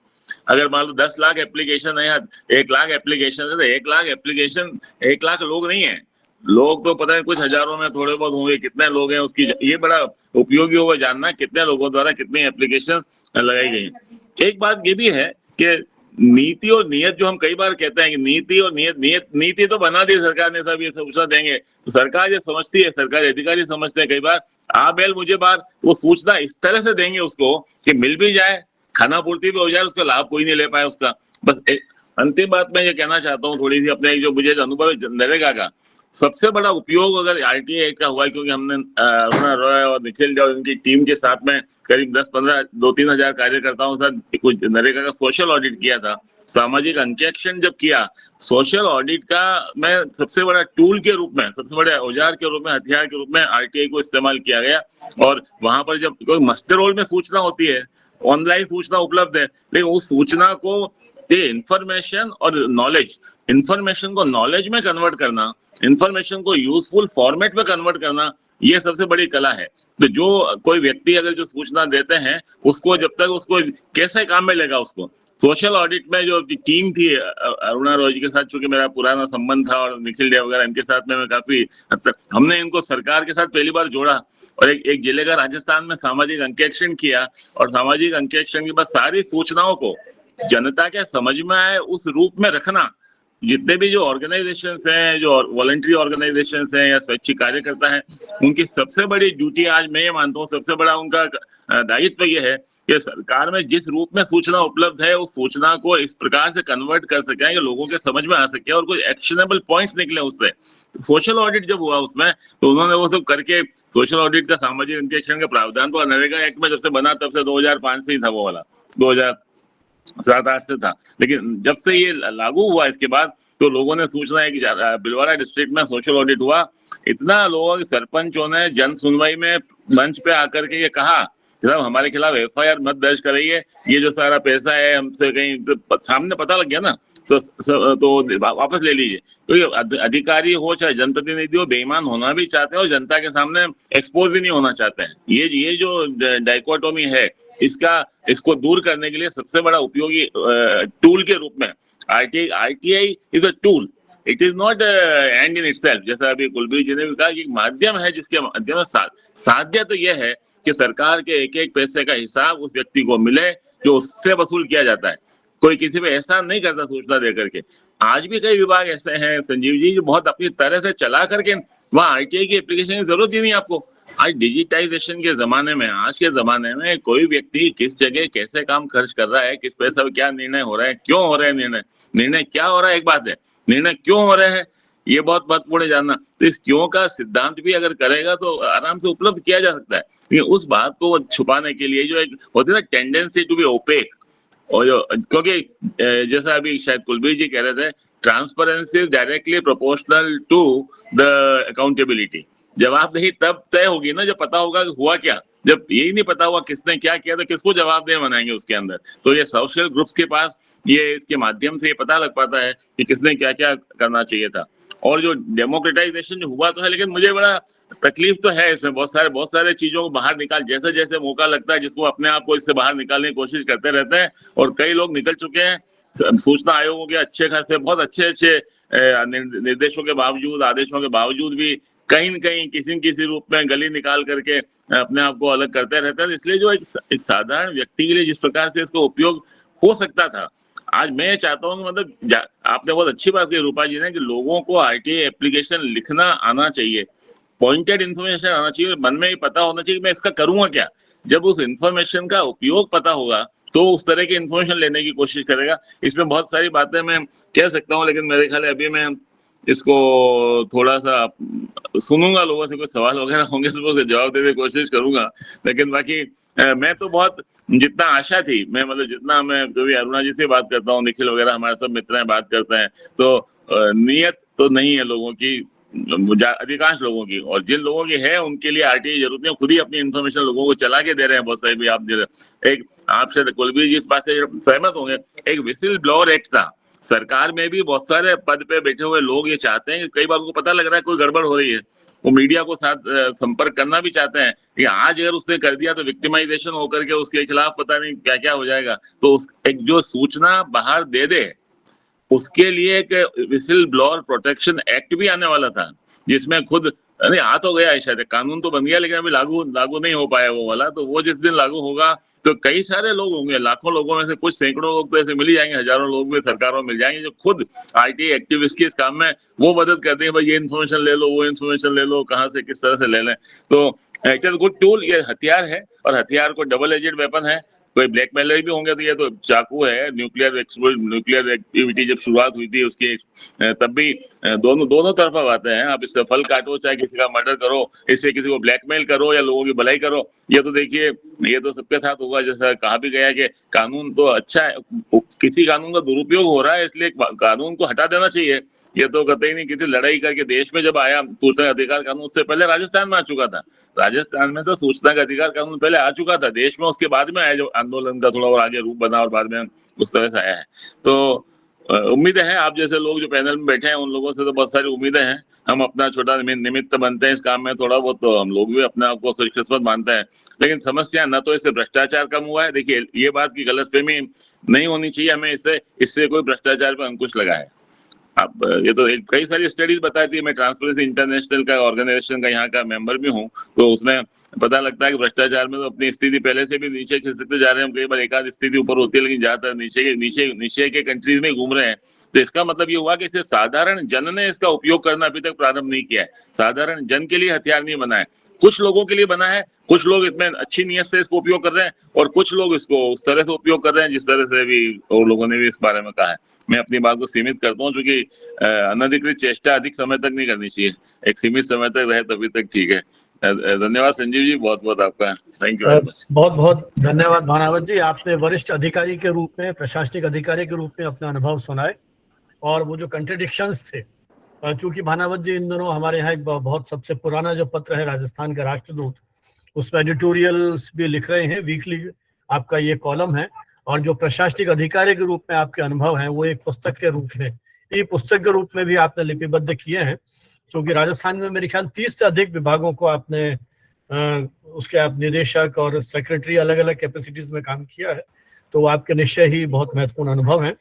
अगर मान लो 10 लाख एप्लीकेशन है या 1 लाख एप्लीकेशन है, तो 1 लाख एप्लीकेशन 1 लाख लोग नहीं है, लोग तो पता है कुछ हजारों में थोड़े बहुत होंगे, कितने लोग हैं उसकी ये बड़ा उपयोगी होगा जानना, कितने लोगों द्वारा कितनी एप्लीकेशन लगाई गई। एक बात ये भी है कि नीति और नियत, जो हम कई बार कहते हैं कि नीति और नीति तो बना दी सरकार ने, सब ये सूचना देंगे, तो सरकार ये समझती है, सरकारी अधिकारी समझते हैं कई बार बेल मुझे बार वो सूचना इस तरह से देंगे उसको कि मिल भी जाए, खाना पूर्ति भी हो जाए, उसका लाभ कोई नहीं ले पाए उसका। बस अंतिम बात मैं ये कहना चाहता हूँ थोड़ी सी अपने जो मुझे अनुभव है नरेगा का, सबसे बड़ा उपयोग अगर आरटीआई का हुआ है, क्योंकि हमने अरुणा रॉय और निखिल और उनकी टीम के साथ में करीब 10-15 2-3 हजार कार्यकर्ताओं के साथ कुछ नरेगा का सोशल ऑडिट किया था, सामाजिक अंकेक्षण जब किया, सोशल ऑडिट का मैं सबसे बड़ा टूल के रूप में, सबसे बड़े औजार के रूप में, हथियार के रूप में आरटीआई को इस्तेमाल किया गया। और वहां पर जब कोई मस्टर रोल में सूचना होती है, ऑनलाइन सूचना उपलब्ध है, लेकिन उस सूचना को इंफॉर्मेशन और नॉलेज, इंफॉर्मेशन को नॉलेज में कन्वर्ट करना, इंफॉर्मेशन को यूजफुल फॉर्मेट में कन्वर्ट करना, ये सबसे बड़ी कला है। तो जो कोई व्यक्ति अगर जो सूचना देते हैं उसको जब तक उसको कैसे काम में लेगा, उसको सोशल ऑडिट में जो टीम थी अरुणा रॉय जी के साथ, चूंकि मेरा पुराना संबंध था, और निखिल डे वगैरह इनके साथ में मैं काफी हद तक हमने इनको सरकार के साथ पहली बार जोड़ा, और एक जिले का राजस्थान में सामाजिक अंकेक्षण किया, और सामाजिक अंकेक्षण के बाद सारी सूचनाओं को जनता के समझ में आए उस रूप में रखना। जितने भी जो ऑर्गेनाइजेशंस हैं, जो वॉलंटरी ऑर्गेनाइजेशंस हैं या स्वैच्छिक कार्यकर्ता हैं, उनकी सबसे बड़ी ड्यूटी, आज मैं ये मानता हूँ सबसे बड़ा उनका दायित्व ये है कि सरकार में जिस रूप में सूचना उपलब्ध है उस सूचना को इस प्रकार से कन्वर्ट कर सके कि लोगों के समझ में आ सके और कोई एक्शनेबल पॉइंट्स निकले उससे। तो सोशल ऑडिट जब हुआ उसमें, तो उन्होंने वो सब करके सोशल ऑडिट का सामाजिक अंकेक्षण का प्रावधान तो नरेगा एक्ट में जब से बना तब से 2005 से ही था, वो वाला 2007-8 से था, लेकिन जब से ये लागू हुआ इसके बाद तो लोगों ने सूचना है कि भिलवाड़ा डिस्ट्रिक्ट में सोशल ऑडिट हुआ, इतना लोगों के सरपंचों ने जन सुनवाई में मंच पे आकर के ये कहा कि साहब हमारे खिलाफ एफआईआर मत दर्ज कराइए, ये जो सारा पैसा है हमसे कहीं तो सामने पता लग गया ना, तो वापस ले लीजिए, क्योंकि अधिकारी हो चाहे जनप्रतिनिधि हो, बेईमान होना भी चाहते हैं और जनता के सामने एक्सपोज भी नहीं होना चाहते हैं। ये जो डाइकोटोमी है, इसको दूर करने के लिए सबसे बड़ा उपयोगी टूल के रूप में RTI is a tool, it is not and in itself. जैसा अभी कुलबीर जी ने भी कहा कि माध्यम है जिसके माध्यम में साध्य तो यह है कि सरकार के एक एक पैसे का हिसाब उस व्यक्ति को मिले जो उससे वसूल किया जाता है। कोई किसी पे एहसान नहीं करता सूचना दे करके। आज भी कई विभाग ऐसे हैं संजीव जी जो बहुत अपनी तरह से चला करके वहाँ आरटीआई की एप्लीकेशन की जरूरत ही नहीं आपको। आज डिजिटाइजेशन के जमाने में, आज के जमाने में कोई व्यक्ति किस जगह कैसे काम खर्च कर रहा है, किस पैसे क्या निर्णय हो रहा है, क्यों हो रहे हैं निर्णय क्या हो रहा है एक बात है, निर्णय क्यों हो रहे हैं ये बहुत महत्वपूर्ण है जानना। तो इस क्यों का सिद्धांत भी अगर करेगा तो आराम से उपलब्ध किया जा सकता है। लेकिन उस बात को छुपाने के लिए जो एक होती है ना टेंडेंसी टू बी ओपेक, और क्योंकि जैसा अभी शायद कुलबीर जी कह रहे थे, transparency directly proportional to the accountability. जवाबदेही तब तय होगी ना जब पता होगा कि हुआ क्या। जब यही नहीं पता हुआ किसने क्या किया तो किसको जवाबदेह बनाएंगे उसके अंदर। तो ये सोशल ग्रुप्स के पास ये इसके माध्यम से ये पता लग पाता है कि किसने क्या क्या करना चाहिए था। और जो डेमोक्रेटाइजेशन जो हुआ तो है, लेकिन मुझे बड़ा तकलीफ तो है इसमें। बहुत सारे चीजों को बाहर निकाल, जैसे जैसे मौका लगता है जिसको अपने आप को इससे बाहर निकालने की कोशिश करते रहते हैं, और कई लोग निकल चुके हैं। सूचना आयोगों के अच्छे खासे बहुत अच्छे निर्देशों के बावजूद, आदेशों के बावजूद भी कहीं न कहीं किसी न किसी रूप में गली निकाल करके अपने आप को अलग करते रहते हैं। इसलिए जो एक साधारण व्यक्ति के लिए जिस प्रकार से इसका उपयोग हो सकता था, आज मैं चाहता हूँ कि मतलब आपने बहुत अच्छी बात की रूपा जी ने कि लोगों को आरटीआई एप्लीकेशन लिखना आना चाहिए, पॉइंटेड इन्फॉर्मेशन आना चाहिए, मन में ही पता होना चाहिए कि मैं इसका करूंगा क्या। जब उस इन्फॉर्मेशन का उपयोग पता होगा तो उस तरह की इन्फॉर्मेशन लेने की कोशिश करेगा। इसमें बहुत सारी बातें मैं कह सकता हूँ, लेकिन मेरे ख्याल है अभी मैं इसको थोड़ा सा सुनूंगा, लोगों से कोई सवाल वगैरह होंगे तो उसके जवाब देने की कोशिश करूंगा। लेकिन बाकी मैं तो बहुत जितना आशा थी, मैं मतलब जितना मैं कभी अरुणा जी से बात करता हूँ, निखिल वगैरह हमारे सब मित्र हैं बात करते हैं, तो नियत तो नहीं है लोगों की, अधिकांश लोगों की। और जिन लोगों की है उनके लिए आरटीआई जरूरत नहीं, खुद ही अपनी इन्फॉर्मेशन लोगों को चला के दे रहे हैं। बहुत सारे भी आप दे रहे। एक आपसे कुलबीर जी इस बात से सहमत होंगे, एक विसिल ब्लोअर एक्ट था। सरकार में भी बहुत सारे पद पे बैठे हुए लोग ये चाहते हैं कि कई बार उनको पता लग रहा है कोई गड़बड़ हो रही है, वो मीडिया को साथ संपर्क करना भी चाहते हैं कि आज अगर उसने कर दिया तो विक्टिमाइजेशन होकर के उसके खिलाफ पता नहीं क्या क्या हो जाएगा। तो एक जो सूचना बाहर दे दे उसके लिए एक विसिल ब्लोअर प्रोटेक्शन एक्ट भी आने वाला था, जिसमें खुद अरे आ तो गया है, शायद कानून तो बन गया लेकिन अभी लागू नहीं हो पाया वो वाला। तो वो जिस दिन लागू होगा तो कई सारे लोग होंगे, लाखों लोगों में से कुछ सैकड़ों लोग तो ऐसे मिल जाएंगे, हजारों लोग भी सरकारों में मिल जाएंगे जो खुद आरटीआई एक्टिविस्ट की इस काम में वो मदद करते हैं, भाई ये इन्फॉर्मेशन ले लो, वो इन्फॉर्मेशन ले लो, कहाँ से किस तरह से ले लें। तो इट इज गुड टूल, ये हथियार है, और हथियार को डबल एजेड वेपन है। कोई ब्लैकमेलर भी होंगे तो ये तो चाकू है। न्यूक्लियर एक्टिविटी जब शुरुआत हुई थी उसकी, तब भी दोनों तरफा बातें हैं। आप इससे फल काटो, चाहे किसी का मर्डर करो, इससे किसी को ब्लैकमेल करो या लोगों की भलाई करो, ये तो देखिए ये तो सबके साथ होगा। जैसा कहा भी गया कि कानून तो अच्छा है, किसी कानून का दुरुपयोग हो रहा है इसलिए कानून को हटा देना चाहिए। ये तो कतई नहीं, किसी लड़ाई करके देश में जब आया सूचना अधिकार कानून, उससे पहले राजस्थान में आ चुका था। राजस्थान में तो सूचना का अधिकार कानून पहले आ चुका था देश में, उसके बाद में आया जब आंदोलन का थोड़ा और आगे रूप बना और बाद में उस तरह से आया है। तो उम्मीदें हैं आप जैसे लोग जो पैनल में बैठे हैं उन लोगों से तो बहुत सारी उम्मीदें हैं। हम अपना छोटा निमित्त बनते हैं इस काम में थोड़ा बहुत, तो हम लोग भी अपने आप को खुशकिस्मत मानते हैं। लेकिन समस्या न तो इससे भ्रष्टाचार कम हुआ है, देखिए ये बात की गलतफहमी नहीं होनी चाहिए हमें, इससे कोई भ्रष्टाचार पर अंकुश लगा है। अब ये तो कई सारी स्टडीज बताती है, मैं ट्रांसपेरेंसी इंटरनेशनल का ऑर्गेनाइजेशन का यहाँ का मेंबर भी हूँ, तो उसमें पता लगता है कि भ्रष्टाचार में तो अपनी स्थिति पहले से भी नीचे खिसकते जा रहे हैं। कई बार एक आध स्थिति ऊपर होती है लेकिन ज्यादातर नीचे के कंट्रीज में घूम रहे हैं। तो इसका मतलब ये हुआ कि इसे साधारण जन ने इसका उपयोग करना अभी तक प्रारंभ नहीं किया है। साधारण जन के लिए हथियार नहीं बना है, कुछ लोगों के लिए बना है। कुछ लोग इतने अच्छी नीयत से इसको उपयोग कर रहे हैं और कुछ लोग इसको उस तरह से उपयोग कर रहे हैं जिस तरह से भी और लोगों ने भी इस बारे में कहा है। मैं अपनी बात को सीमित करता हूँ क्योंकि अनधिकृत चेष्टा अधिक समय तक नहीं करनी चाहिए, एक सीमित समय तक रहे तभी तक ठीक है। धन्यवाद संजीव जी, बहुत बहुत आपका थैंक यू वेरी मच। बहुत बहुत धन्यवाद भानावत जी, आपने वरिष्ठ अधिकारी के रूप में, प्रशासनिक अधिकारी के रूप में अपना अनुभव सुनाए। और वो जो कंट्रडिक्शंस थे, चूंकि भानावत जी इन दोनों हमारे यहाँ एक बहुत सबसे पुराना जो पत्र है राजस्थान का राष्ट्रदूत, उसमें एडिटोरियल्स भी लिख रहे हैं, वीकली आपका ये कॉलम है। और जो प्रशासनिक अधिकारी के रूप में आपके अनुभव हैं वो एक पुस्तक के रूप में, ई पुस्तक के रूप में भी आपने लिपिबद्ध किए हैं। क्योंकि राजस्थान में मेरे ख्याल 30 से अधिक विभागों को आपने उसके आप निदेशक और सेक्रेटरी अलग अलग कैपेसिटीज में काम किया है, तो आपके निश्चय ही बहुत महत्वपूर्ण अनुभव हैं।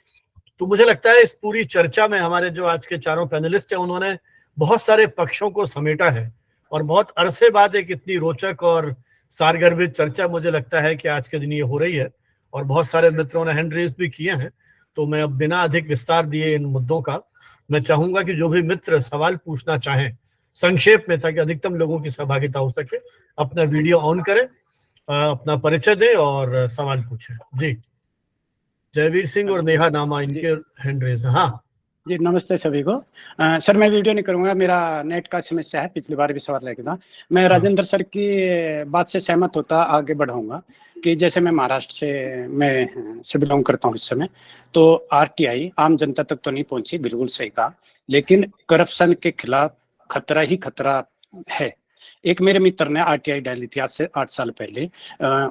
तो मुझे लगता है इस पूरी चर्चा में हमारे जो आज के चारों पैनलिस्ट हैं उन्होंने बहुत सारे पक्षों को समेटा है और बहुत अरसे बाद एक इतनी रोचक और सारगर्भित चर्चा मुझे लगता है कि आज के दिन ये हो रही है और बहुत सारे मित्रों ने हैंड रेज भी किए हैं। तो मैं अब बिना अधिक विस्तार दिए इन मुद्दों का मैं चाहूंगा कि जो भी मित्र सवाल पूछना चाहें संक्षेप में, ताकि अधिकतम लोगों की सहभागिता हो सके, अपना वीडियो ऑन करें, अपना परिचय दें और सवाल पूछें। जी, जयवीर सिंह और नेहा नामा इनके हैंड रेज। हाँ जी, नमस्ते सभी को। सर मैं वीडियो नहीं करूंगा, मेरा नेट का समस्या है, पिछली बार भी सवाल लेके था। मैं राजेंद्र सर की बात से सहमत होता आगे बढ़ाऊंगा कि जैसे मैं महाराष्ट्र से बिलोंग करता हूँ इस समय, तो आरटीआई आम जनता तक तो नहीं पहुंची, बिल्कुल सही कहा, लेकिन करप्शन के खिलाफ खतरा ही खतरा है। एक मेरे मित्र ने आरटीआई डाली थी आज से 8 साल पहले,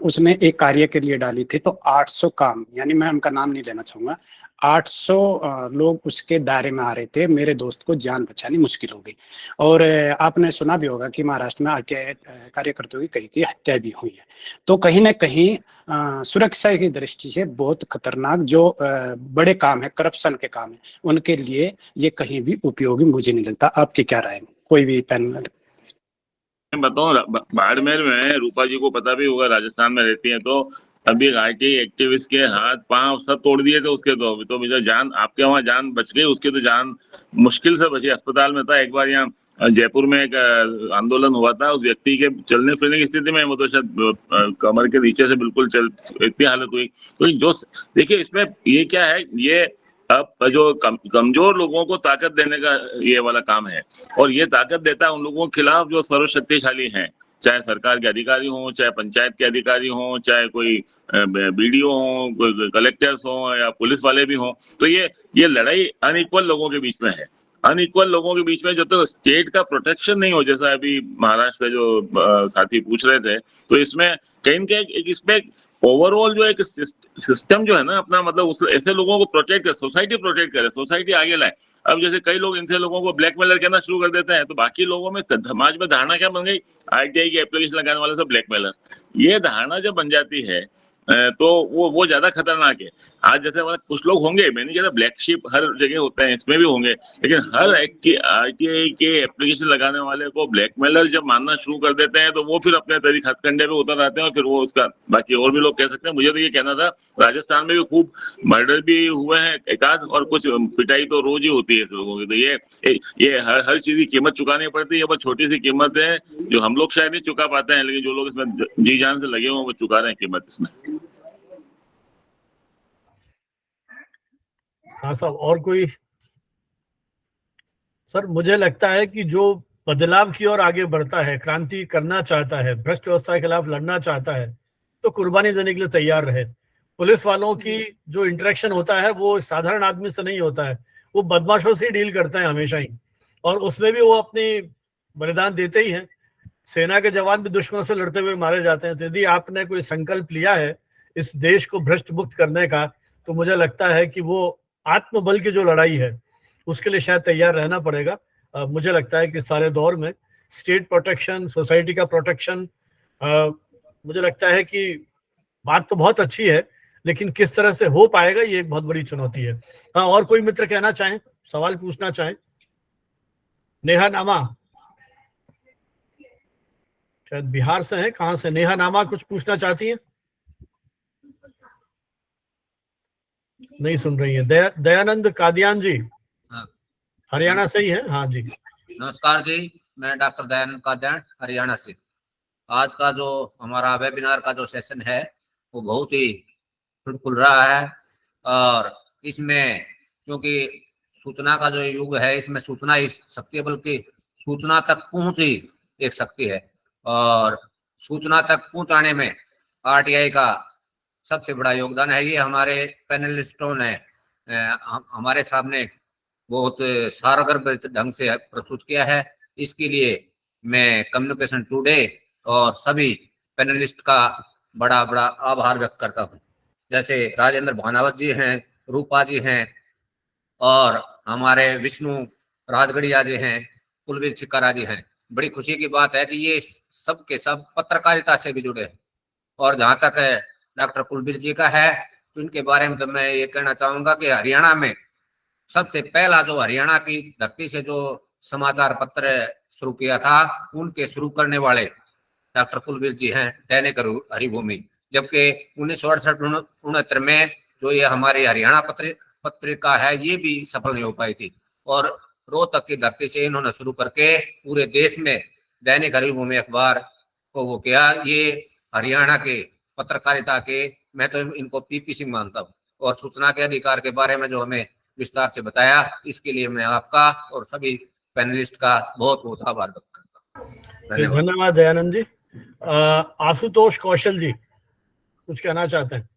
उसने एक कार्य के लिए डाली थी, तो 800 काम, यानी मैं उनका नाम नहीं लेना चाहूंगा, 800 लोग उसके दायरे में आ रहे थे। मेरे दोस्त को जान बचानी मुश्किल हो गई। और आपने सुना भी होगा कि महाराष्ट्र में आरटीआई कार्यकर्ताओं की कई की हत्या भी हुई है। तो कहीं ना कहीं सुरक्षा की दृष्टि से बहुत खतरनाक जो बड़े काम है, करप्शन के काम है, उनके लिए ये कहीं भी उपयोगी मुझे नहीं लगता। आपकी क्या राय है? कोई भी पैनल बताऊं, बाड़मेर में रूपा जी को पता भी होगा, राजस्थान में रहती है, तो अभी एक आरटीआई एक्टिविस्ट के हाथ पांव सब तोड़ दिए थे उसके। तो मुझे जान, आपके वहां जान बच गई, उसकी तो जान मुश्किल से बची, अस्पताल में था। एक बार यहाँ जयपुर में एक आंदोलन हुआ था, उस व्यक्ति के चलने फिरने की स्थिति में, वो तो शायद कमर के नीचे से बिल्कुल इतनी हालत हुई। तो जो देखिए इसमें ये क्या है, ये अब जो कमजोर लोगों को ताकत देने का ये वाला काम है, और ये ताकत देता है उन लोगों के खिलाफ जो सर्वशक्तिशाली हैं, चाहे सरकार के अधिकारी हों, चाहे पंचायत के अधिकारी हों, चाहे कोई बीडीओ हों, कोई कलेक्टर्स हों या पुलिस वाले भी हों। तो ये लड़ाई अनइक्वल लोगों के बीच में है। अनइक्वल लोगों के बीच में जब तक स्टेट का प्रोटेक्शन नहीं हो, जैसा अभी महाराष्ट्र से जो साथी पूछ रहे थे, तो इसमें कहीं न कहीं इसमें ओवरऑल जो एक सिस्टम जो है ना अपना, मतलब उस ऐसे लोगों को प्रोटेक्ट करे, सोसाइटी प्रोटेक्ट करे, सोसाइटी आगे लाए। अब जैसे कई लोग इनसे लोगों को ब्लैकमेलर कहना शुरू कर देते हैं, तो बाकी लोगों में समाज में धारणा क्या बन गई, आरटीआई की एप्लीकेशन लगाने वाले सब ब्लैकमेलर। ये धारणा जब बन जाती है तो वो ज्यादा खतरनाक है। आज जैसे कुछ लोग होंगे, मैं नहीं कहता ब्लैक शिप हर जगह होते हैं, इसमें भी होंगे, लेकिन हर एक की आरटीआई के एप्लीकेशन लगाने वाले को ब्लैकमेलर जब मानना शुरू कर देते हैं, तो वो फिर अपने तरीके हथकंडे पे उतर आते हैं, और फिर वो उसका बाकी और भी लोग कह सकते हैं। मुझे तो ये कहना था, राजस्थान में भी खूब मर्डर भी हुए हैं एकाध, और कुछ पिटाई तो रोज ही होती है लोगों की। तो ये हर चीज की कीमत चुकानी पड़ती है। बस छोटी सी कीमत है जो हम लोग शायद नहीं चुका पाते हैं, लेकिन जो लोग इसमें जी जान से लगे हुए वो चुका रहे हैं कीमत इसमें। हाँ साहब, और कोई? सर मुझे लगता है कि जो बदलाव की ओर आगे बढ़ता है, क्रांति करना चाहता है, भ्रष्ट व्यवस्था के खिलाफ लड़ना चाहता है, तो कुर्बानी देने के लिए तैयार रहे। पुलिस वालों की जो इंटरेक्शन होता है वो साधारण आदमी से नहीं होता है, वो बदमाशों से ही डील करते हैं हमेशा ही, और उसमें भी वो अपनी बलिदान देते ही हैं। सेना के जवान भी दुश्मनों से लड़ते हुए मारे जाते हैं। तो यदि आपने कोई संकल्प लिया है इस देश को भ्रष्ट मुक्त करने का, तो मुझे लगता है कि वो आत्मबल की जो लड़ाई है उसके लिए शायद तैयार रहना पड़ेगा। मुझे लगता है कि सारे दौर में स्टेट प्रोटेक्शन, सोसाइटी का प्रोटेक्शन, मुझे लगता है कि बात तो बहुत अच्छी है, लेकिन किस तरह से हो पाएगा ये एक बहुत बड़ी चुनौती है। हाँ, और कोई मित्र कहना चाहें, सवाल पूछना चाहें? नेहा नामा शायद बिहार से है, कहाँ से? नेहा नामा कुछ पूछना चाहती हैं? नहीं सुन रही है। दयानंद कादियान जी, हाँ, हरियाणा से ही है? हाँ जी, नमस्कार जी, मैं डॉक्टर दयानंद कादियान हरियाणा से। आज का जो हमारा वेबिनार का जो सेशन है वो बहुत ही फ्रूटफुल रहा है, और इसमें क्योंकि सूचना का जो युग है, इसमें सूचना ही शक्ति है, बल्कि सूचना तक पहुंच ही एक शक्ति है, और सूचना तक पहुंचाने में आरटीआई का सबसे बड़ा योगदान है। ये हमारे पैनलिस्टों ने हमारे सामने बहुत सारगर ढंग से प्रस्तुत किया है। इसके लिए मैं कम्युनिकेशन टुडे और सभी पैनलिस्ट का बड़ा बड़ा आभार व्यक्त करता हूँ। जैसे राजेंद्र भानावत जी हैं, रूपा जी हैं, और हमारे विष्णु राजगढ़िया जी हैं, कुलवीर छिकारा जी हैं। बड़ी खुशी की बात है कि ये सब के सब पत्रकारिता से भी जुड़े हैं। और जहाँ तक डॉक्टर कुलवीर जी का है, इनके बारे में तो मैं ये कहना चाहूंगा कि हरियाणा में सबसे पहला जो हरियाणा की धरती से जो समाचार पत्र शुरू किया था, उनके शुरू करने वाले डॉक्टर कुलवीर जी हैं, दैनिक हरिभूमि। जबकि 1968-69 में जो ये हमारी हरियाणा पत्रिका है, ये भी सफल नहीं हो पाई थी, और रोहतक की धरती से इन्होंने शुरू करके पूरे देश में दैनिक हरिभूमि अखबार को वो किया। ये हरियाणा के पत्रकारिता के, मैं तो इनको पीपी सिंह मानता हूँ। और सूचना के अधिकार के बारे में जो हमें विस्तार से बताया, इसके लिए मैं आपका और सभी पैनलिस्ट का बहुत बहुत आभार व्यक्त करता हूँ। धन्यवाद दयानंद जी। आशुतोष कौशल जी कुछ कहना चाहते हैं?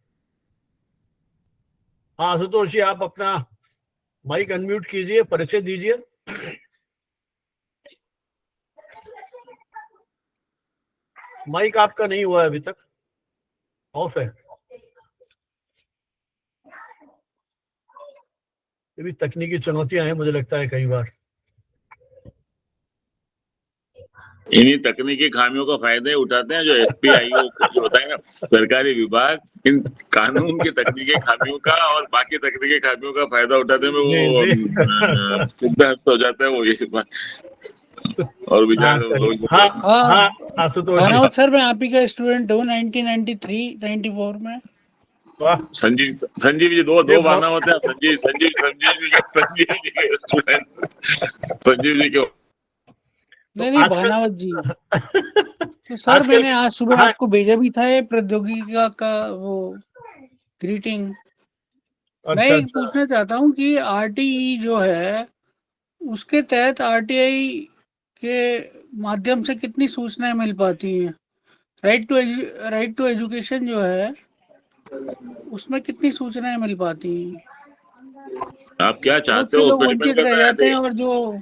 हाँ आशुतोष जी, आप अपना माइक अनम्यूट कीजिए, परिचय दीजिए। माइक आपका नहीं हुआ है अभी तक, ऑफ है। ये भी तकनीकी चुनौतियां हैं मुझे लगता है कई बार। इन्हीं तकनीकी खामियों का फायदा उठाते हैं जो SPIO जो होता है ना, सरकारी विभाग, इन कानून की तकनीकी खामियों का और बाकी तकनीकी खामियों का फायदा उठाते हैं। वो सिद्धहस्त हो जाता है वो, ये बात। और विचार लोग। हाँ आशुतोष भानावत सर, मैं आप ही का स्टूडेंट हूँ 1993-94 में। संजीव जी, दो भानावत है। संजीव जी क्यों? नहीं भानावत जी। तो सर मैंने आज सुबह आपको भेजा भी था ये प्रौद्योगिकी का वो ग्रीटिंग। मैं एक पूछना चाहता हूँ कि RTE जो है, उसके तहत RTI के माध्यम से कितनी सूचनाएं मिल पाती हैं? राइट टू एजुकेशन जो है, उसमें कितनी सूचनाएं मिल पाती हैं? आप क्या चाहते हो उस पर डिपेंड करता है। जाते हैं और जो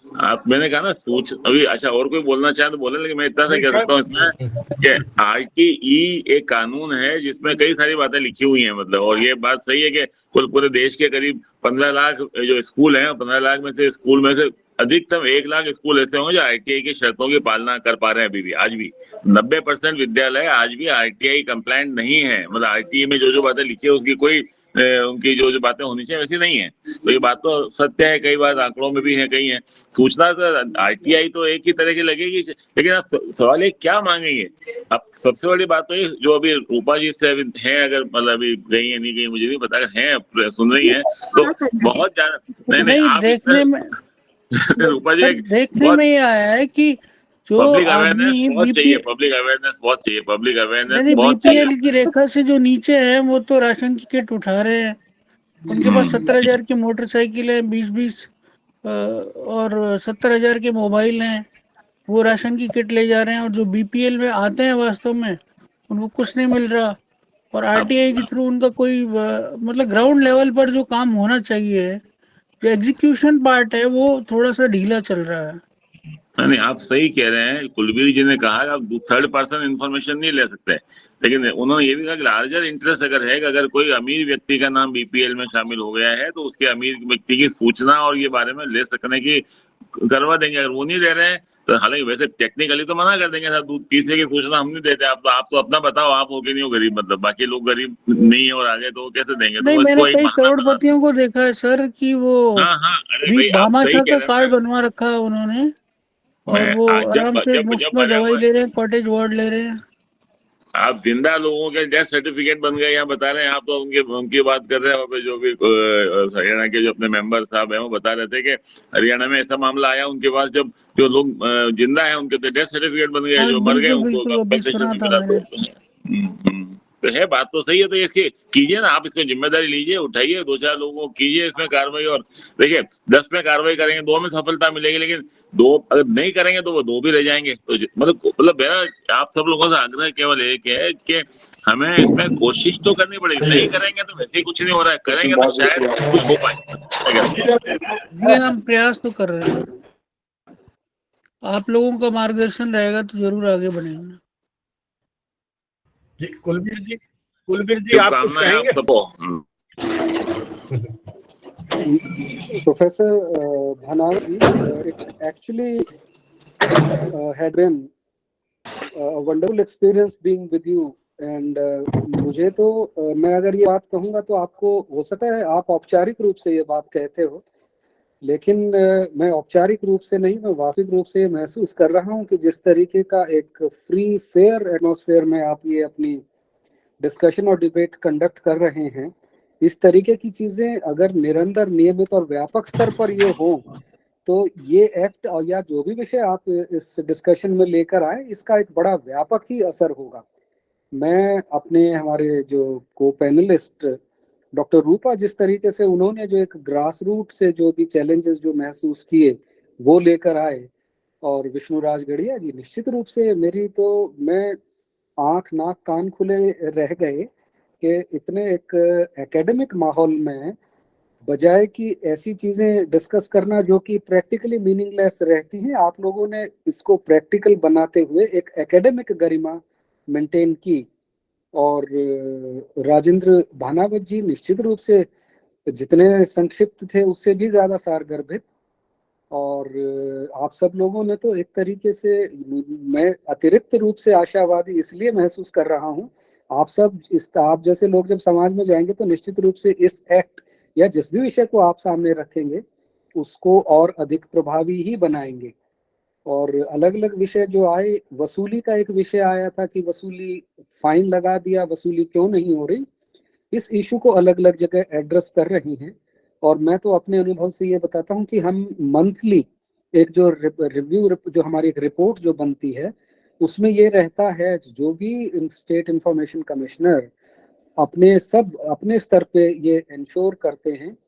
आप, मैंने कहा ना अभी अच्छा, और कोई बोलना चाहे तो बोले, लेकिन मैं इतना सा कह सकता हूँ इसमें कि RTE एक कानून है जिसमें कई सारी बातें लिखी हुई हैं, मतलब। और ये बात सही है कि पूरे देश के करीब 15 लाख जो स्कूल हैं, 15 लाख में से स्कूल में से अधिकतम 1 लाख स्कूल ऐसे होंगे जो RTI की शर्तों की पालना कर पा रहे हैं अभी भी। आज भी 90% विद्यालय आज भी RTI कंप्लायंट नहीं है। मतलब RTI में जो बातें लिखी है उसकी कोई उनकी जो बातें होनी चाहिए वैसी नहीं है। तो ये बात तो सत्य है, कई बार आंकड़ों में भी है, कई है। सूचना तो RTI तो एक ही तरह की लगेगी, लेकिन आप सवाल ये क्या मांगेंगे। अब सबसे बड़ी बात तो ये, जो अभी रूपा जी से है, अगर मतलब अभी गई है नहीं गई मुझे नहीं पता, अगर है सुन रही है तो बहुत ज्यादा नहीं देखने में रूपा जी देखने में ये आया है कि जो पब्लिक अवेयरनेस बहुत चाहिए, पब्लिक अवेयरनेस बहुत चाहिए, पब्लिक अवेयरनेस बहुत चाहिए। BPL की रेखा से जो नीचे है वो तो राशन की किट उठा रहे हैं, उनके पास 17,000 की मोटरसाइकिल है, 20-20 और 70,000 के मोबाइल हैं, वो राशन की किट ले जा रहे हैं। और जो BPL में आते हैं वास्तव में उनको कुछ नहीं मिल रहा। और RTI के थ्रू उनका कोई मतलब ग्राउंड लेवल पर जो काम होना चाहिए, जो एग्जीक्यूशन पार्ट है, वो थोड़ा सा ढीला चल रहा है। नहीं, आप सही कह रहे हैं। कुलवीर जी ने कहा आप थर्ड पर्सन इंफॉर्मेशन नहीं ले सकते, लेकिन उन्होंने ये भी कहा कि लार्जर इंटरेस्ट अगर है कि अगर कोई अमीर व्यक्ति का नाम BPL में शामिल हो गया है तो उसके अमीर व्यक्ति की सूचना और ये बारे में ले सकने की करवा देंगे। अगर वो नहीं दे रहे हैं तो हालांकि वैसे टेक्निकली तो मना कर देंगे, तीसरे की सूचना हम नहीं देते। आप तो अपना बताओ, आप हो कि नहीं हो गरीब, मतलब बाकी लोग गरीब नहीं है और आगे तो कैसे देंगे? नहीं, तो मैंने कई करोड़पतियों को देखा है सर कि वो भामाशाह का कार्ड बनवा रखा है उन्होंने, और वो आराम से मुफ्त में दवाई ले रहे हैं, कॉटेज वार्ड ले रहे हैं। आप जिंदा लोगों के डेथ सर्टिफिकेट बन गए यहाँ बता रहे हैं। आप तो उनकी बात कर रहे हैं। जो भी हरियाणा के जो अपने मेंबर साहब हैं वो बता रहे थे कि हरियाणा में ऐसा मामला आया उनके पास, जब जो लोग जिंदा हैं उनके तो डेथ सर्टिफिकेट बन गए, जो मर गए उनको कंपनसेशन मिला। तो है बात तो सही है। तो इसकी कीजिए ना, आप इसको जिम्मेदारी लीजिए, उठाइए, 2-4 लोगों को कीजिए इसमें कार्रवाई। और देखिए 10 में कार्रवाई करेंगे 2 में सफलता मिलेगी, लेकिन 2 अगर नहीं करेंगे तो वो 2 भी रह जाएंगे। तो मतलब मेरा आप सब लोगों से आग्रह केवल एक है कि हमें इसमें कोशिश तो करनी पड़ेगी। नहीं करेंगे तो वैसे ही कुछ नहीं हो रहा है, करेंगे तो शायद कुछ हो पाए। हम प्रयास तो कर रहे हैं, आप लोगों का मार्गदर्शन रहेगा तो जरूर आगे बढ़ेंगे। जी कुलवीर जी आप कुछ कहेंगे? Professor Bhanawat, it actually had been a wonderful experience being with you and मुझे तो मैं अगर ये बात कहूँगा तो आपको हो सकता है आप औपचारिक रूप से ये बात कहते हो, लेकिन मैं औपचारिक रूप से नहीं, मैं वास्तविक रूप से महसूस कर रहा हूँ कि जिस तरीके का एक फ्री फेयर एटमॉस्फेयर में आप ये अपनी डिस्कशन और डिबेट कंडक्ट कर रहे हैं, इस तरीके की चीजें अगर निरंतर, नियमित और व्यापक स्तर पर ये हो तो ये एक्ट और या जो भी विषय आप इस डिस्कशन में लेकर आए, इसका एक बड़ा व्यापक ही असर होगा। मैं अपने हमारे जो को पैनलिस्ट डॉक्टर रूपा, जिस तरीके से उन्होंने जो एक ग्रास रूट से जो भी चैलेंजेस जो महसूस किए वो लेकर आए, और विष्णु राज गढ़िया जी, निश्चित रूप से मेरी तो मैं आंख नाक कान खुले रह गए कि इतने एक एकेडमिक माहौल में बजाय कि ऐसी चीजें डिस्कस करना जो कि प्रैक्टिकली मीनिंगलेस रहती हैं, आप लोगों ने इसको प्रैक्टिकल बनाते हुए एक एकेडमिक गरिमा मेंटेन की। और राजेंद्र भानावत जी निश्चित रूप से जितने संक्षिप्त थे उससे भी ज्यादा सारगर्भित, और आप सब लोगों ने तो एक तरीके से, मैं अतिरिक्त रूप से आशावादी इसलिए महसूस कर रहा हूँ, आप जैसे लोग जब समाज में जाएंगे तो निश्चित रूप से इस एक्ट या जिस भी विषय को आप सामने रखेंगे उसको और अधिक प्रभावी ही बनाएंगे। और अलग अलग विषय जो आए, वसूली का एक विषय आया था कि वसूली, फाइन लगा दिया, वसूली क्यों नहीं हो रही, इस इशू को अलग अलग जगह एड्रेस कर रही हैं। और मैं तो अपने अनुभव से ये बताता हूँ कि हम मंथली एक जो रिव्यू जो हमारी एक रिपोर्ट जो बनती है उसमें ये रहता है, जो भी स्टेट इंफॉर्मेशन कमिश्नर अपने स्तर पे ये इंश्योर करते हैं,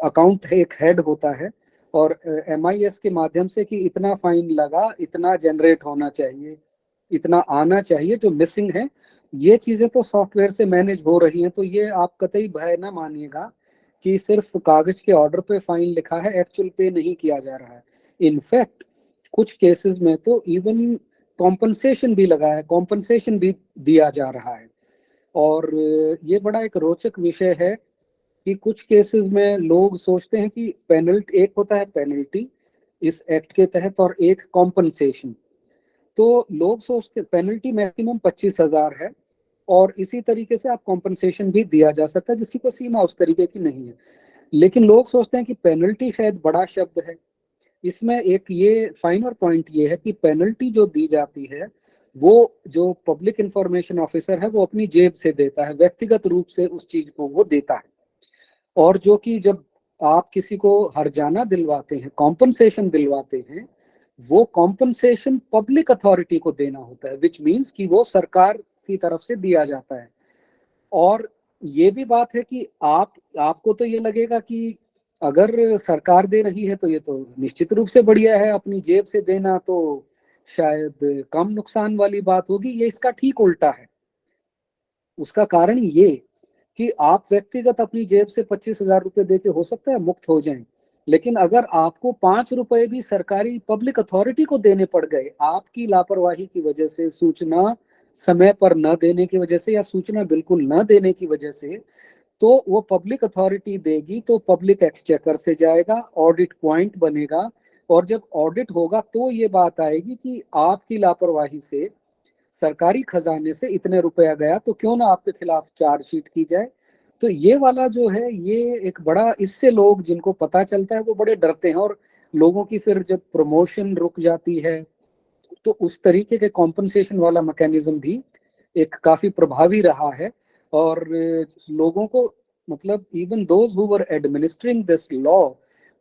अकाउंट एक हेड होता है और MIS के माध्यम से कि इतना फाइन लगा, इतना जनरेट होना चाहिए, इतना आना चाहिए, जो मिसिंग है ये चीजें तो सॉफ्टवेयर से मैनेज हो रही हैं। तो ये आप कतई भय ना मानिएगा कि सिर्फ कागज के ऑर्डर पे फाइन लिखा है, एक्चुअल पे नहीं किया जा रहा है। इनफैक्ट कुछ केसेस में तो इवन कॉम्पनसेशन भी लगा है, कॉम्पनसेशन भी दिया जा रहा है। और ये बड़ा एक रोचक विषय है कि कुछ केसेस में लोग सोचते हैं कि पेनल्टी, एक होता है पेनल्टी इस एक्ट के तहत और एक कॉम्पनसेशन। तो लोग सोचते पेनल्टी मैक्सिमम 25,000 है और इसी तरीके से आप कॉम्पनसेशन भी दिया जा सकता है जिसकी कोई सीमा उस तरीके की नहीं है। लेकिन लोग सोचते हैं कि पेनल्टी शायद बड़ा शब्द है। इसमें एक ये फाइनर पॉइंट ये है कि पेनल्टी जो दी जाती है वो जो पब्लिक इंफॉर्मेशन ऑफिसर है वो अपनी जेब से देता है, व्यक्तिगत रूप से उस चीज को वो देता है। और जो कि जब आप किसी को हर्जाना दिलवाते हैं, कॉम्पनसेशन दिलवाते हैं, वो कॉम्पनसेशन पब्लिक अथॉरिटी को देना होता है, विच मीन्स कि वो सरकार की तरफ से दिया जाता है। और ये भी बात है कि आपको तो ये लगेगा कि अगर सरकार दे रही है तो ये तो निश्चित रूप से बढ़िया है, अपनी जेब से देना तो शायद कम नुकसान वाली बात होगी। ये इसका ठीक उल्टा है। उसका कारण ये कि आप व्यक्तिगत अपनी जेब से 25,000 रुपए देके हो सकता है मुक्त हो जाएं, लेकिन अगर आपको 5 रुपए भी सरकारी पब्लिक अथॉरिटी को देने पड़ गए आपकी लापरवाही की वजह से, सूचना समय पर न देने की वजह से या सूचना बिल्कुल न देने की वजह से, तो वो पब्लिक अथॉरिटी देगी तो पब्लिक एक्सचेकर से जाएगा, ऑडिट पॉइंट बनेगा, और जब ऑडिट होगा तो ये बात आएगी कि आपकी लापरवाही से सरकारी खजाने से इतने रुपया गया, तो क्यों ना आपके खिलाफ चार्जशीट की जाए। तो ये वाला जो है ये एक बड़ा, इससे लोग जिनको पता चलता है वो बड़े डरते हैं, और लोगों की फिर जब प्रमोशन रुक जाती है तो उस तरीके के कॉम्पनसेशन वाला मैकेनिज्म भी एक काफी प्रभावी रहा है। और लोगों को, मतलब even those who were administering this law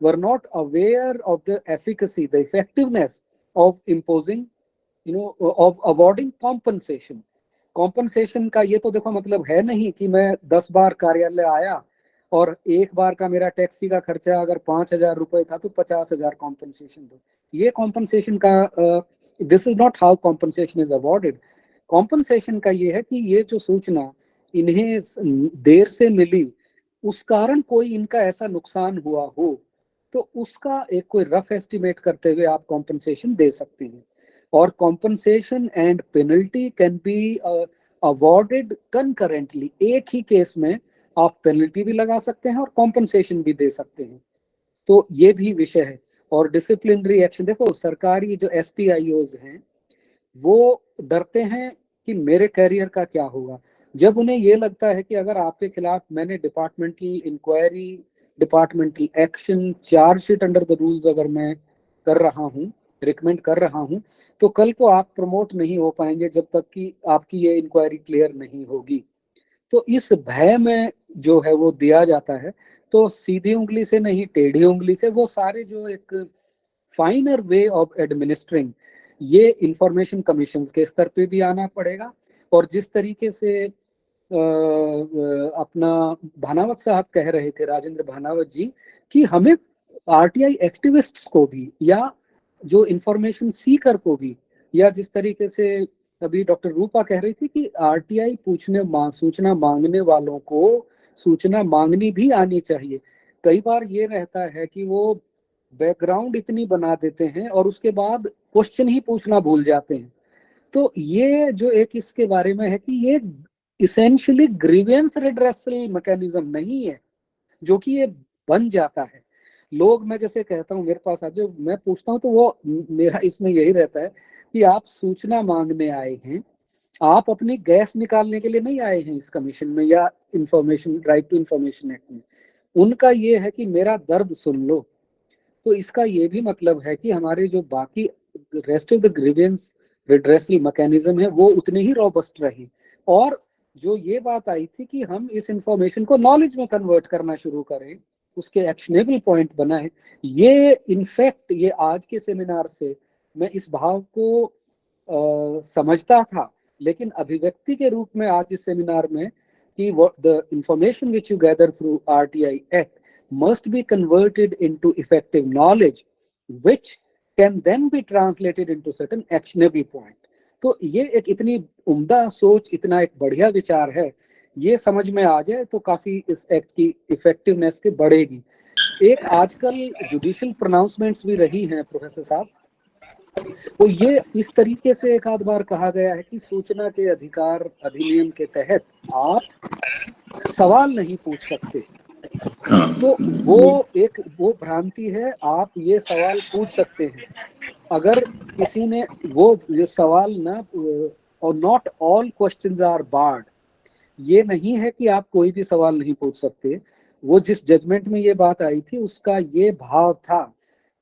were not aware of the efficacy, the effectiveness of imposing of awarding compensation का। ये तो देखो मतलब है नहीं कि मैं 10 बार कार्यालय आया और एक बार का मेरा टैक्सी का खर्चा अगर 5,000 रुपए था तो 50,000 कॉम्पनसेशन दो। ये कॉम्पनसेशन का this is not how compensation is awarded. Compensation का ये है कि ये जो सूचना इन्हें देर से मिली, उस कारण कोई इनका ऐसा नुकसान हुआ हो तो उसका एक कोई रफ एस्टिमेट करते हुए आप कॉम्पनसेशन दे सकते हैं। और compensation and penalty can be awarded concurrently. एक ही केस में आप पेनल्टी भी लगा सकते हैं और कॉम्पनसेशन भी दे सकते हैं। तो ये भी विषय है। और डिसिप्लिनरी एक्शन, देखो सरकारी जो SPIOs हैं वो डरते हैं कि मेरे करियर का क्या होगा। जब उन्हें ये लगता है कि अगर आपके खिलाफ मैंने departmental inquiry, departmental action, chargesheet under the rules अगर मैं कर रहा हूँ, रिकमेंड कर रहा हूँ, तो कल को आप प्रमोट नहीं हो पाएंगे जब तक कि आपकी ये इंक्वायरी क्लियर नहीं होगी। तो इस भय में जो है वो दिया जाता है, तो सीधी उंगली से नहीं, टेढ़ी उंगली से, वो सारे जो एक फाइनर वे ऑफ एडमिनिस्ट्रिंग, ये इंफॉर्मेशन कमीशन के स्तर पे भी आना पड़ेगा। और जिस तरीके से अपना भानावत साहब कह रहे थे, राजेंद्र भानावत जी, कि हमें आरटीआई एक्टिविस्ट्स को भी, या जो इंफॉर्मेशन सीकर को भी, या जिस तरीके से अभी डॉक्टर रूपा कह रही थी कि आरटीआई सूचना मांगने वालों को सूचना मांगनी भी आनी चाहिए। कई बार ये रहता है कि वो बैकग्राउंड इतनी बना देते हैं और उसके बाद क्वेश्चन ही पूछना भूल जाते हैं। तो ये जो एक इसके बारे में है कि ये इसेंशियली ग्रीवेंस रिड्रेसल मैकेनिज्म नहीं है, जो कि ये बन जाता है। लोग, मैं जैसे कहता हूँ, मेरे पास आज जो मैं पूछता हूँ तो वो मेरा इसमें यही रहता है कि आप सूचना मांगने आए हैं, आप अपनी गैस निकालने के लिए नहीं आए हैं इस कमीशन में या information right to information act में। उनका ये है कि मेरा दर्द सुन लो। तो इसका ये भी मतलब है कि हमारे जो बाकी rest of the grievance redressal mechanism है वो उतने ही रॉबस्ट रहे। और जो ये बात आई थी कि हम इस इंफॉर्मेशन को नॉलेज में कन्वर्ट करना शुरू करें, उसके एक्शनेबल पॉइंट बनाए, ये इनफैक्ट ये आज के सेमिनार से मैं इस भाव को समझता था, लेकिन अभिव्यक्ति के रूप में आज इस सेमिनार में कि the information which you gather through RTI act must be converted into effective knowledge which can then be translated into certain actionable point। तो ये एक इतनी उम्दा सोच, इतना एक बढ़िया विचार है, ये समझ में आ जाए तो काफी इस एक्ट की इफेक्टिवनेस के बढ़ेगी। एक आजकल जुडिशियल प्रोनाउंसमेंट्स भी रही हैं प्रोफेसर साहब, तो ये इस तरीके से एक आध बार कहा गया है कि सूचना के अधिकार अधिनियम के तहत आप सवाल नहीं पूछ सकते। तो वो भ्रांति है, आप ये सवाल पूछ सकते हैं। अगर किसी ने वो ये सवाल ना, और not all questions are barred, ये नहीं है कि आप कोई भी सवाल नहीं पूछ सकते। वो जिस जजमेंट में ये बात आई थी उसका ये भाव था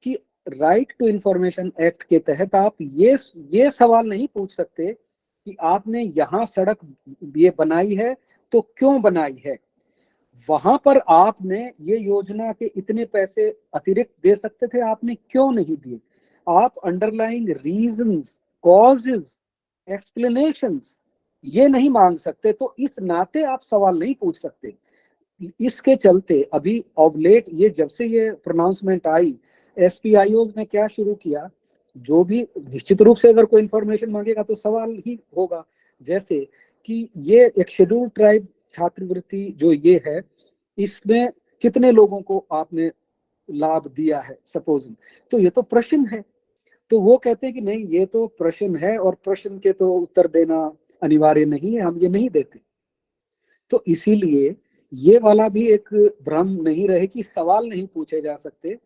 कि राइट टू इंफॉर्मेशन एक्ट के तहत आप ये सवाल नहीं पूछ सकते कि आपने यहाँ सड़क ये बनाई है तो क्यों बनाई है, वहां पर आपने ये योजना के इतने पैसे अतिरिक्त दे सकते थे, आपने क्यों नहीं दिए। आप अंडरलाइंग रीजंस, कॉजेस, एक्सप्लेनेशंस ये नहीं मांग सकते, तो इस नाते आप सवाल नहीं पूछ सकते। इसके चलते अभी ऑफ लेट ये जब से ये प्रोनाउंसमेंट आई, एसपीआईओज ने क्या शुरू किया, जो भी निश्चित रूप से अगर कोई इंफॉर्मेशन मांगेगा तो सवाल ही होगा। जैसे कि ये एक शेड्यूल ट्राइब छात्रवृत्ति जो ये है, इसमें कितने लोगों को आपने लाभ दिया है सपोजिंग, तो ये तो प्रश्न है। तो वो कहते हैं कि नहीं, ये तो प्रश्न है और प्रश्न के तो उत्तर देना अनिवार्य नहीं है, हम ये नहीं देते। तो इसीलिए ये वाला भी एक भ्रम नहीं रहे कि सवाल नहीं पूछे जा सकते।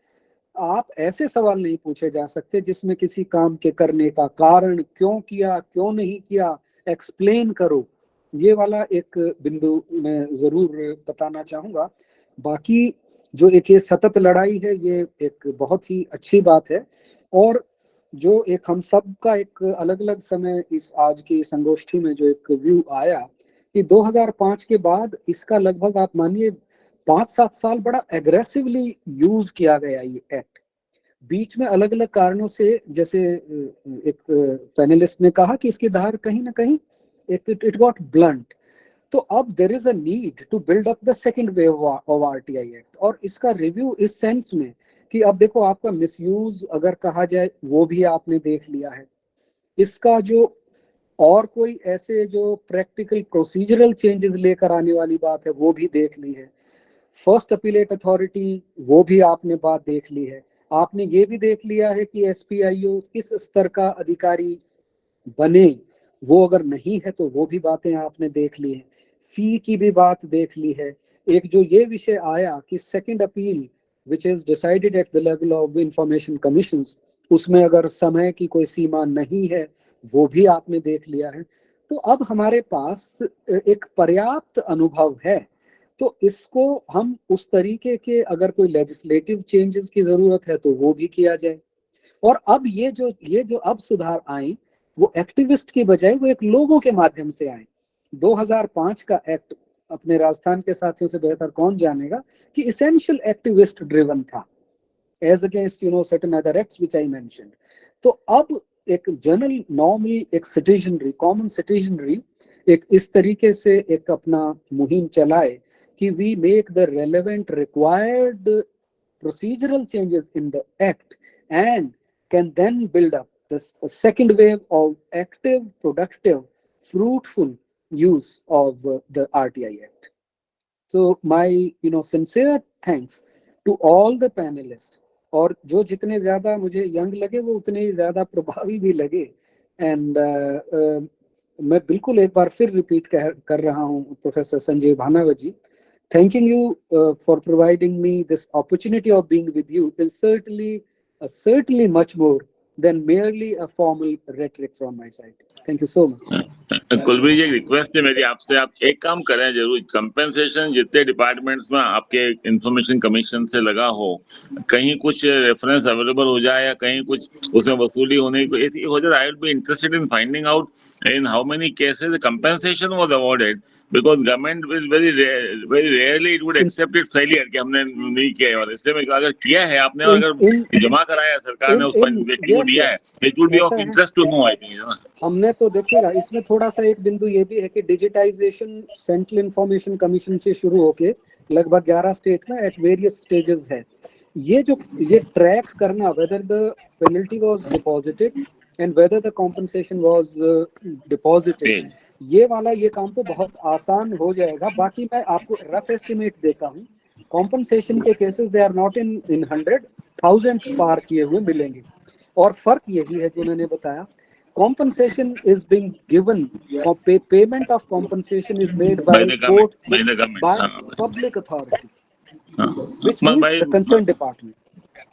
आप ऐसे सवाल नहीं पूछे जा सकते जिसमें किसी काम के करने का कारण, क्यों किया, क्यों नहीं किया, एक्सप्लेन करो। ये वाला एक बिंदु मैं जरूर बताना चाहूंगा। बाकी जो एक ये सतत लड़ाई है, ये एक बहुत ही अच्छी बात है। और जो एक हम सब का एक अलग अलग समय इस आज की संगोष्ठी में जो एक व्यू आया कि 2005 के बाद इसका लगभग आप मानिए 5-7 साल बड़ा एग्रेसिवली यूज किया गया ये एक्ट। बीच में अलग अलग कारणों से, जैसे एक पैनलिस्ट ने कहा कि इसकी धार कहीं ना कहीं it got blunt। तो अब there is a need to build up the second wave of RTI Act। और इसका रिव्यू इस सेंस में कि अब देखो, आपका मिसयूज अगर कहा जाए वो भी आपने देख लिया है, इसका जो और कोई ऐसे जो प्रैक्टिकल प्रोसीजरल चेंजेस लेकर आने वाली बात है वो भी देख ली है। फर्स्ट अपीलेट अथॉरिटी, वो भी आपने बात देख ली है। आपने ये भी देख लिया है कि एसपीआईओ किस स्तर का अधिकारी बने, वो अगर नहीं है तो वो भी बातें आपने देख ली है। फी की भी बात देख ली है। एक जो ये विषय आया कि second appeal which is decided at the level of information commissions, उसमें अगर समय की कोई सीमा नहीं है, वो भी आपने देख लिया है। तो अब हमारे पास एक पर्याप्त अनुभव है, तो इसको हम उस तरीके के अगर कोई लेजिस्लेटिव चेंजेस की जरूरत है तो वो भी किया जाए। और अब ये जो अब सुधार आए वो एक्टिविस्ट की बजाय वो एक लोगों के माध्यम से आए। 2005 का एक्ट अपने राजस्थान के साथियों से बेहतर कौन जानेगा कि इसेंशियल एक्टिविस्ट ड्रिवन था, as against certain other acts which I mentioned. तो अब एक जनरल नॉर्मल एक सिटीजनरी, कॉमन सिटीजनरी एक इस तरीके से एक अपना मुहिम चलाए कि we make the relevant required procedural changes in the act and can then build up this second wave of active, productive, fruitful use of the RTI Act. So my sincere thanks to all the panelists, और जो जितने ज्यादा मुझे young लगे वो उतने ही ज्यादा प्रभावी भी लगे। एंड मैं बिल्कुल एक बार फिर रिपीट कर रहा हूँ professor Sanjay Bhanawat ji, thanking you for providing me this opportunity of being with you is certainly much more than merely a formal rhetoric from my side. Thank you so much. Kulbir ji, एक रिक्वेस्ट है मेरी आपसे, आप एक काम करें जरूर, कंपेंसेशन जितने डिपार्टमेंट्स में आपके इंफॉर्मेशन कमीशन से लगा हो, कहीं कुछ रेफरेंस अवेलेबल हो जाए या कहीं कुछ उसमें वसूली होने की ऐसी हो जाए, I will be interested in finding out in how many cases compensation was awarded, because government will very rarely it would accept it failure कि हमने नहीं किया, और इसलिए मैं अगर किया है आपने, अगर जमा कराया सरकार ने उस पर व्यक्ति को दिया है, it would be of interest to know, I think। हमने तो देखिएगा इसमें थोड़ा सा एक बिंदु ये भी है कि डिजिटाइजेशन सेंट्रल इंफॉर्मेशन कमीशन से शुरू होके लगभग 11 स्टेट में एट वेरियस स्टेजेस है। ये ट्रैक करना whether the penalty was deposited and whether the compensation was deposited, ये काम तो बहुत आसान हो जाएगा। बाकी मैं आपको रफ एस्टिमेट देता हूँ, कॉम्पनसेशन के cases they are not in 100,000 पार किए हुए मिलेंगे। और फर्क यही है जो मैंने बताया, compensation is being given, payment of compensation is made by the court, by the government, by public authority, which means the concerned department.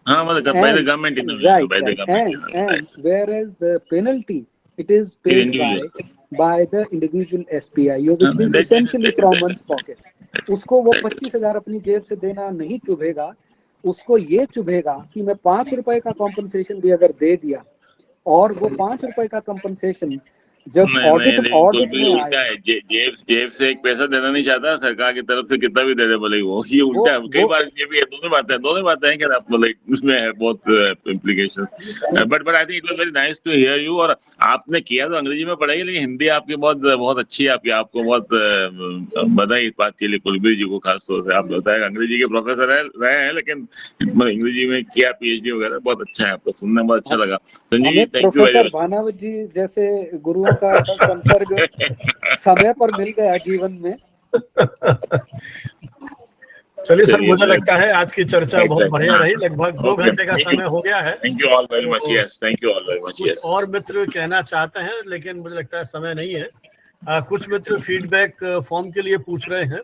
By the government, right, by the government, and whereas the penalty it is paid by the individual SPIO, which means essentially from one's pocket. उसको वो 25,000 अपनी जेब से देना नहीं चुभेगा, उसको ये चुभेगा कि मैं 5 रुपए का कॉम्पनसेशन भी अगर दे दिया, और वो 5 रुपए का कॉम्पनसेशन जब ऑडिट में आया, जेब से एक पैसा देना नहीं चाहता, सरकार की तरफ से कितना भी दे दे बोले वो, ये उल्टा है। कई बार ये भी है, दोनों बातें हैं कि आप बोले उसमें है बहुत implications, but I think it was very nice to hear you. और आपने किया तो अंग्रेजी में पढ़ाई, लेकिन हिंदी आपकी बहुत अच्छी है, आपको बहुत बधाई इस बात के लिए, कुलबीर जी को खास तौर से। आप बताया अंग्रेजी के प्रोफेसर रहे हैं, लेकिन अंग्रेजी में किया PhD वगैरह, बहुत अच्छा है, आपको सुनने में बहुत अच्छा लगा। Sanjeev ji, thank you very much. Bhanawat ji जैसे गुरुओं का संसर्ग समय पर मिल गया जीवन में। चलिए सर, मुझे लगता है आज की चर्चा बहुत बढ़िया रही, लगभग 2 घंटे का समय हो गया है। Thank you all very much. Yes, thank you all very much. Yes, और मित्र कहना चाहते हैं, लेकिन मुझे लगता है समय नहीं है। कुछ मित्र फीडबैक फॉर्म के लिए पूछ रहे हैं,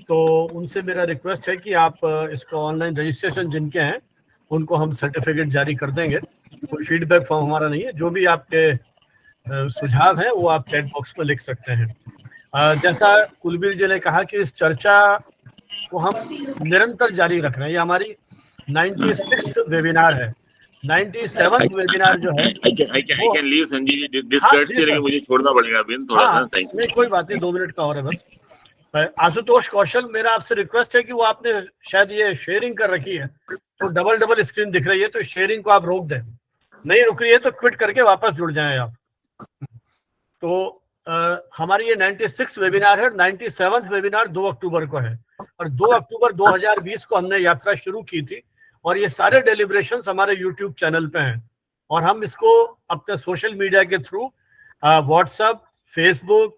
तो उनसे मेरा रिक्वेस्ट है कि आप इसका ऑनलाइन रजिस्ट्रेशन जिनके हैं उनको हम सर्टिफिकेट जारी कर देंगे। कोई फीडबैक फॉर्म हमारा नहीं है, जो भी आपके सुझाव है वो आप चैट बॉक्स में लिख सकते हैं। जैसा कुलबीर जी ने कहा कि इस चर्चा को हम निरंतर जारी रख रहे हैं, ये हमारी 96th वेबिनार है। 97th वेबिनार जो है, I can leave Sanjeev ji, this courtesy, लेकिन मुझे छोड़ना पड़ेगा अभी थोड़ा सा। Thank you. नहीं, कोई बात नहीं, 2 मिनट का और है बस। आशुतोष कौशल, मेरा आपसे रिक्वेस्ट है कि वो आपने शायद ये शेयरिंग कर रखी है, तो डबल स्क्रीन दिख रही है, तो शेयरिंग को आप रोक दें। नहीं रुक रही है तो क्विट करके वापस जुड़ जाएं आप। तो हमारी ये 96 वेबिनार है, 97th वेबिनार 2 अक्टूबर को है, और 2 अक्टूबर 2020 को हमने यात्रा शुरू की थी, और ये सारे डेलिब्रेशंस हमारे यूट्यूब चैनल पे हैं, और हम इसको अपने सोशल मीडिया के थ्रू व्हाट्सएप, फेसबुक,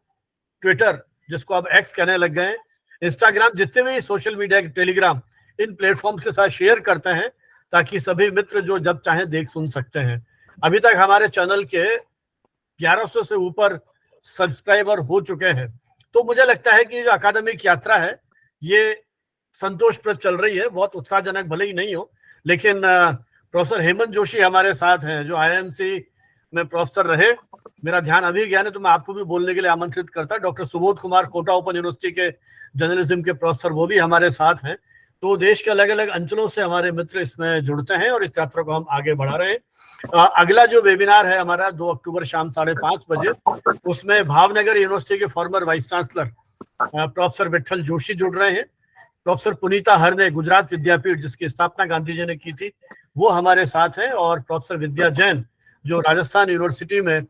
ट्विटर, जिसको अब एक्स कहने लग गए, इंस्टाग्राम, जितने भी सोशल मीडिया, टेलीग्राम, इन प्लेटफॉर्म्स के साथ शेयर करते हैं, ताकि सभी मित्र जो जब चाहें देख सुन सकते हैं। अभी तक हमारे चैनल के 1100 से ऊपर सब्सक्राइबर हो चुके हैं। तो मुझे लगता है कि जो अकादमिक यात्रा है ये संतोषप्रद चल रही है, बहुत उत्साहजनक भले ही नहीं हो, लेकिन प्रोफेसर हेमंत जोशी हमारे साथ हैं, जो IIMC में प्रोफेसर रहे मेरा ध्यान अभी गया नहीं तो मैं आपको भी बोलने के लिए आमंत्रित करता। Doctor Subodh Kumar Kota Open University के जर्नलिज्म के प्रोफेसर, वो भी हमारे साथ हैं। तो देश के अलग अलग अंचलों से हमारे मित्र इसमें जुड़ते हैं और इस यात्रा को हम आगे बढ़ा रहे हैं। अगला जो वेबिनार है हमारा 2 अक्टूबर शाम 5:30 बजे, उसमें भावनगर यूनिवर्सिटी के former vice chancellor professor Vithal Joshi जुड़ रहे हैं। प्रोफेसर पुनीता हरने, गुजरात विद्यापीठ जिसकी स्थापना गांधी जी ने की थी, वो हमारे साथ है। और प्रोफेसर विद्या जैन जो राजस्थान यूनिवर्सिटी में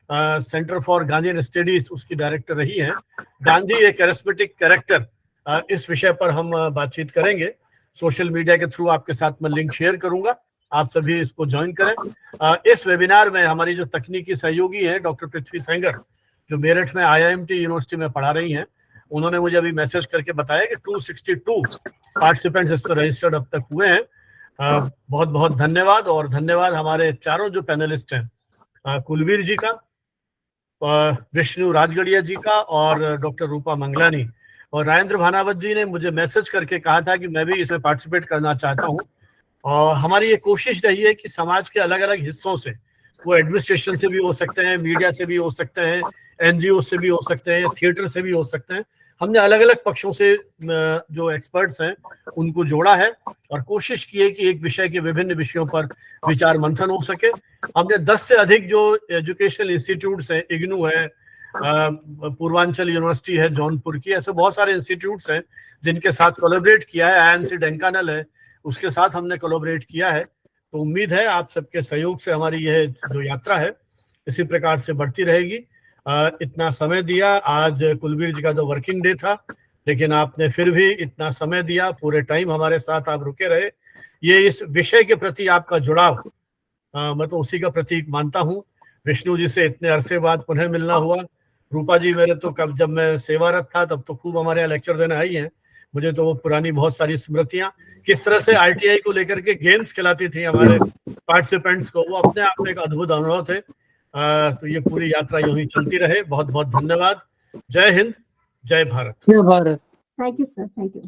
सेंटर फॉर गांधीयन स्टडीज उसकी डायरेक्टर रही है। गांधी एक कैरिस्मेटिक कैरेक्टर, इस विषय पर हम बातचीत करेंगे। सोशल मीडिया के थ्रू आपके साथ मैं लिंक शेयर करूंगा, आप सभी इसको ज्वाइन करें। इस वेबिनार में हमारी जो तकनीकी सहयोगी है डॉक्टर पृथ्वी सेंगर, जो मेरठ में IIMT यूनिवर्सिटी में पढ़ा रही हैं, उन्होंने मुझे अभी मैसेज करके बताया कि 262 पार्टिसिपेंट्स इस पर रजिस्टर्ड अब तक हुए हैं। बहुत बहुत धन्यवाद। और धन्यवाद हमारे चारों जो पैनलिस्ट हैं, कुलवीर जी का, विष्णु राजगढ़िया जी का और डॉक्टर रूपा मंगलानी। और राजेंद्र भानावत जी ने मुझे मैसेज करके कहा था कि मैं भी इसमें पार्टिसिपेट करना चाहता हूँ। और हमारी ये कोशिश रही है कि समाज के अलग अलग हिस्सों से, वो एडमिनिस्ट्रेशन से भी हो सकते हैं, मीडिया से भी हो सकते हैं, NGO से भी हो सकते हैं, थिएटर से भी हो सकते हैं, हमने अलग अलग पक्षों से जो एक्सपर्ट्स हैं उनको जोड़ा है और कोशिश की है कि एक विषय के विभिन्न विषयों पर विचार मंथन हो सके। हमने 10 से अधिक जो एजुकेशनल इंस्टीट्यूट्स हैं, इग्नू है, पूर्वांचल यूनिवर्सिटी है जौनपुर की, ऐसे बहुत सारे इंस्टीट्यूट्स हैं जिनके साथ कोलैबोरेट किया है। INC ढेंकानाल है, उसके साथ हमने कोलैबोरेट किया है। तो उम्मीद है आप सबके सहयोग से हमारी यह जो यात्रा है इसी प्रकार से बढ़ती रहेगी। इतना समय दिया, आज कुलवीर जी का जो वर्किंग डे था, लेकिन आपने फिर भी इतना समय दिया, पूरे टाइम हमारे साथ आप रुके रहे। ये इस विषय के प्रति आपका जुड़ाव मैं तो उसी का प्रतीक मानता हूँ। विष्णु जी से इतने अरसे बाद पुनः मिलना हुआ। रूपा जी मेरे तो कब जब मैं सेवारत था तब तो खूब हमारे यहाँ लेक्चर देने आई हैं। मुझे तो वो पुरानी बहुत सारी स्मृतियां, किस तरह से RTI को लेकर के गेम्स खिलाती थी हमारे पार्टिसिपेंट्स को, वो अपने आप में एक अद्भुत अनुभव थे। तो ये पूरी यात्रा यूं ही चलती रहे। बहुत बहुत धन्यवाद। जय हिंद, जय भारत। जय Bharat. Thank you sir, thank you.